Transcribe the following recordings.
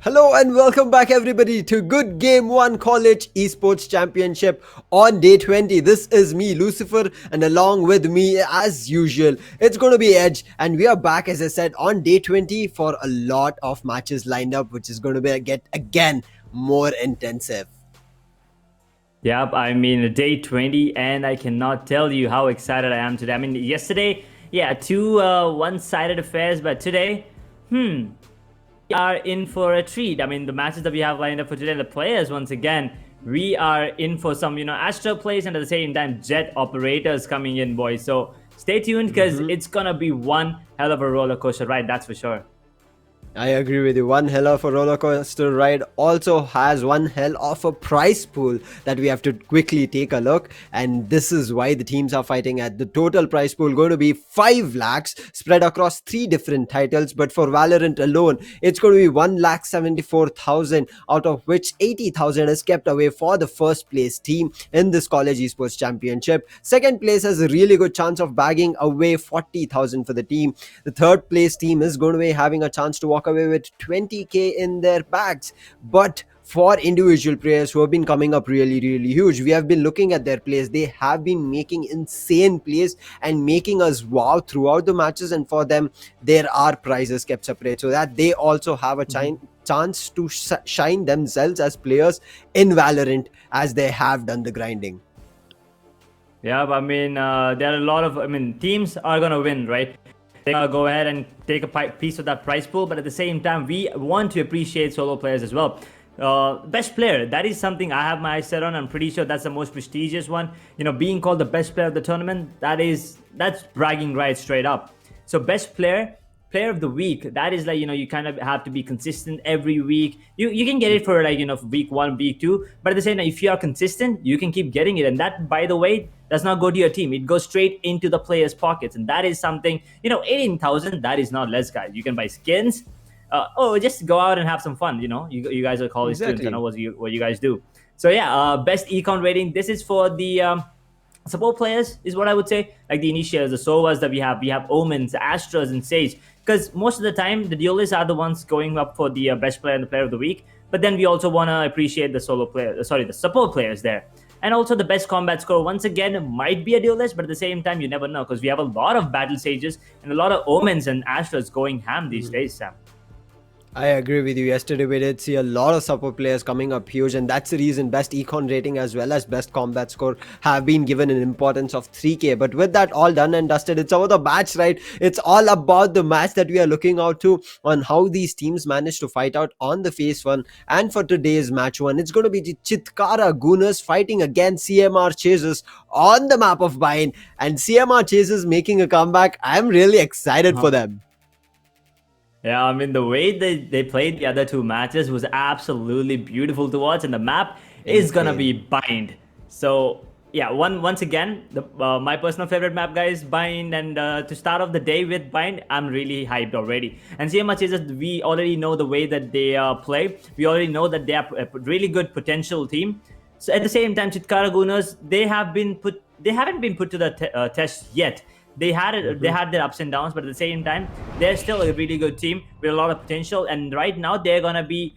Hello and welcome back everybody to Good Game 1 College Esports Championship on day 20. This is me Lucifer, and along with me as usual it's going to be Edge, and we are back as I said on day 20 for a lot of matches lined up, which is going to be get again more intensive. Yep, I mean day 20, and I cannot tell you how excited I am today. I mean, yesterday, yeah, two one-sided affairs, but today, we are in for a treat. I mean, the matches that we have lined up for today, the players, once again, we are in for some, Astro plays, and at the same time, Jet operators coming in, boys. So stay tuned because it's gonna be one hell of a roller coaster ride, that's for sure. I agree with you. One hell of a roller coaster ride also has one hell of a prize pool that we have to quickly take a look. And this is why the teams are fighting at. The total prize pool going to be 5 lakhs spread across 3 different titles. But for Valorant alone, it's going to be 1,74,000, out of which 80,000 is kept away for the first place team in this College Esports Championship. Second place has a really good chance of bagging away 40,000 for the team. The third place team is going to be having a chance to walk away with 20k in their bags. But for individual players who have been coming up really huge, we have been looking at their plays. They have been making insane plays and making us wow throughout the matches, and for them there are prizes kept separate so that they also have a chance to shine themselves as players in Valorant as they have done the grinding. Yeah, I mean, there are a lot of, teams are gonna win, right? They go ahead and take a piece of that prize pool, but at the same time, we want to appreciate solo players as well. Best player, that is something I have my eyes set on. I'm pretty sure that's the most prestigious one. Being called the best player of the tournament, that's bragging right straight up. So best player of the week, that is like, you kind of have to be consistent every week. You can get it for like, week 1, week 2, but at the same time, if you are consistent, you can keep getting it. And that, by the way, does not go to your team. It goes straight into the players' pockets. And that is something, 18,000, that is not less, guys. You can buy skins. Just go out and have some fun. You guys are college students. I know what you guys do. So yeah, best econ rating. This is for the support players, is what I would say. Like the initiators, the Sovas that we have Omens, Astros, and Sage. Because most of the time, the duelists are the ones going up for the best player and the player of the week. But then we also want to appreciate the the support players there. And also the best combat score, once again, might be a duelist, but at the same time, you never know, because we have a lot of battle sages and a lot of Omens and Astros going ham these days, Sam. I agree with you. Yesterday we did see a lot of support players coming up huge, and that's the reason best econ rating as well as best combat score have been given an importance of 3k. But with that all done and dusted, it's over the match, right? It's all about the match that we are looking out to, on how these teams managed to fight out on the phase 1. And for today's match 1, it's going to be the Chitkara Gunners fighting against CMR Chasers on the map of Bind, and CMR Chasers making a comeback. I'm really excited for them. Yeah, I mean, the way they played the other two matches was absolutely beautiful to watch, and the map is gonna be Bind. So yeah, once again, my personal favorite map, guys, Bind, and to start off the day with Bind, I'm really hyped already. And CMR Chasers, we already know the way that they play. We already know that they are a really good potential team. So at the same time, Chitkara Gunners, they haven't been put to the test yet. They had their ups and downs, but at the same time, they're still a really good team with a lot of potential. And right now, they're gonna be,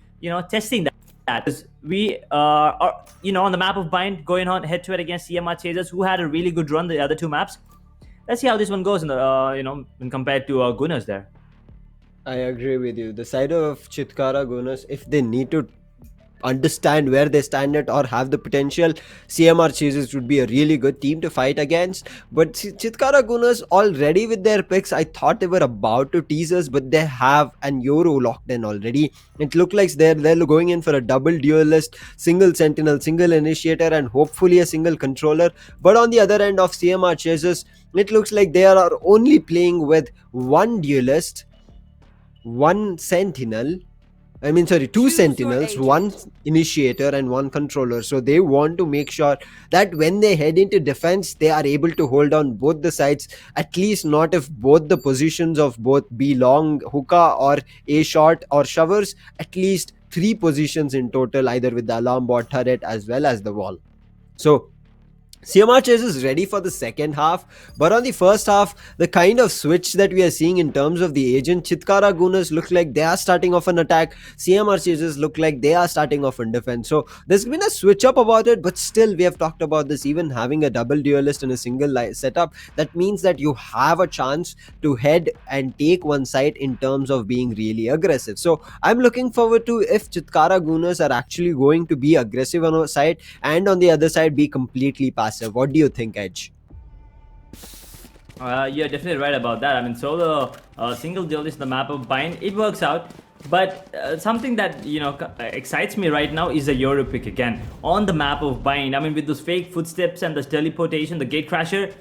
testing that. Because we are, on the map of Bind, going on head-to-head against CMR Chasers, who had a really good run the other two maps. Let's see how this one goes in the, when compared to Gunners there. I agree with you. The side of Chitkara Gunners, if they need to understand where they stand at or have the potential, CMR Chasers would be a really good team to fight against. But Chitkara Gunners already with their picks, I thought they were about to tease us, but they have an Euro locked in already. It looked like they're going in for a double duelist, single sentinel, single initiator, and hopefully a single controller. But on the other end of CMR Chasers, it looks like they are only playing with one duelist, one sentinel, two sentinels, one initiator, and one controller. So they want to make sure that when they head into defense, they are able to hold on both the sides, at least not if both the positions of both be long hookah or a short or shovers, at least 3 positions in total, either with the alarm bot turret as well as the wall. So CMR Chase is ready for the second half, but on the first half, the kind of switch that we are seeing in terms of the agent, Chitkara Gunners look like they are starting off an attack, CMR Chases look like they are starting off in defense. So there's been a switch up about it, but still, we have talked about this. Even having a double duelist in a single setup, that means that you have a chance to head and take one side in terms of being really aggressive. So I'm looking forward to if Chitkara Gunners are actually going to be aggressive on our side and on the other side be completely passive. What do you think, Edge? You're definitely right about that. I mean, solo single duelist in the map of Bind, it works out. But something that excites me right now is the Euro pick again on the map of Bind. I mean, with those fake footsteps and the teleportation, the gate crasher.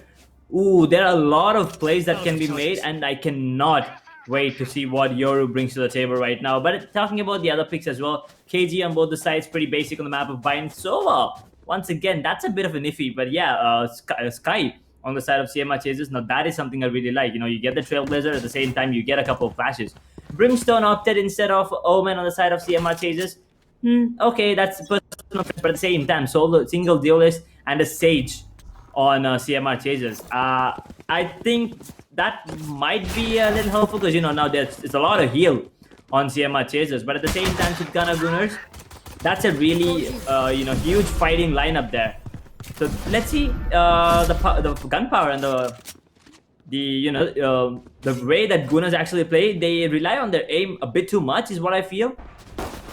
Ooh, there are a lot of plays that can be made, and I cannot wait to see what Yoru brings to the table right now. But talking about the other picks as well, KG on both the sides, pretty basic on the map of Bind. So once again, that's a bit of an iffy. But yeah, Sky on the side of CMR Chases. Now that is something I really like. You get the Trailblazer, at the same time you get a couple of flashes. Brimstone opted instead of Omen on the side of CMR Chases. Okay, that's personal preference, but at the same time, solo single duelist and a Sage on CMR Chases. I think that might be a little helpful because now it's a lot of heal on CMR Chases, but at the same time, Chitkana Gunners, that's a really huge fighting lineup there. So let's see the gunpowder and the way that Gunners actually play. They rely on their aim a bit too much, is what I feel.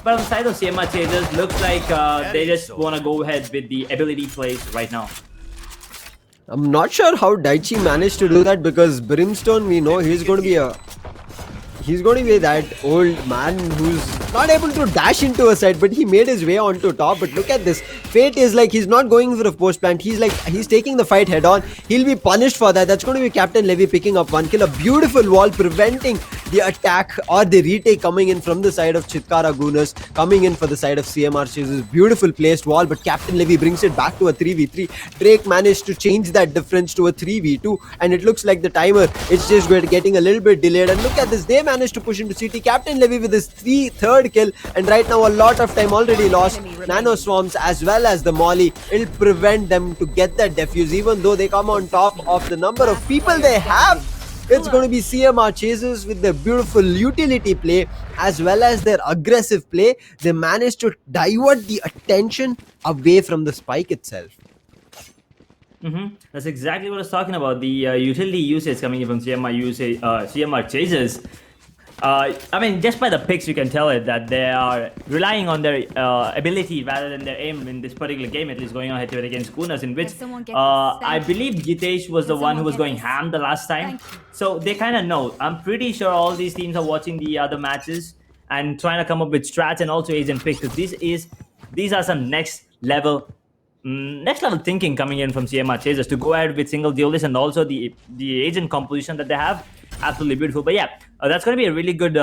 But on the side of CMR Chasers, looks like they just want to go ahead with the ability plays right now. I'm not sure how Daichi managed to do that, because Brimstone, we know he's going to be that old man who's not able to dash into a side, but he made his way onto top. But look at this. Fate is like, he's not going for a post plant. He's taking the fight head on. He'll be punished for that. That's going to be Captain Levy picking up one kill. A beautiful wall preventing the attack or the retake coming in from the side of Chitkara Gunners, coming in for the side of CMR Chases. Beautiful placed wall, but Captain Levy brings it back to a 3v3. Drake managed to change that difference to a 3v2, and it looks like the timer is just getting a little bit delayed. And look at this. They managed to push into CT. Captain Levy with his third kill, and right now a lot of time already lost. Nano Swarms as well as the Molly, it'll prevent them to get that defuse, even though they come on top of the number of people they have. It's going to be CMR Chasers with their beautiful utility play as well as their aggressive play. They managed to divert the attention away from the spike itself. That's exactly what I was talking about. The utility usage coming in from CMR Chasers. I mean, just by the picks, you can tell it that they are relying on their ability rather than their aim in this particular game, at least going on head-to-head against Gunners, in which I believe Gitesh was the one who was going ham the last time. So they kind of know. I'm pretty sure all these teams are watching the other matches and trying to come up with strats and also agent picks, because these are some next level thinking coming in from CMR Chasers to go ahead with single duelist and also the agent composition that they have. Absolutely beautiful. But yeah, that's going to be a really good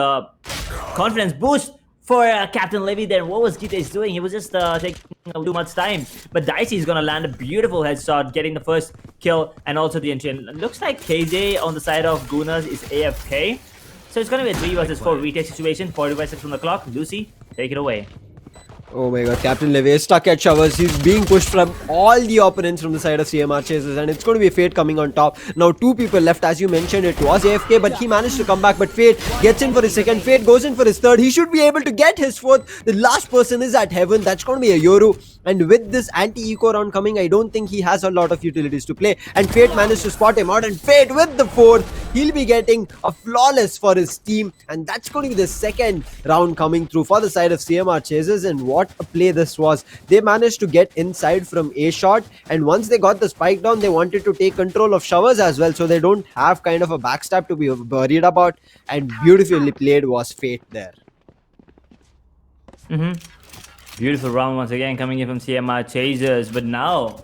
confidence boost for Captain Levy there. What was Gitesh doing? He was just taking too much time. But Dicey is going to land a beautiful headshot, getting the first kill and also the entry. And looks like KJ on the side of Gunners is AFK. So it's going to be a 3 versus 4 retake situation. 45 seconds on the clock. Lucy, take it away. Oh my god, Captain Levy is stuck at showers. He's being pushed from all the opponents from the side of CMR Chasers, and it's going to be Fate coming on top. Now 2 people left, as you mentioned. It was AFK, but he managed to come back. But Fate gets in for his second. Fate goes in for his third. He should be able to get his fourth. The last person is at heaven. That's going to be a Yoru. And with this anti-eco round coming, I don't think he has a lot of utilities to play. And Fate managed to spot him out. And Fate with the fourth, he'll be getting a flawless for his team. And that's going to be the second round coming through for the side of CMR Chasers. And what a play this was. They managed to get inside from a shot, and once they got the spike down, they wanted to take control of showers as well, so they don't have kind of a backstab to be worried about. And beautifully played was Fate there. Beautiful round once again coming in from CMR Chasers. But now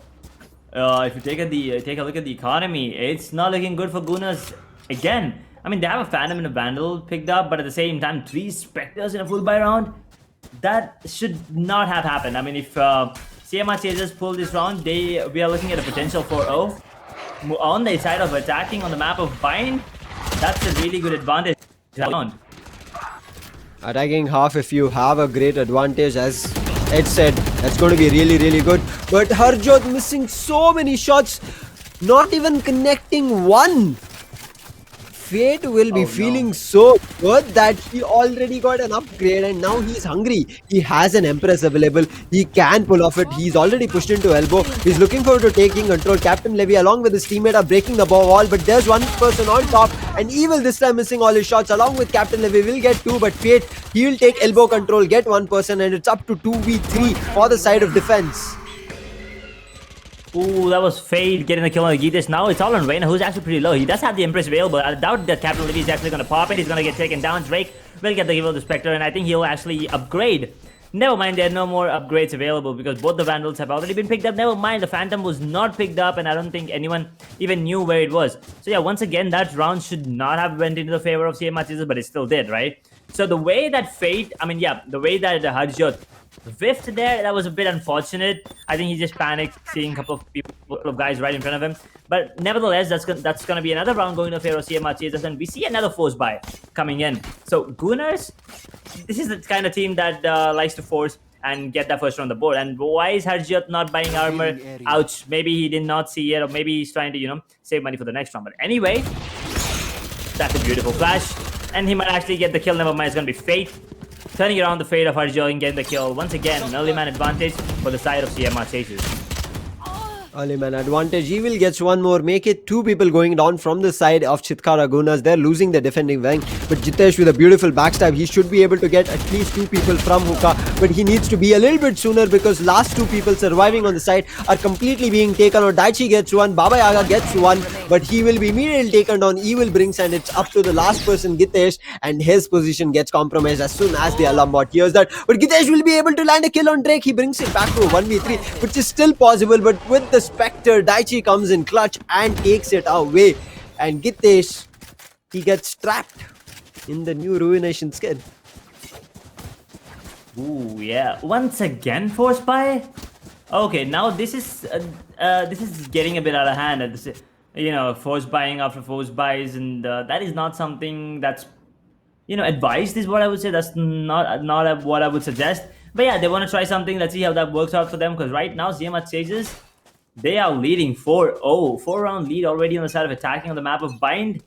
if you take a look at the economy, it's not looking good for Gunners again. I mean, they have a Phantom and a Vandal picked up, but at the same time 3 Spectres in a full buy round. That should not have happened. I mean, if CMR Chasers pull this round, we are looking at a potential 4-0. On the side of attacking on the map of Bind, that's a really good advantage. Attacking half, if you have a great advantage, as Ed said, That's going to be really, really good. But Harjot missing so many shots, not even connecting one. Fate will be Oh feeling no. so good that he already got an upgrade and now he's hungry. He has an Empress available. He can pull off it. He's already pushed into elbow. He's looking forward to taking control. Captain Levy along with his teammate are breaking the wall, but there's one person on top and Evil this time missing all his shots along with Captain Levy will get two, but Fate, he will take elbow control, get one person, and it's up to 2v3 for the side of defense. Ooh, that was Fade getting the kill on the Geetish. Now it's all on Reina, who's actually pretty low. He does have the Empress available. I doubt that Captain Levy is actually going to pop it. He's going to get taken down. Drake will get the kill of the Spectre, and I think he'll actually upgrade. Never mind, there are no more upgrades available because both the Vandals have already been picked up. Never mind, the Phantom was not picked up, and I don't think anyone even knew where it was. So yeah, once again, that round should not have went into the favor of CMR Chasers, but it still did, right? So the way that Fate, the way that Harjot whiffed there, that was a bit unfortunate. I think he just panicked seeing a couple of guys right in front of him. But nevertheless, that's gonna be another round going to favor of CMR Chasers, and we see another force buy coming in. So Gunners, this is the kind of team that likes to force and get that first round on the board. And why is Harjot not buying armor? Ouch, maybe he did not see it, or maybe he's trying to, save money for the next round. But anyway, that's a beautiful flash. And he might actually get the kill. Never mind, it's gonna be Fate turning around the fate of Harjot and getting the kill. Once again, an early man advantage for the side of CMR Chasers. Early man advantage. Evil gets one more. Make it two people going down from the side of Chitkara Gunas. They're losing the defending wing. But Jitesh with a beautiful backstab. He should be able to get at least two people from Hookah. But he needs to be a little bit sooner because last two people surviving on the side are completely being taken out. Daichi gets one. Baba Yaga gets one. But he will be immediately taken down. Evil brings and it's up to the last person, Gitesh. And his position gets compromised as soon as the alarm bot hears that. But Gitesh will be able to land a kill on Drake. He brings it back to a 1v3, which is still possible. But with the Spectre, Daichi comes in clutch and takes it away. And Gitesh, he gets trapped in the new Ruination skin. Ooh, yeah. Once again, force buy? Okay, now this is getting a bit out of hand. Force buying after force buys, and that is not something that's advised. Is what I would say. That's not what I would suggest. But yeah, they want to try something. Let's see how that works out for them. Because right now, CMR Chasers, they are leading 4-0. 4-round lead already on the side of attacking on the map of Bind.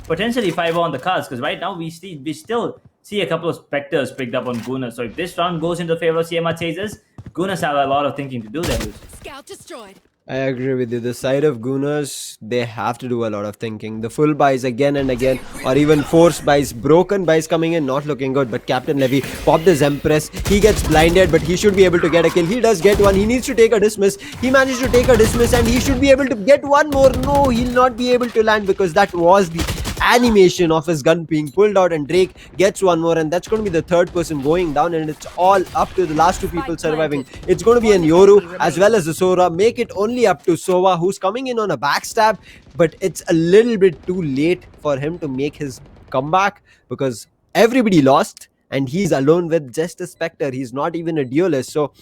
Potentially 5-0 on the cards. Because right now, we still see a couple of Spectres picked up on Gunners. So if this round goes into favor of CMR Chasers, Gunners have a lot of thinking to do there. Scout destroyed. I agree with you. The side of Gunners, they have to do a lot of thinking. The full buys again and again, or even force buys, broken buys coming in, not looking good. But Captain Levy popped his Empress. He gets blinded, but he should be able to get a kill. He does get one. He needs to take a dismiss. He managed to take a dismiss, and he should be able to get one more. No, he'll not be able to land because that was the animation of his gun being pulled out, and Drake gets one more, and that's going to be the third person going down, and it's all up to the last two people surviving. It's going to be an Yoru as well as the Sora. Make it only up to Sova, who's coming in on a backstab, but it's a little bit too late for him to make his comeback because everybody lost and he's alone with just a Spectre. He's not even a duelist, so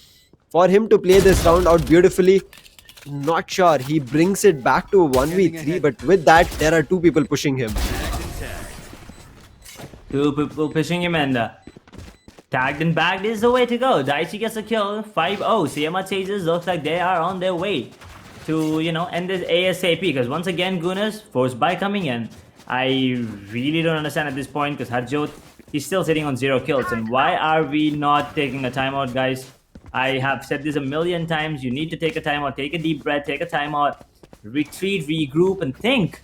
for him to play this round out beautifully, not sure. He brings it back to a 1v3, but with that, there are two people pushing him. Two people pushing him, and tagged and bagged is the way to go. Daichi gets a kill. 5-0. CMR Chasers looks like they are on their way to, end this ASAP. Because once again, Gunners, force buy coming in. I really don't understand at this point because Harjot, he's still sitting on 0 kills. And why are we not taking a timeout, guys? I have said this a million times. You need to take a timeout, take a deep breath, take a timeout, retreat, regroup, and think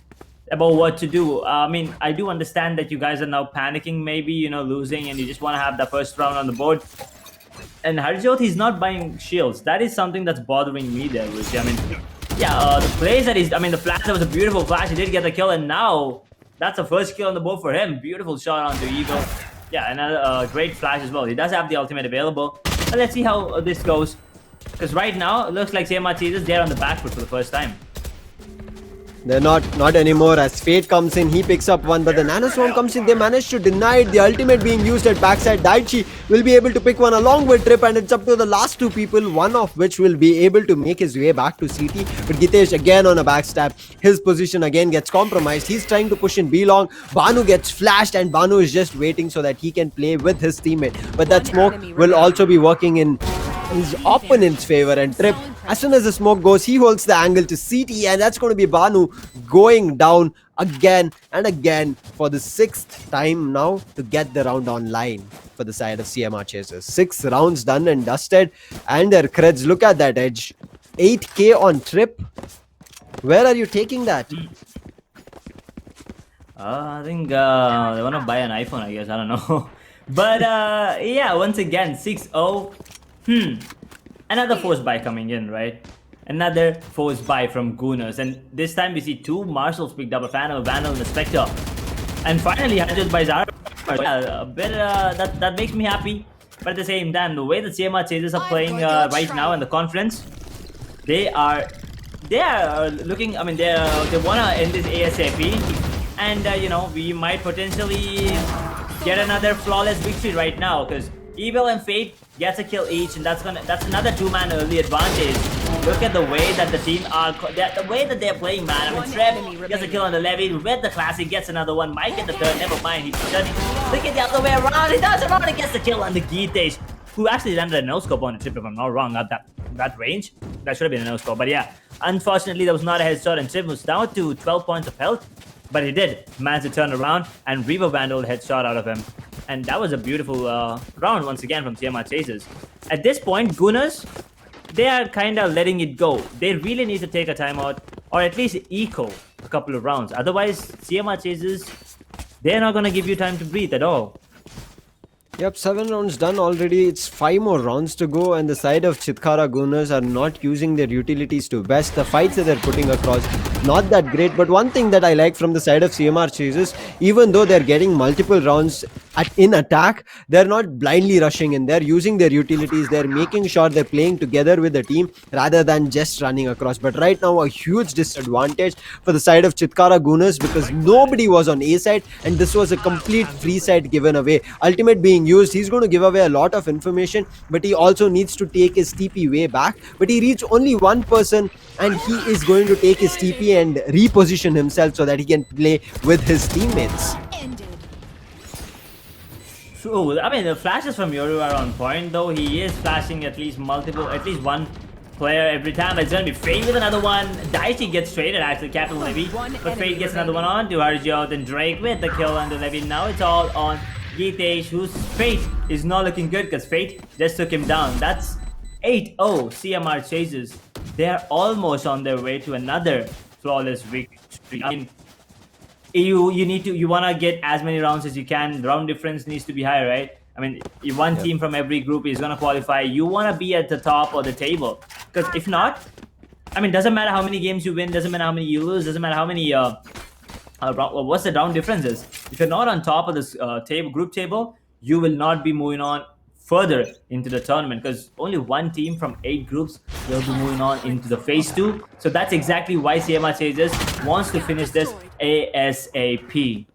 about what to do. I do understand that you guys are now panicking, maybe, losing, and you just want to have the first round on the board. And Harjot, he's not buying shields. That is something that's bothering me there, Lucy. The plays that the flash, that was a beautiful flash. He did get the kill, and now that's the first kill on the board for him. Beautiful shot onto Eagle. Yeah, another great flash as well. He does have the ultimate available. But let's see how this goes. Because right now, it looks like CMR Chasers, they're on the back foot for the first time. They're not anymore. As Fate comes in, he picks up one, but the Nanoswarm comes in. They manage to deny it. The ultimate being used at backside. Daichi will be able to pick one along with Trip, and it's up to the last two people, one of which will be able to make his way back to CT. But Gitesh again on a backstab. His position again gets compromised. He's trying to push in B-long. Banu gets flashed, and Banu is just waiting so that he can play with his teammate. But that smoke will also be working in his opponent's favor. And Trip, as soon as the smoke goes, he holds the angle to CT, and that's going to be Banu going down again and again for the 6th time now to get the round online for the side of CMR Chasers. 6 rounds done and dusted, and their creds, look at that edge. 8k on Trip. Where are you taking that? I think they want to buy an iPhone, I guess. I don't know. But yeah, once again, 6-0. Another force buy coming in, right? Another force buy from Gooners. And this time we see 2 Marshals picked up, a Phantom, a Vandal, and a Spectre. And finally, Hajjat buys our a bit, that makes me happy. But at the same time, the way the CMR Chasers are playing right now in the conference, they are looking. I mean, they wanna end this ASAP, and you know, we might potentially get another flawless victory right now, because Evil and Fate gets a kill each, and that's another 2-man early advantage. Look at the way that the team are, the way that they're playing, man. I mean, Trev gets a kill on the Levy, Red the Classic gets another one, Mike get the third, never mind, he's turning. Look at the other way around, he turns around and gets the kill on the Geetesh, who actually landed a no-scope on the Trip, if I'm not wrong, at that range. That should have been a no-scope, but yeah. Unfortunately, there was not a headshot, and Trip was down to 12 points of health, but he did manage to turn around and Reaver Vandal headshot out of him. And that was a beautiful round once again from CMR Chasers. At this point, Gooners, they are kind of letting it go. They really need to take a timeout, or at least eco a couple of rounds. Otherwise, CMR Chasers, they're not going to give you time to breathe at all. Yep, 7 rounds done already. It's 5 more rounds to go, and the side of Chitkara Gooners are not using their utilities to best. The fights that they're putting across, not that great. But one thing that I like from the side of CMR Chasers, even though they're getting multiple rounds in attack, they're not blindly rushing in. They're using their utilities. They're making sure they're playing together with the team rather than just running across. But right now, a huge disadvantage for the side of Chitkara Gooners, because nobody was on A side, and this was a complete free side given away. Ultimate being used, he's going to give away a lot of information, but he also needs to take his TP way back. But he reached only one person, and he is going to take his TP and reposition himself so that he can play with his teammates. True. I mean, the flashes from Yoru are on point, though. He is flashing at least one player every time. It's gonna be Fate with another one. Daichi gets traded, actually, Capital Levy. But Fate gets another one on to Harjot, and Drake with the kill on the Levy. Now it's all on Geetesh, whose Fate is not looking good because Fate just took him down. That's 8-0 CMR Chasers. They're almost on their way to another flawless victory. I mean, you wanna get as many rounds as you can. The round difference needs to be high, right? I mean, one team from every group is gonna qualify. You wanna be at the top of the table, because if not, I mean, doesn't matter how many games you win, doesn't matter how many you lose, doesn't matter how many what's the round differences. If you're not on top of this group table, you will not be moving on further into the tournament, because only one team from 8 groups will be moving on into the phase 2. So that's exactly why CMR Chasers wants to finish this ASAP.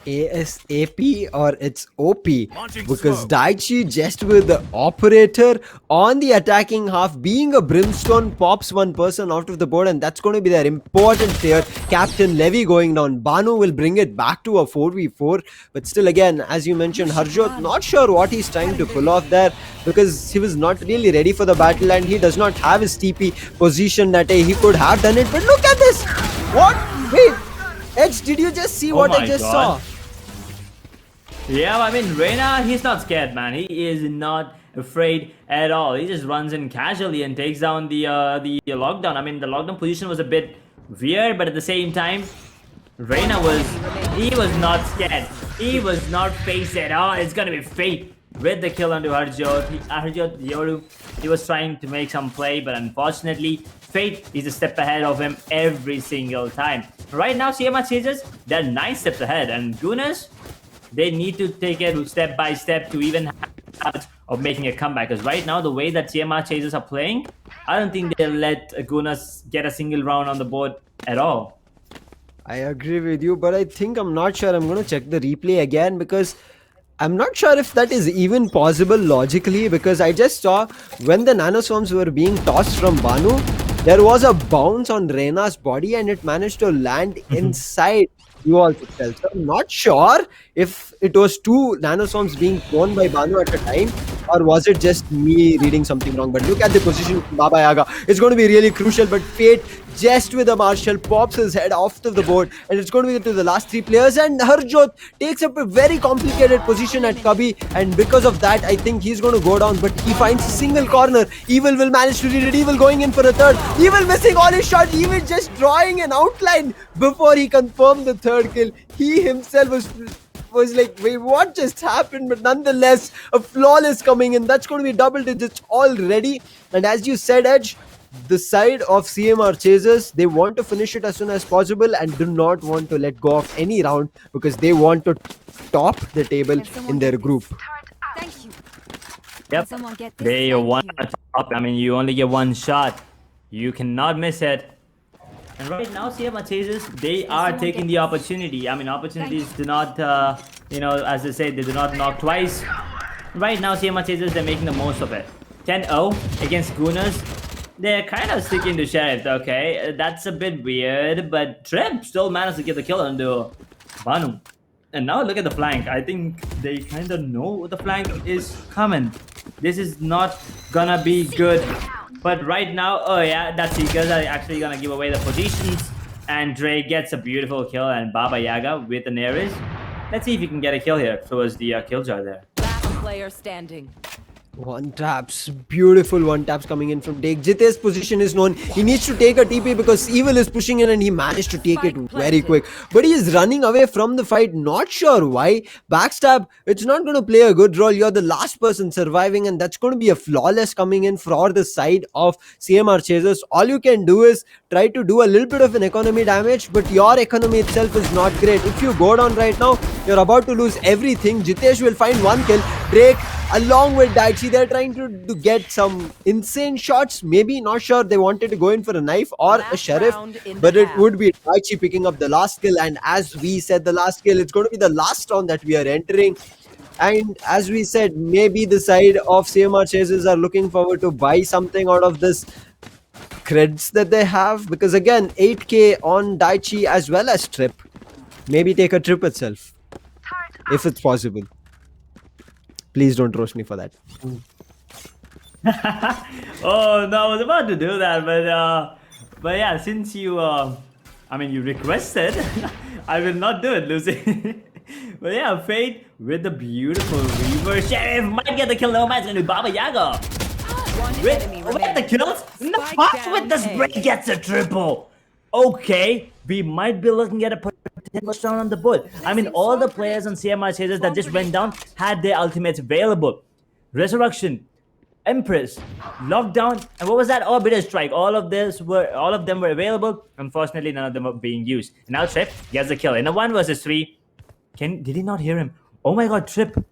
ASAP or it's OP, because Daichi just with the operator on the attacking half, being a Brimstone, pops one person out of the board, and that's going to be their important player, Captain Levy, going down. Banu will bring it back to a 4v4, but still, again, as you mentioned, Harjot, not sure what he's trying to pull off there, because he was not really ready for the battle, and he does not have his TP position that he could have done it. But look at this! What? Wait, Edge, did you just see what I just saw? Yeah, I mean, Reyna, he's not scared, man. He is not afraid at all. He just runs in casually and takes down the lockdown. I mean, the lockdown position was a bit weird, but at the same time, Reyna was not scared. He was not faced at all. It's gonna be Fate with the kill onto Harjot. Yoru, he was trying to make some play, but unfortunately, Fate is a step ahead of him every single time. Right now, CMR Chasers, they're 9 steps ahead, and Gooners, they need to take it step by step to even have of making a comeback. Because right now, the way that CMR Chasers are playing, I don't think they'll let Gooners get a single round on the board at all. I agree with you, but I'm not sure. I'm going to check the replay again, because I'm not sure if that is even possible logically, because I just saw when the nanoswarms were being tossed from Banu, there was a bounce on Reyna's body and it managed to land inside Duals itself. So I'm not sure if it was 2 nanoswarms being thrown by Banu at a time, or was it just me reading something wrong? But look at the position of Baba Yaga. It's going to be really crucial, but Fate just with a marshal pops his head off to the board, and it's going to be to the last three players, and Harjot takes up a very complicated position at Kabi, and because of that I think he's going to go down, but he finds a single corner. Evil will manage to read it. Evil going in for a third. Evil missing all his shots. Evil just drawing an outline before he confirmed the third kill. He himself was like, wait, what just happened? But nonetheless, a flawless coming in. That's going to be double digits already. And as you said, Edge, the side of CMR Chasers, they want to finish it as soon as possible and do not want to let go of any round because they want to top the table in their group. Thank you. Yep. Someone get this. They Thank want you. to top. I mean, you only get one shot. You cannot miss it. And right now, CMR Chasers, they are taking the opportunity. I mean, opportunities do not, as they say, they do not knock twice. Right now, CMR Chasers, they're making the most of it. 10-0 against Gooners. They're kind of sticking to Sheriff, okay? That's a bit weird, but Trip still managed to get the kill onto Banu. And now look at the flank. I think they kind of know the flank is coming. This is not gonna be good. But right now, oh yeah, that's Seekers are actually gonna give away the positions. And Dre gets a beautiful kill, and Baba Yaga with an Ares. Let's see if he can get a kill here towards the kill jar there. Last player standing. One taps, beautiful one taps coming in from Take. Jite's position is known. He needs to take a TP because Evil is pushing in and he managed to take it very quick. But he is running away from the fight. Not sure why. Backstab, it's not going to play a good role. You're the last person surviving, and that's going to be a flawless coming in for the side of CMR Chasers. All you can do is try to do a little bit of an economy damage, but your economy itself is not great. If you go down right now, you're about to lose everything. Jitesh will find one kill. Drake along with Daichi, they're trying to get some insane shots. Maybe, not sure. They wanted to go in for a knife or a sheriff, but it would be Daichi picking up the last kill. And as we said, the last kill, it's going to be the last round that we are entering. And as we said, maybe the side of CMR Chasers are looking forward to buy something out of this creds that they have, because again, 8k on Daichi as well as Trip. Maybe take a Trip itself if it's possible. Please don't roast me for that. Oh no, I was about to do that, but yeah, since you you requested, I will not do it, Lucy. But yeah, Fate with the beautiful reverse. Sheriff might get the kill. No man's gonna be Baba Yaga. With the kills, not with the spray gets a triple. Okay, we might be looking at a potential round on the board. I mean, all the players on CMR Chasers that just went down had their ultimates available. Resurrection, Empress, Lockdown, and what was that? Orbital Strike. All of them were available. Unfortunately, none of them were being used. And now Trip gets the kill in a 1 versus 3. Did he not hear him? Oh my God, Trip!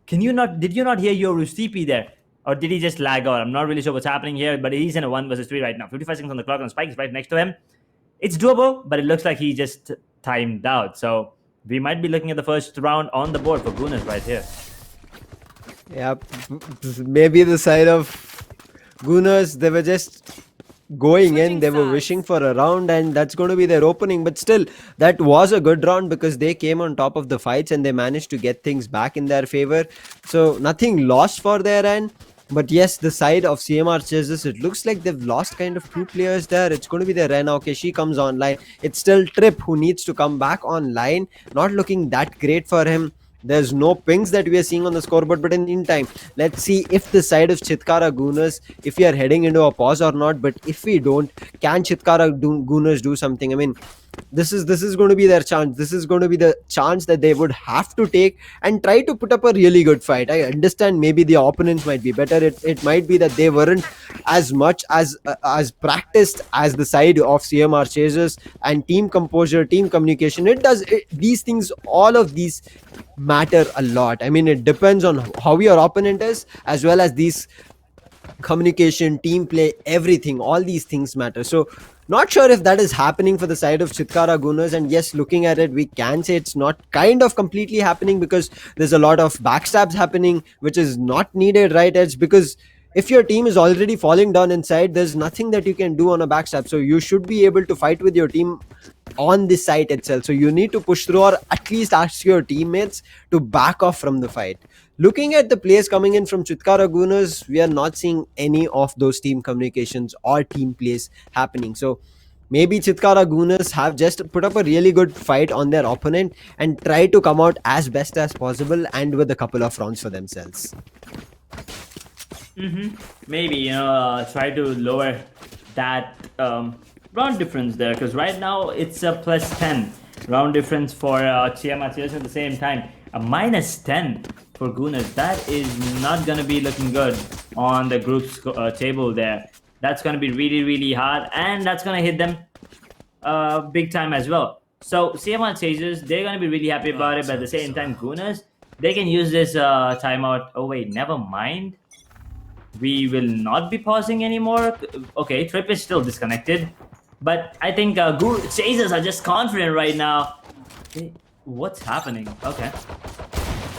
Did you not hear your TP there? Or did he just lag out? I'm not really sure what's happening here, but he's in a 1 versus 3 right now. 55 seconds on the clock, and Spike is right next to him. It's doable, but it looks like he just timed out. So we might be looking at the first round on the board for Gooners right here. Yeah, maybe the side of Gooners, they were just going in, they were wishing for a round, and that's going to be their opening. But still, that was a good round because they came on top of the fights and they managed to get things back in their favor. So nothing lost for their end. But yes, the side of CMR Chasers, it looks like they've lost kind of 2 players there. It's going to be the Rena. Okay, she comes online. It's still Trip who needs to come back online. Not looking that great for him. There's no pings that we are seeing on the scoreboard, but in the meantime, let's see if the side of Chitkara Gooners, if we are heading into a pause or not. But if we don't, can Chitkara Gooners do something? I mean, this is going to be their chance. This is going to be the chance that they would have to take and try to put up a really good fight. I understand maybe the opponents might be better. It might be that they weren't as much as practiced as the side of CMR Chasers, and team composure, team communication. These things, all of these matter a lot. I mean, it depends on how your opponent is, as well as these communication, team play, everything. All these things matter. So not sure if that is happening for the side of Chitkara Gooners. And yes, looking at it, we can say it's not kind of completely happening because there's a lot of backstabs happening, which is not needed, right? It's because if your team is already falling down inside, there's nothing that you can do on a backstab. So you should be able to fight with your team on the site itself. So you need to push through, or at least ask your teammates to back off from the fight. Looking at the plays coming in from Chitkara Gunners, we are not seeing any of those team communications or team plays happening. So maybe Chitkara Gunners have just put up a really good fight on their opponent and try to come out as best as possible and with a couple of rounds for themselves. Maybe try to lower that round difference there, because right now it's a +10 round difference for Chiama Cheers. At the same time a -10 for Gunners. That is not gonna be looking good on the group's table there. That's gonna be really, really hard, and that's gonna hit them big time as well. So CMR Chasers, they're gonna be really happy about it, but at the same time Gunners, they can use this timeout. Oh wait, never mind. We will not be pausing anymore. Okay, Trip is still disconnected, but I think Chasers are just confident right now. What's happening? Okay.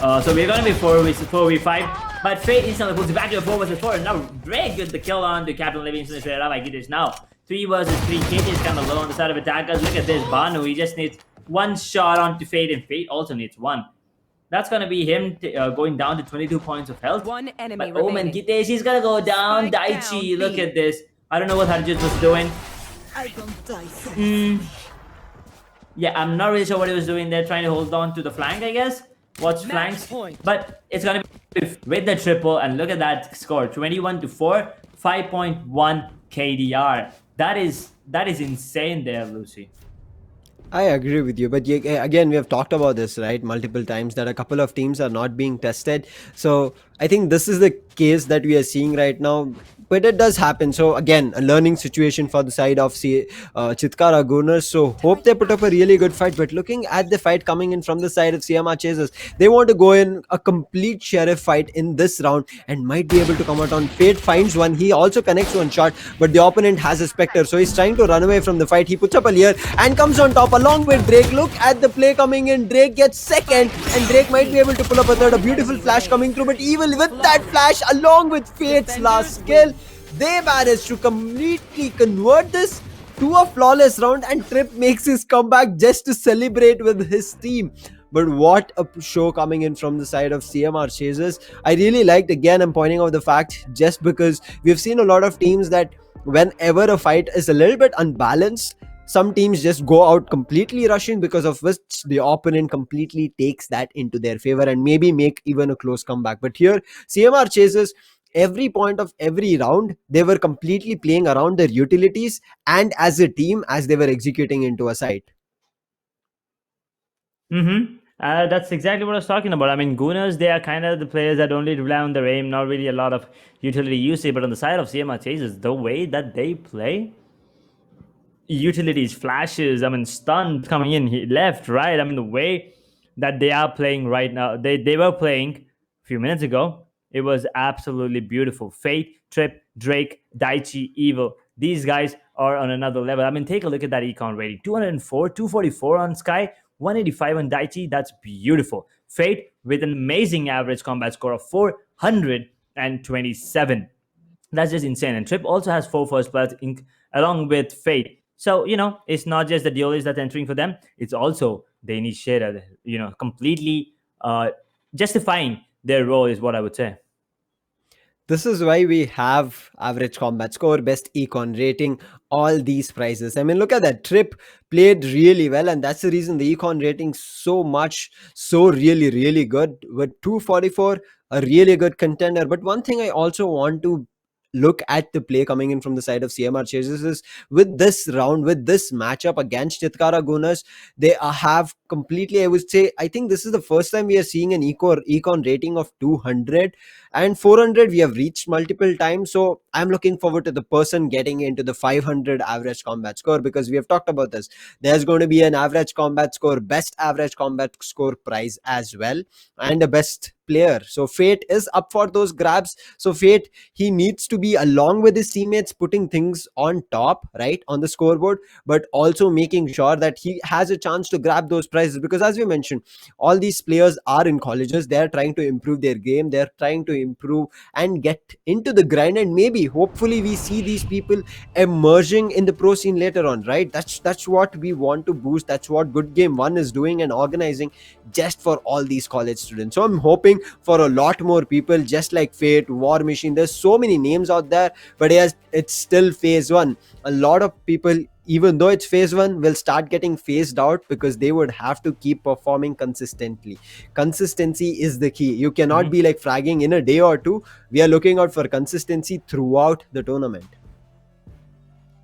So we're gonna be 4v5, but Fate instantly pulls it back to a 4v4. Now Drake gets the kill on to Captain Livingston straight up. I get this now. 3 versus 3. KT is kind of low on the side of attackers. Look at this, Banu. He just needs one shot onto Fate, and Fate also needs one. That's gonna be him going down to 22 points of health. One enemy But Omen remaining. Gitesh, he's gonna go down. Spike Daichi, down, look B. at this. I don't know what Harjit was doing. I don't die so Yeah, I'm not really sure what he was doing there, trying to hold on to the flank, I guess. Watch flanks. point. But it's gonna be with the triple, and look at that score. 21-4, 5.1 KDR. That is insane there, Lucy. I agree with you, but again, we have talked about this, right, multiple times, that a couple of teams are not being tested. So I think this is the case that we are seeing right now, but it does happen. So again, a learning situation for the side of Chitkara Gunners. So hope they put up a really good fight. But looking at the fight coming in from the side of CMR Chasers, they want to go in a complete sheriff fight in this round and might be able to come out on. Fate finds one. He also connects one shot, but the opponent has a Spectre, so he's trying to run away from the fight. He puts up a Leer and comes on top along with Drake. Look at the play coming in. Drake gets second, and Drake might be able to pull up a third. A beautiful flash coming through, but even with that flash, along with Fate's last skill, they managed to completely convert this to a flawless round, and Trip makes his comeback just to celebrate with his team. But what a show coming in from the side of CMR Chasers. I really liked, again, I'm pointing out the fact, just because we've seen a lot of teams that whenever a fight is a little bit unbalanced, some teams just go out completely rushing, because of which the opponent completely takes that into their favor and maybe make even a close comeback. But here, CMR Chasers, every point of every round, they were completely playing around their utilities and as a team as they were executing into a site. That's exactly what I was talking about. I mean, Gunners, they are kind of the players that only rely on their aim, not really a lot of utility usage. But on the side of CMR Chasers, the way that they play, utilities, flashes, I mean, stuns coming in left, right. I mean, the way that they are playing right now, they were playing a few minutes ago. It was absolutely beautiful. Fate, Trip, Drake, Daichi, Evil. These guys are on another level. I mean, take a look at that econ rating. 204, 244 on Sky, 185 on Daichi. That's beautiful. Fate with an amazing average combat score of 427. That's just insane. And Trip also has 4 first bloods along with Fate. So, it's not just the duelist that's entering for them. It's also the initiator, completely justifying their role is what I would say. This is why we have average combat score, best econ rating, all these prizes. I mean, look at that. Trip played really well, and that's the reason the econ rating so really, really good. With 244, a really good contender. But one thing I also want to look at the play coming in from the side of CMR Chasers is, with this round, with this matchup against Chitkara Gunners, they have completely, I would say, I think this is the first time we are seeing an econ rating of 200, and 400 we have reached multiple times. So I'm looking forward to the person getting into the 500 average combat score, because we have talked about this. There's going to be an average combat score, best average combat score prize as well, and a best player. So Fate is up for those grabs. So Fate, he needs to be, along with his teammates, putting things on top, right, on the scoreboard, but also making sure that he has a chance to grab those prizes, because as we mentioned, all these players are in colleges. They're trying to improve their game, they're trying to improve and get into the grind, and maybe hopefully we see these people emerging in the pro scene later on, right? That's what we want to boost. That's what Good Game 1 is doing and organizing just for all these college students. So I'm hoping for a lot more people, just like Fate, War Machine. There's so many names out there, but yes, it's still phase 1. A lot of people, even though it's phase 1, will start getting phased out because they would have to keep performing consistently. Consistency is the key. You cannot be like fragging in a day or two. We are looking out for consistency throughout the tournament.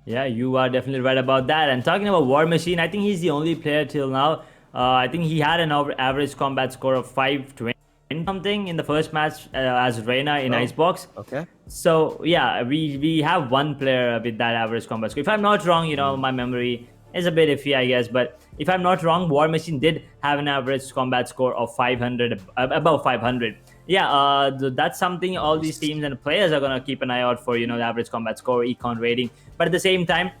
Yeah, you are definitely right about that. And talking about War Machine, I think he's the only player till now. I think he had an average combat score of 520 something in the first match as Reina in Icebox. Okay. So yeah, we have one player with that average combat score. If I'm not wrong, my memory is a bit iffy, I guess. But if I'm not wrong, War Machine did have an average combat score of 500, above 500. Yeah, that's something all these teams and players are gonna keep an eye out for. The average combat score, econ rating. But at the same time,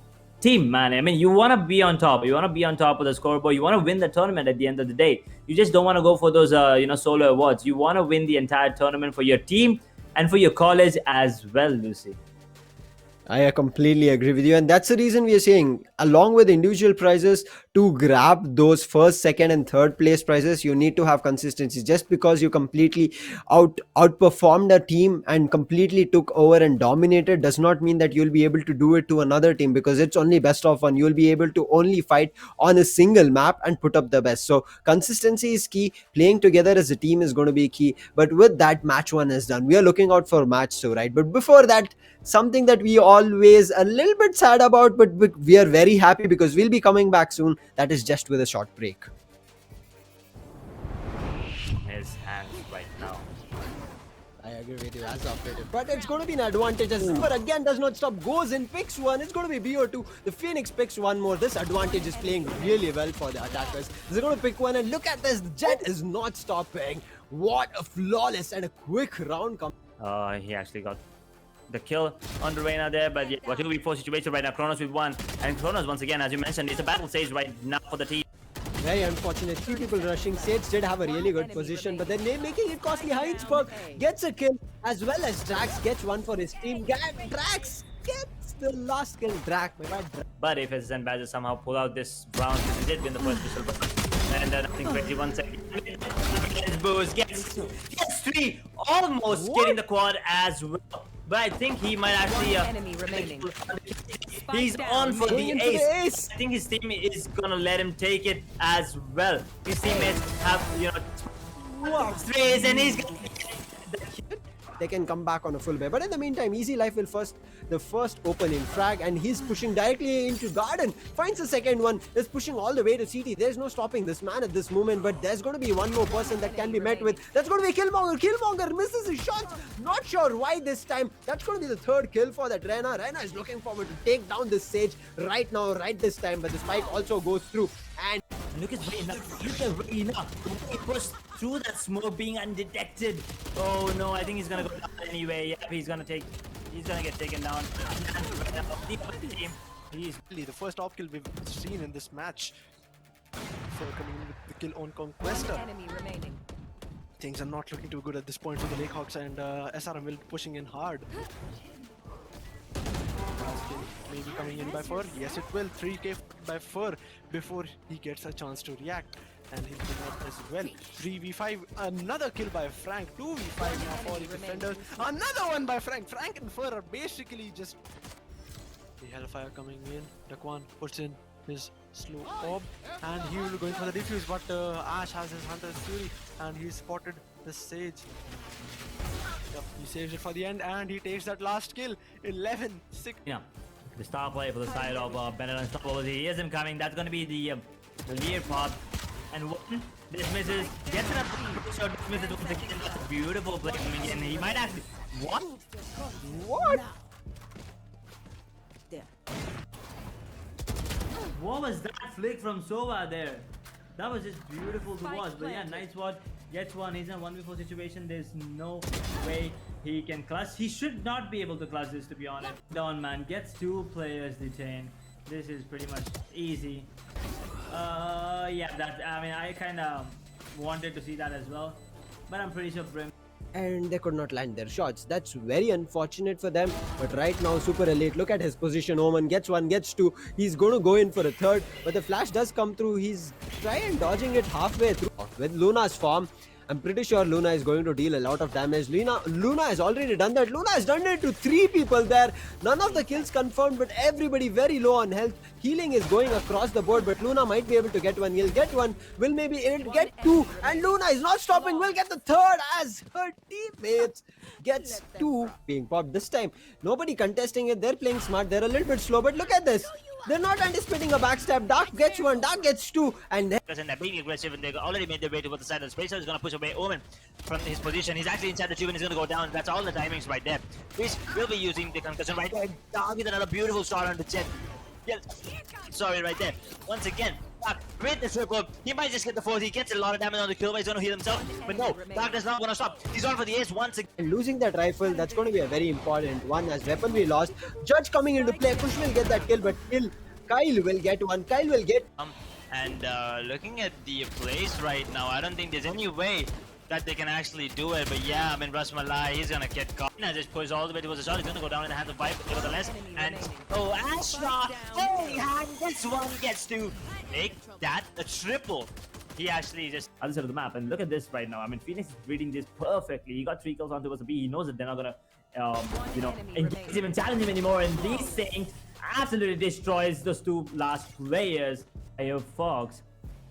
team, man, I mean, you want to be on top. You want to be on top of the scoreboard. You want to win the tournament at the end of the day. You just don't want to go for those solo awards. You want to win the entire tournament for your team and for your college as well, Lucy. I completely agree with you, and that's the reason we are saying, along with individual prizes, to grab those first, second, and third place prizes, you need to have consistency. Just because you completely outperformed a team and completely took over and dominated does not mean that you'll be able to do it to another team, because it's only best of one. You'll be able to only fight on a single map and put up the best. So consistency is key. Playing together as a team is going to be key. But with that, match 1 is done. We are looking out for match 2, right? But before that, something that we always a little bit sad about, but we are very happy because we'll be coming back soon. That is just with a short break. His hands right now. I agree with you, as operative. But it's going to be an advantage as Zimmer again does not stop, goes in, picks one. It's going to be BO2. The Phoenix picks one more. This advantage is playing really well for the attackers. They're going to pick one, and look at this. Jet is not stopping. What a flawless and a quick round. He actually got the kill on the Reina there, but yeah, what will be 4 situation right now? Kronos with 1, and Kronos once again, as you mentioned, it's a battle stage right now for the team. Very unfortunate. 3 people rushing. Sage did have a really good position, but then they're making it costly. Heinsberg gets a kill, as well as Drax gets one for his team. Drax gets the last kill. Drax, my bad. But if SSN Badger somehow pull out this round, he did win the first pistol, and then I think 21 seconds. Boost gets 3, almost getting the quad as well. But I think he might actually. Enemy remaining. He's on for the Going into ace. the ace. I think his team is gonna let him take it as well. His teammates have, threes, and he's gonna they can come back on a full bear. But in the meantime, Easy Life will the first open in frag, and he's pushing directly into Garden. Finds the second one, is pushing all the way to CT. There's no stopping this man at this moment, but there's going to be one more person that can be met with. That's going to be Killmonger. Killmonger misses his shots. Not sure why this time. That's going to be the third kill for that Rena. Rena is looking forward to take down this Sage right now, right this time, but the spike also goes through. And look at Reina. Look at Reina. He pushed through that smoke being undetected. Oh no, I think he's gonna go down anyway. Yep, he's gonna get taken down. The other team. He's really the first off kill we've seen in this match. So coming in with the kill on Conquesta. Enemy remaining. Things are not looking too good at this point for the Lakehawks, and SRM will pushing in hard. Maybe coming in by Fur. Yes, it will. 3k by Fur before he gets a chance to react. And he'll be out as well. 3v5. Another kill by Frank. 2v5 now for the defenders. Another one by Frank. Frank and Fur are basically just... The Hellfire coming in. Dakwan puts in his slow orb. And he will be going for the defuse. But Ash has his Hunter's Fury. And he spotted the Sage. Yep, he saves it for the end, and he takes that last kill. 11-6. Yeah, the star player for the side of Bennett Unstoppable. He hears him coming. That's going to be the lead part. And one dismisses, gets an up shot, dismisses once again. That's a beautiful play coming in. He might actually. What? what? There. What was that flick from Sova there? That was just beautiful to watch. But yeah, Nightwatch gets one. He's in a 1v4 situation. There's no way he can clutch. He should not be able to clutch this, to be honest. Down man gets 2 players detained. This is pretty much easy. Yeah, I kind of wanted to see that as well. But I'm pretty sure Brim and they could not land their shots. That's very unfortunate for them. But right now, Super Elite, look at his position. Omen gets one, gets two. He's going to go in for a third, but the flash does come through. He's trying dodging it halfway through. With Luna's form, I'm pretty sure Luna is going to deal a lot of damage. Luna has already done that. Luna has done it to 3 people there. None of the kills confirmed, but everybody very low on health. Healing is going across the board, but Luna might be able to get one. He'll get one. Will maybe able to get 2. And Luna is not stopping. Will get the third as her teammates gets 2 being popped this time. Nobody contesting it. They're playing smart. They're a little bit slow, but look at this. They're not anticipating a backstab. Dark gets 1, Dark gets 2, and then And they're being aggressive and they've already made their way towards the side of the space. So he's going to push away Omen from his position. He's actually inside the tube and he's going to go down. That's all the timings right there. Reese will be using the concussion right there. Dark with another beautiful shot on the jet. Yeah, sorry, right there. Once again, Dark with the triple. He might just get the fourth. He gets a lot of damage on the kill, but he's going to heal himself. But no, Dark is not going to stop. He's on for the ace once again. losing that rifle, that's going to be a very important one as weapon we lost. Judge coming into play. Kush will get that kill, but kill. Kyle will get one. Kyle will get. Looking at the place right now, I don't think there's any way that they can actually do it. But yeah, I mean, Rasmalai, he's gonna get caught. Now just pushes all the way towards the shot. He's gonna go down in the hands of Vibe, nevertheless. And oh, Astra, holy hand, this one gets to make that a triple. He actually just Other side of the map, and look at this right now. I mean, Phoenix is reading this perfectly. He got 3 kills on towards the B. He knows that they're not gonna, engage him and challenge him anymore. And these things absolutely destroys those 2 last players. Fox,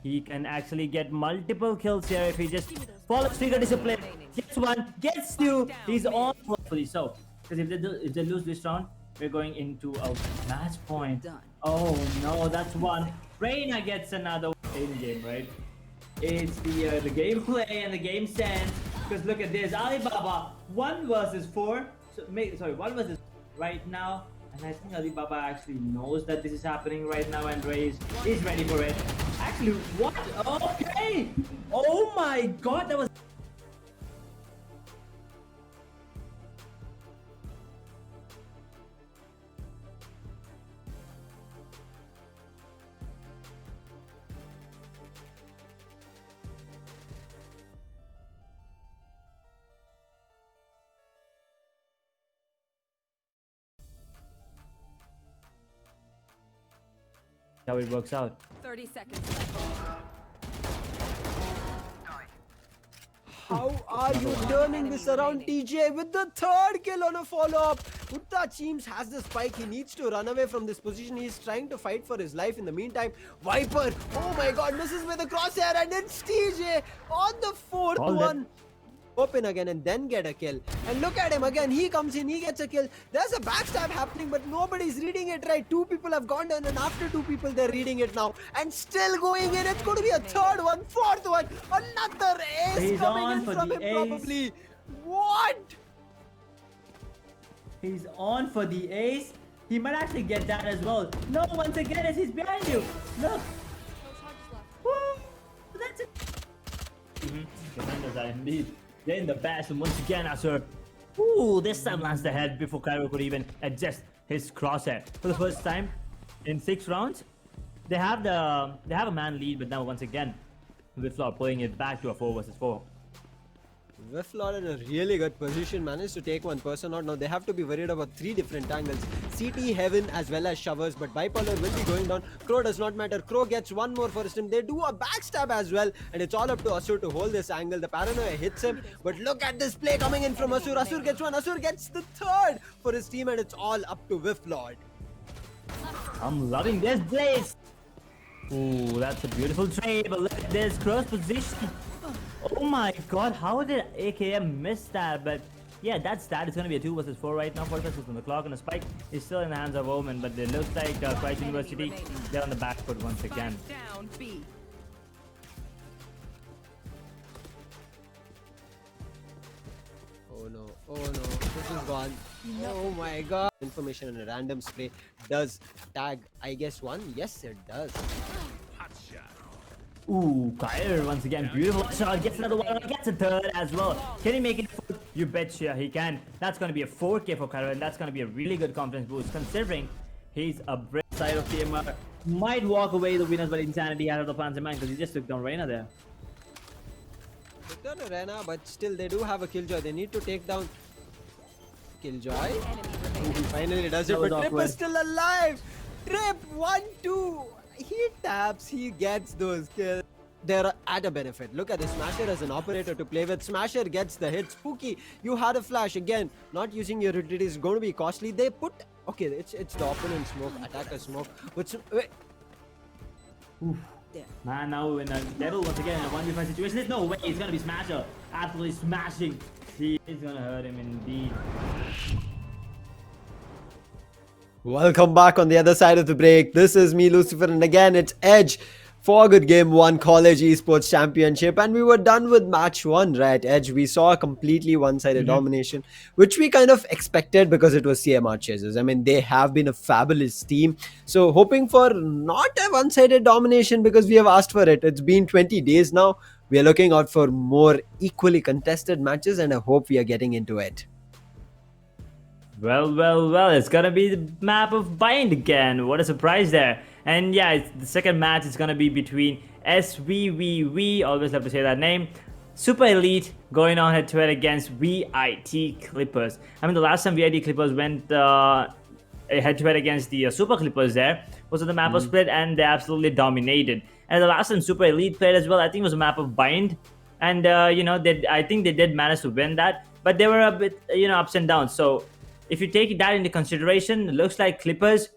he can actually get multiple kills here if he just follows trigger discipline. Gets 1, gets 2. He's on hopefully so. Because if they lose this round, we're going into a match point. Oh no, that's 1. Reina gets another in game, right? It's the gameplay and the game sense. Because look at this, Alibaba 1 versus 4. Sorry, 1 versus right now. And I think Alibaba actually knows that this is happening right now, and Ray is ready for it. Actually, what? Okay! Oh my god, that was... how it works out. 30 seconds left. How are you turning this around, TJ, with the 3rd kill on a follow-up? Utta Cheems has the spike. He needs to run away from this position. He's trying to fight for his life. In the meantime, Viper, oh my god, misses with a crosshair, and it's TJ on the 4th All one. that. Open again and then get a kill. And look at him again. He comes in, he gets a kill. There's a backstab happening, but nobody's reading it right. 2 people have gone down, and after 2 people, they're reading it now. And still going in. It's going to be a 3rd one, 4th one. Another ace He's coming on in for from the him, ace. probably. What? He's on for the ace. He might actually get that as well. No, once again, as he's behind you. Look. Woo! That's it. Defenders are indeed. They're in the best, and once again, Asur. Ooh, this time lands the head before Cairo could even adjust his crosshair. For the first time in 6 rounds, they have a man lead, but now once again, Wiflaw pulling it back to a 4 versus 4. Wiflaw in a really good position, managed to take one person out. Now they have to be worried about 3 different angles. CT, Heaven, as well as Showers, but Bipolar will be going down. Crow does not matter. Crow gets 1 more for his team. They do a backstab as well, and it's all up to Asur to hold this angle. The paranoia hits him, but look at this play coming in from Asur. Asur gets 1. Asur gets the 3rd for his team, and it's all up to Wiflaw. I'm loving this blaze. Ooh, that's a beautiful trade, but look at this cross position. Oh my god, how did AKM miss that? But yeah, that's that. It's going to be a 2 versus 4 right now. 45 seconds on the clock, and the spike is still in the hands of Omen, but it looks like Christ University, they're on the back foot once again. Down B. Oh no, this is gone. Oh my god. Information and a random spray does tag, I guess, 1. Yes, it does. Ooh, Kyle once again, beautiful shot, gets another one, gets a 3rd as well. Can he make it 4th? You betcha he can. That's going to be a 4K for Kyle, and that's going to be a really good confidence boost, considering he's a brave side of TMR. Might walk away the winners, but Insanity out of the plans in mind, because he just took down Reina there. locked on Arena, but still they do have a Killjoy. They need to take down Killjoy. He finally does it, That was but Trip awkward. is still alive. Trip 1-2. He taps, he gets those kills. They're at a benefit. Look at this. Smasher as an operator to play with. Smasher gets the hit. Spooky, you had a flash again. Not using your utility is going to be costly. They put okay. It's the opponent smoke, attacker smoke. But wait. Man, now in a Devil once again in a 1v5 situation. There's no way it's gonna be Smasher. Absolutely smashing. He is gonna hurt him indeed. Welcome back on the other side of the break. This is me, Lucifer, and again it's Edge for good game 1 College Esports Championship, and we were done with match 1, right? Edge, we saw a completely one-sided domination, which we kind of expected because it was CMR Chasers. I mean, they have been a fabulous team, so hoping for not a one-sided domination because we have asked for it. It's been 20 days now. We are looking out for more equally contested matches, and I hope we are getting into it. Well, it's gonna be the map of Bind again. What a surprise there. And yeah, the second match is gonna be between SVVV, always love to say that name, Super Elite going on head to head against VIT Clippers. I mean, the last time VIT Clippers went head to head against the Super Clippers there was on the map of Split, and they absolutely dominated. And the last time Super Elite played as well, I think it was a map of Bind. And I think they did manage to win that, but they were a bit ups and downs. So if you take that into consideration, it looks like Clippers,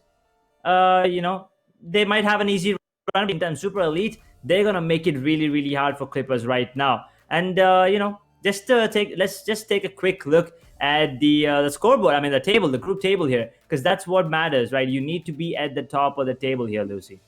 they might have an easy run in terms of Super Elite. They're gonna make it really hard for Clippers right now. And let's just take a quick look at the scoreboard. I mean, the group table here, because that's what matters, right? You need to be at the top of the table here, Lucy.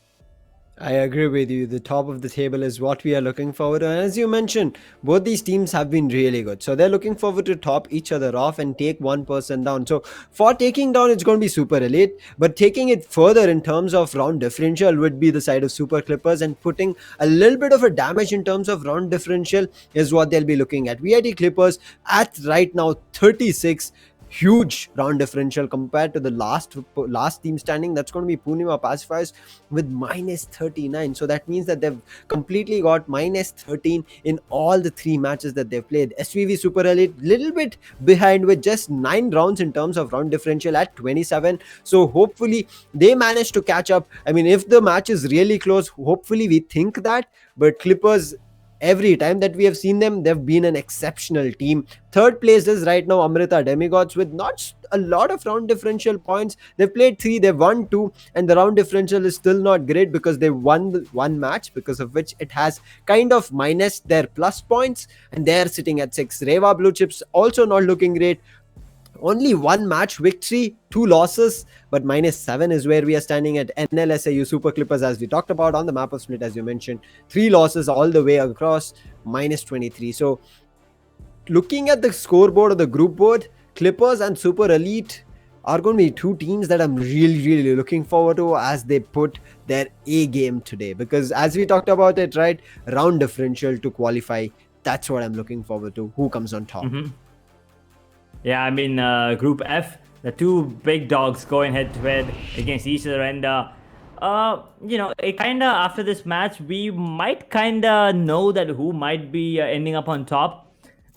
I agree with you. The top of the table is what we are looking forward to. And as you mentioned, both these teams have been really good. So they're looking forward to top each other off and take one person down. So for taking down, it's going to be Super Elite. But taking it further in terms of round differential would be the side of Super Clippers, and putting a little bit of a damage in terms of round differential is what they'll be looking at. VIT Clippers at right now 36. Huge round differential compared to the last team standing. That's going to be Punima Pacifiers with minus 39. So that means that they've completely got minus 13 in all the 3 matches that they've played. SVV Super Elite little bit behind with just 9 rounds in terms of round differential at 27. So hopefully they manage to catch up. I mean, if the match is really close, hopefully we think that. But Clippers, every time that we have seen them, they've been an exceptional team. Third place is right now Amrita Demigods with not a lot of round differential points. They've played 3, they've won 2, and the round differential is still not great because they won one match, because of which it has kind of minus their plus points, and they're sitting at 6. Reva Blue Chips also not looking great. Only 1 match victory, 2 losses, but minus 7 is where we are standing at. NLSAU Super Clippers, as we talked about on the map of Split, as you mentioned, 3 losses all the way across, minus 23. So looking at the scoreboard of the group board, Clippers and Super Elite are going to be 2 teams that I'm really looking forward to as they put their A game today, because as we talked about it, right, round differential to qualify, that's what I'm looking forward to. Who comes on top? Yeah, I mean, Group F, the 2 big dogs going head to head against each other, and it kind of, after this match, we might kind of know that who might be ending up on top.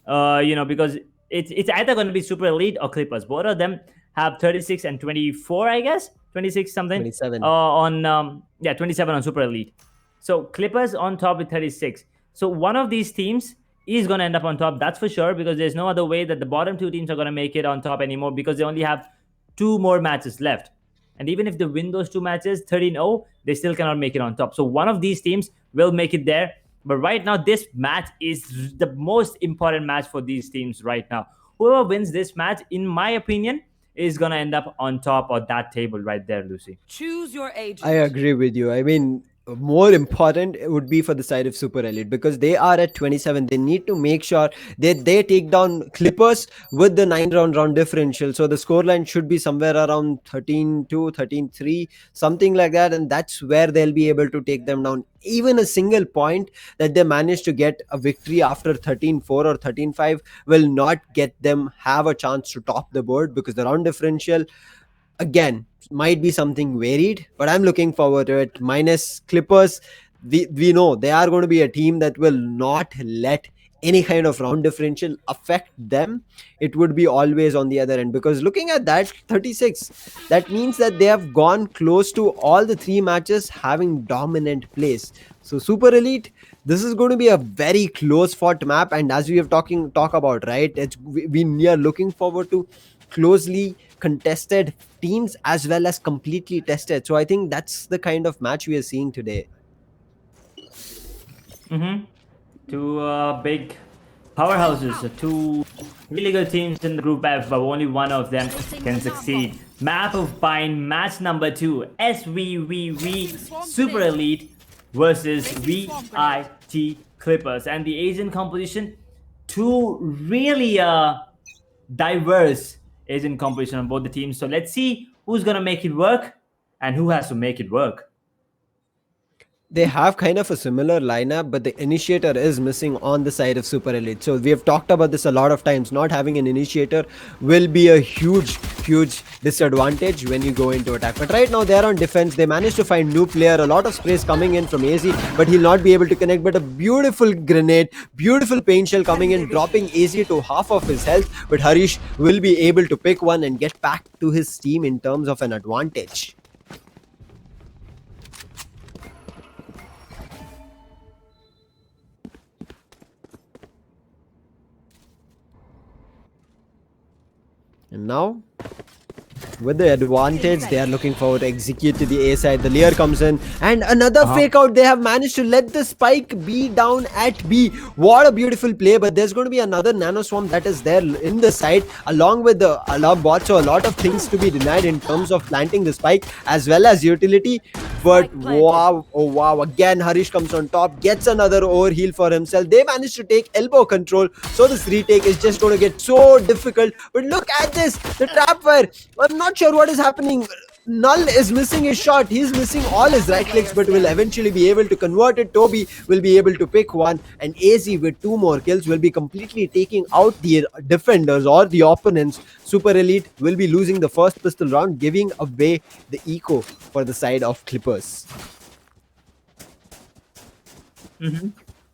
Because it's either going to be Super Elite or Clippers. Both of them have 36 and 24, I guess, 26 something. 27. 27 on Super Elite. So Clippers on top with 36. So one of these teams is going to end up on top, that's for sure, because there's no other way that the bottom 2 teams are going to make it on top anymore, because they only have 2 more matches left. And even if they win those 2 matches 13-0, they still cannot make it on top. So one of these teams will make it there. But right now, this match is the most important match for these teams right now. Whoever wins this match, in my opinion, is going to end up on top of that table right there, Lucy. Choose your agent. I agree with you. I mean, more important it would be for the side of Super Elite, because they are at 27. They need to make sure that they take down Clippers with the 9 round differential. So the scoreline should be somewhere around 13-2, 13-3, something like that. And that's where they'll be able to take them down. Even a single point that they manage to get a victory after 13-4 or 13-5 will not get them have a chance to top the board, because the round differential, again, might be something varied, but I'm looking forward to it. Minus Clippers, we know they are going to be a team that will not let any kind of round differential affect them. It would be always on the other end, because looking at that 36, that means that they have gone close to all the three matches having dominant plays. So Super Elite, this is going to be a very close fought map, and as we have talk about, right, we are looking forward to closely contested teams as well as completely tested. So I think that's the kind of match we are seeing today. Mm-hmm. Two big powerhouses, two really good teams in the Group F, but only one of them can succeed. Map of Bind, match number 2, SVVV Super Elite versus VIT Clippers. And the Asian composition, two really diverse Asian composition on both the teams. So let's see who's going to make it work and who has to make it work. They have kind of a similar lineup, but the initiator is missing on the side of Super Elite. So we have talked about this a lot of times. Not having an initiator will be a huge disadvantage when you go into attack. But right now they're on defense. They managed to find new player. A lot of sprays coming in from AZ, but he'll not be able to connect. But a beautiful grenade, beautiful paint shell coming in, dropping AZ to half of his health. But Harish will be able to pick one and get back to his team in terms of an advantage. And now, with the advantage, they are looking forward to execute to the A side. The Lear comes in, and another fake out. They have managed to let the spike be down at B. What a beautiful play! But there's going to be another nano swarm that is there in the side, along with the alarm bot. So a lot of things to be denied in terms of planting the spike as well as utility. But wow, oh wow! Again, Harish comes on top, gets another overheal for himself. They managed to take elbow control, so this retake is just going to get so difficult. But look at this, the trap fire. I'm not sure what is happening. Null is missing his shot. He's missing all his right clicks, but will eventually be able to convert it. Toby will be able to pick one, and AZ with 2 more kills will be completely taking out the defenders or the opponents. Super Elite will be losing the first pistol round, giving away the eco for the side of Clippers.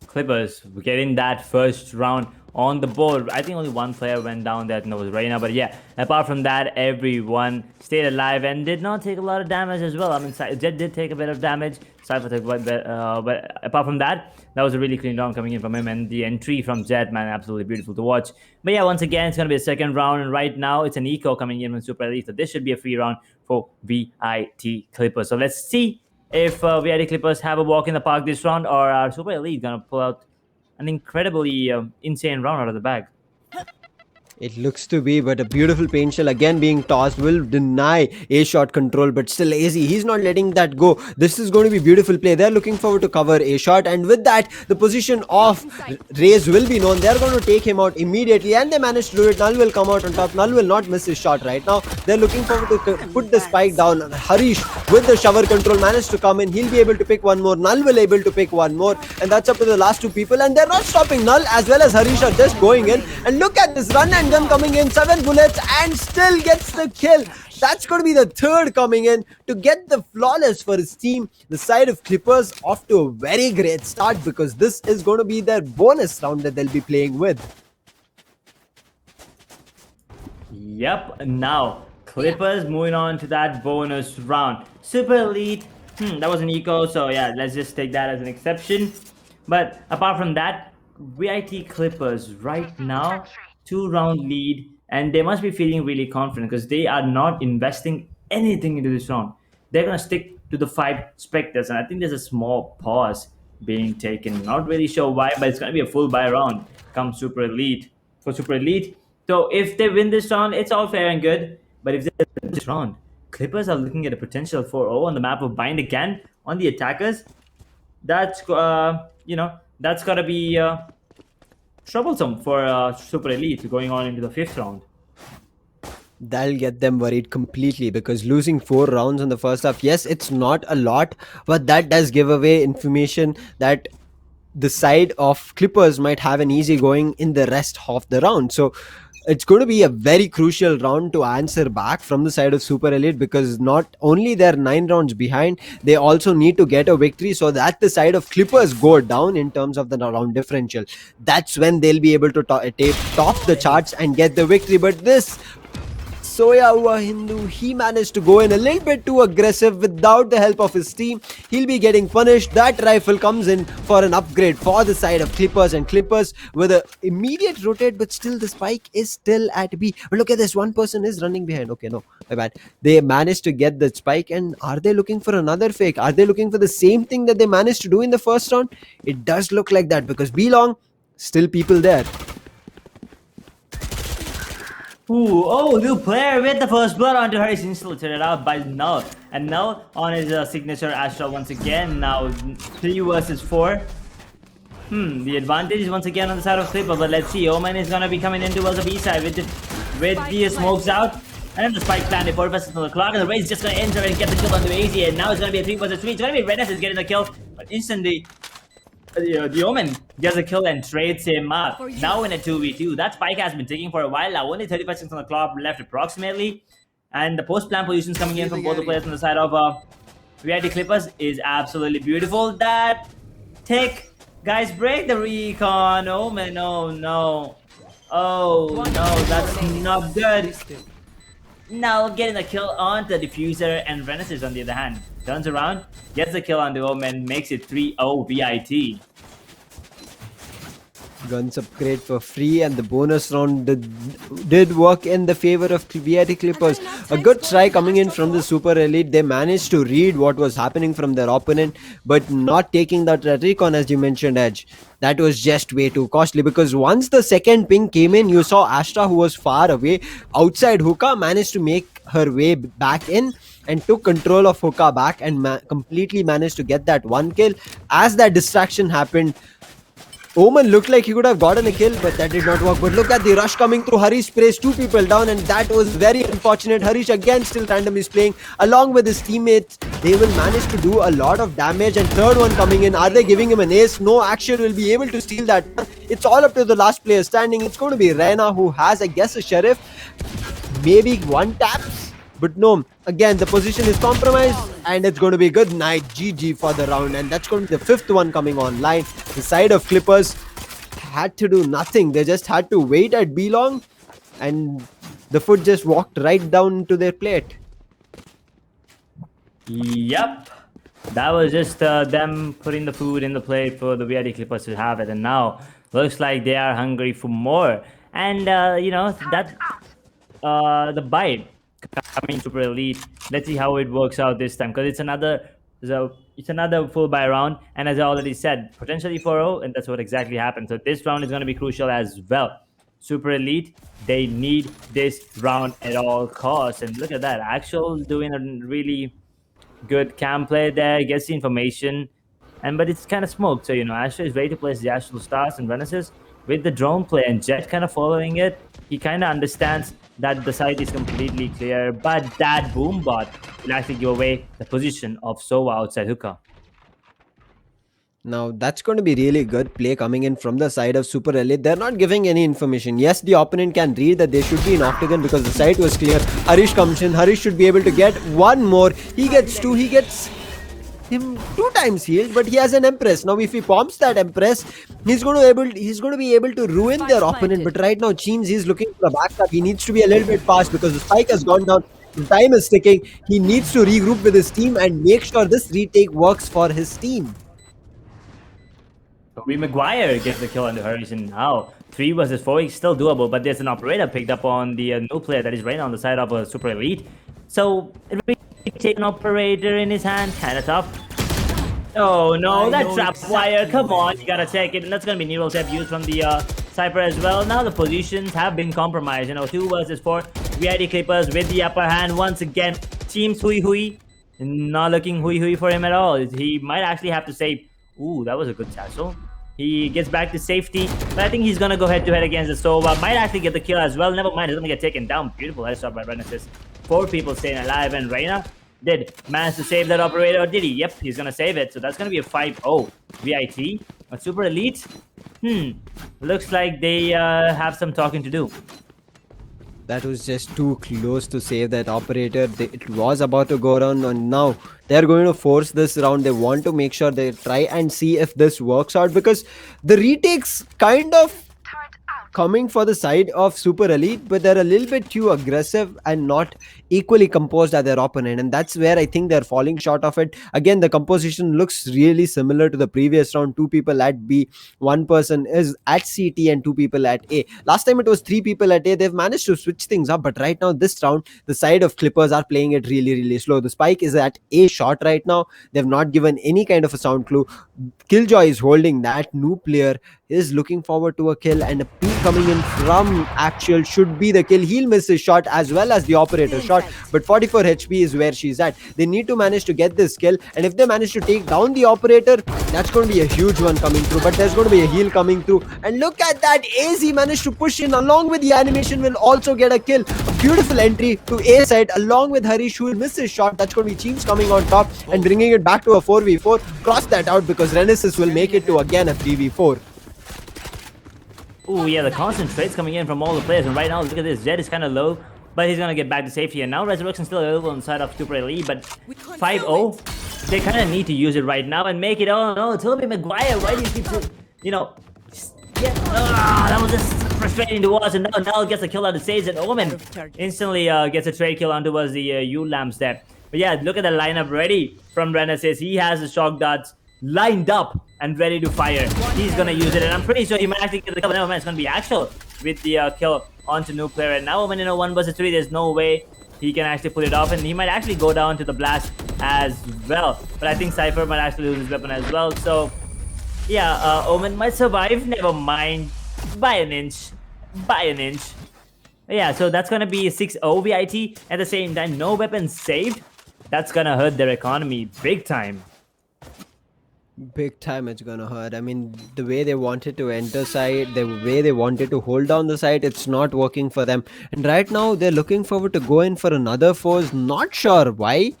Clippers getting that first round on the board. I think only one player went down there, and that was Reina. But yeah, apart from that, everyone stayed alive and did not take a lot of damage as well. I mean, Jet did take a bit of damage. Cypher took quite a bit, but apart from that, that was a really clean round coming in from him. And the entry from Jet, man, absolutely beautiful to watch. But yeah, once again, it's going to be a second round. And right now, it's an eco coming in from Super Elite. So this should be a free round for VIT Clippers. So let's see if VIT Clippers have a walk in the park this round, or are Super Elite going to pull out an incredibly insane round out of the bag. It looks to be, but a beautiful paint shell again being tossed will deny A shot control, but still AZ, he's not letting that go. This is going to be beautiful play. They're looking forward to cover A shot, and with that, the position of Raze will be known. They're going to take him out immediately, and they managed to do it. Null will come out on top. Null will not miss his shot right now. They're looking forward to put the spike down. Harish with the shower control managed to come in. He'll be able to pick one more. Null will able to pick one more, and that's up to the last 2 people, and they're not stopping. Null as well as Harish are just going in, and look at this run and gun coming in, 7 bullets and still gets the kill. That's going to be the third coming in to get the flawless for his team. The side of Clippers off to a very great start, because this is going to be their bonus round that they'll be playing with. Yep, now Clippers moving on to that bonus round. Super Elite, that was an eco, so yeah, let's just take that as an exception. But apart from that, VIT Clippers right now 2-round lead, and they must be feeling really confident because they are not investing anything into this round. They're gonna stick to the 5 Spectres, and I think there's a small pause being taken. Not really sure why, but it's gonna be a full buy round come Super Elite for Super Elite. So if they win this round, it's all fair and good. But if they win this round, Clippers are looking at a potential 4-0 on the map of Bind again on the attackers. That's that's gotta be troublesome for Super Elite going on into the 5th round. That'll get them worried completely, because losing 4 rounds in the first half, yes, it's not a lot, but that does give away information that the side of Clippers might have an easy going in the rest of the round. So it's going to be a very crucial round to answer back from the side of Super Elite, because not only they're 9 rounds behind, they also need to get a victory so that the side of Clippers go down in terms of the round differential. That's when they'll be able to top the charts and get the victory. But this Soya Ua Hindu, he managed to go in a little bit too aggressive without the help of his team. He'll be getting punished. That rifle comes in for an upgrade for the side of Clippers, and Clippers with an immediate rotate, but still the spike is still at B. But look at this, one person is running behind. Okay, no, my bad. They managed to get the spike, and are they looking for another fake? Are they looking for the same thing that they managed to do in the first round? It does look like that, because B long, still people there. Ooh, oh, new player with the first blood onto her. He's instantly it out by Null. And Null on his signature Astra once again. Now 3 versus 4. The advantage is once again on the side of Clipper, but let's see. Omen is gonna be coming in towards the B side with the smokes out. And then the spike planted 4 versus the clock, and the race is just gonna enter and get the kill onto AZ. And now it's gonna be a 3 versus 3. It's gonna be Renes is getting the kill, but instantly the Omen gets a kill and trades him up. Now in a 2v2. That spike has been taking for a while now. Only 35 seconds on the clock left approximately. And the post-plan positions coming in from both the players on the side of VIT Clippers is absolutely beautiful. That tick. Guys, break the recon. Omen, oh no. Oh no, that's not good. Now getting the kill onto the diffuser, and Renaissance on the other hand turns around, gets the kill on the Omen, makes it 3-0 VIT. Guns upgrade for free, and the bonus round did work in the favor of VIT Clippers. A good try coming in from the Super Elite. They managed to read what was happening from their opponent, but not taking that recon, as you mentioned, Edge. That was just way too costly, because once the second ping came in, you saw Astra, who was far away outside hookah, managed to make her way back in and took control of hookah back and completely managed to get that one kill. As that distraction happened, Omen looked like he could have gotten a kill, but that did not work. But look at the rush coming through. Harish sprays 2 people down, and that was very unfortunate. Harish again still randomly playing along with his teammates. They will manage to do a lot of damage, and third one coming in. Are they giving him an ace? No, Action will be able to steal that. It's all up to the last player standing. It's going to be Reyna, who has, I guess, a sheriff. Maybe one taps. But no, again, the position is compromised, and it's going to be good night. GG for the round, and that's going to be the 5th one coming online. The side of Clippers had to do nothing. They just had to wait at B long, and the foot just walked right down to their plate. Yep. That was just them putting the food in the plate for the VIT Clippers to have it, and now looks like they are hungry for more. And you know, that the bite coming Super Elite. Let's see how it works out this time, because it's another full buy round, and as I already said, potentially 4-0, and that's what exactly happened. So this round is going to be crucial as well. Super Elite, they need this round at all costs, and look at that, Actual doing a really good cam play there, gets the information, but it's kind of smoked. So you know, Astra is ready to place the Astral Stars and Renaissance with the drone play, and Jet kind of following it. He kind of understands that the site is completely clear, but that boom bot will actually give away the position of Sova outside hookah. Now, that's going to be really good play coming in from the side of Super Elite. They're not giving any information. Yes, the opponent can read that they should be in Octagon because the site was clear. Harish comes in. Harish should be able to get one more. He gets 2. He gets him 2 times healed, but he has an Empress. Now, if he pomps that Empress, he's going to be able to ruin their opponent. But right now, Cheens, he's looking for a backup. He needs to be a little bit fast because the spike has gone down. The time is ticking. He needs to regroup with his team and make sure this retake works for his team. Toby Maguire gets the kill on the Horizon now. 3 versus 4 is still doable, but there's an operator picked up on the new player that is right on the side of a Super Elite. So it will take an operator in his hand, kind of tough. Oh no, that trap wire, come on, you gotta take it. And that's gonna be Nero's abuse from the Cypher as well. Now the positions have been compromised. You know, 2 versus 4. VIT Clippers with the upper hand once again. Teams Hui Hui. Not looking Hui Hui for him at all. He might actually have to save. Ooh, that was a good tassel. He gets back to safety, but I think he's gonna go head-to-head against the Sova. Might actually get the kill as well. Never mind, he's gonna get taken down. Beautiful headshot by Renaissance. 4 people staying alive, and Reyna did manage to save that operator, or did he? Yep, he's gonna save it. So that's gonna be a 5-0 VIT. But Super Elite, looks like they have some talking to do. That was just too close to save that operator. It was about to go down, and now they're going to force this round. They want to make sure they try and see if this works out, because the retakes kind of coming for the side of Super Elite, but they're a little bit too aggressive and not equally composed as their opponent, and that's where I think they're falling short of it. Again, the composition looks really similar to the previous round. Two people at B, one person is at CT, and two people at A. Last time it was three people at A. They've managed to switch things up, but right now this round the side of Clippers are playing it really slow. The spike is at A shot right now. They've not given any kind of a sound clue. Killjoy is holding that. New player is looking forward to a kill, and a peek coming in from Actual should be the kill. He'll miss his shot as well as the operator shot, but 44 HP is where she's at. They need to manage to get this kill, and if they manage to take down the operator, that's going to be a huge one coming through. But there's going to be a heal coming through, and look at that. AZ managed to push in along with the animation, will also get a kill. A beautiful entry to A side along with Harish, who will miss his shot. That's going to be Teams coming on top and bringing it back to a 4v4. Cross that out because Renesis will make it to again a 3v4. Oh yeah, the constant trades coming in from all the players, and right now look at this. Zed is kind of low, but he's gonna get back to safety, and now Resurrection still available inside of Super Elite, but 5-0, they kind of need to use it right now and make it. Oh no, Toby Maguire, why do you keep that was just frustrating to watch, and now Nell gets a kill out of Sage, and Omen instantly gets a trade kill onto the U-Lamps there. But yeah, look at the lineup ready from Renesis. He has the shock darts lined up and ready to fire. He's gonna use it, and I'm pretty sure he might actually get the kill. Never mind, it's gonna be Actual with the kill onto new player. And now when 1 versus 3, there's no way he can actually pull it off, and he might actually go down to the blast as well. But I think Cypher might actually lose his weapon as well. So yeah, Omen might survive. Never mind, by an inch. Yeah, so that's gonna be 6-0 VIT. At the same time, no weapons saved. That's gonna hurt their economy big time. Big time it's gonna hurt. I mean, the way they wanted to enter side, the way they wanted to hold down the side, it's not working for them. And right now they're looking forward to go in for another force. Not sure why,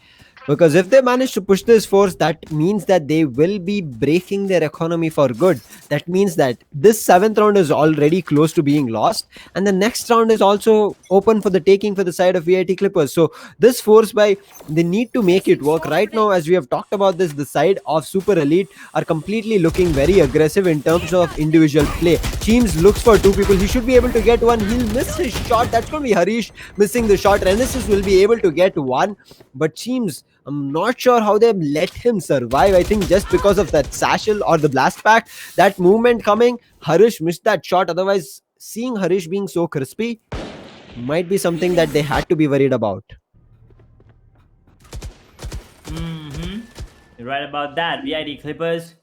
because if they manage to push this force, that means that they will be breaking their economy for good. That means that this 7th round is already close to being lost, and the next round is also open for the taking for the side of VIT Clippers. So this force buy, they need to make it work. Right now, as we have talked about this, the side of Super Elite are completely looking very aggressive in terms of individual play. Teams looks for two people. He should be able to get one. He'll miss his shot. That's going to be Harish missing the shot. Renesis will be able to get one, but Teams, I'm not sure how they let him survive. I think just because of that satchel or the blast pack, that movement coming, Harish missed that shot. Otherwise, seeing Harish being so crispy might be something that they had to be worried about. You're right about that. VID Clippers.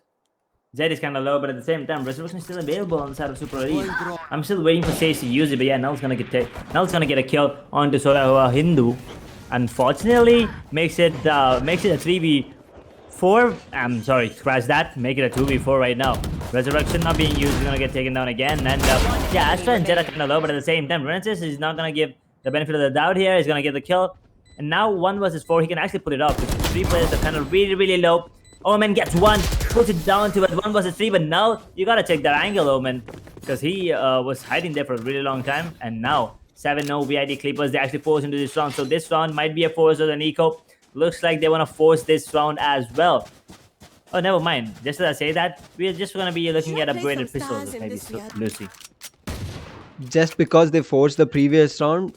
Zed is kind of low, but at the same time, Resurrection is still available on the side of Super Elite. I'm still waiting for Sage to use it, but yeah, Null's gonna get a kill onto Sora Hindu. Unfortunately, makes it a 3v4. I'm sorry, scratch that. Make it a 2v4 right now. Resurrection not being used is gonna get taken down again, and yeah, Astra and Jett are kind of low, but at the same time, Renesis is not gonna give the benefit of the doubt here. He's gonna get the kill, and now 1 versus 4, he can actually put it off. Because 3 players are kind of really low. Omen gets 1, puts it down to it 1 versus 3, but now you gotta check that angle, Omen, because he was hiding there for a really long time, and now 7-0 VID Clippers, they actually force into this round. So this round might be a force of the Nico. Looks like they want to force this round as well. Oh, never mind. Just as I say that, we're just going to be looking at upgraded pistols, maybe, Lucy. Just because they forced the previous round,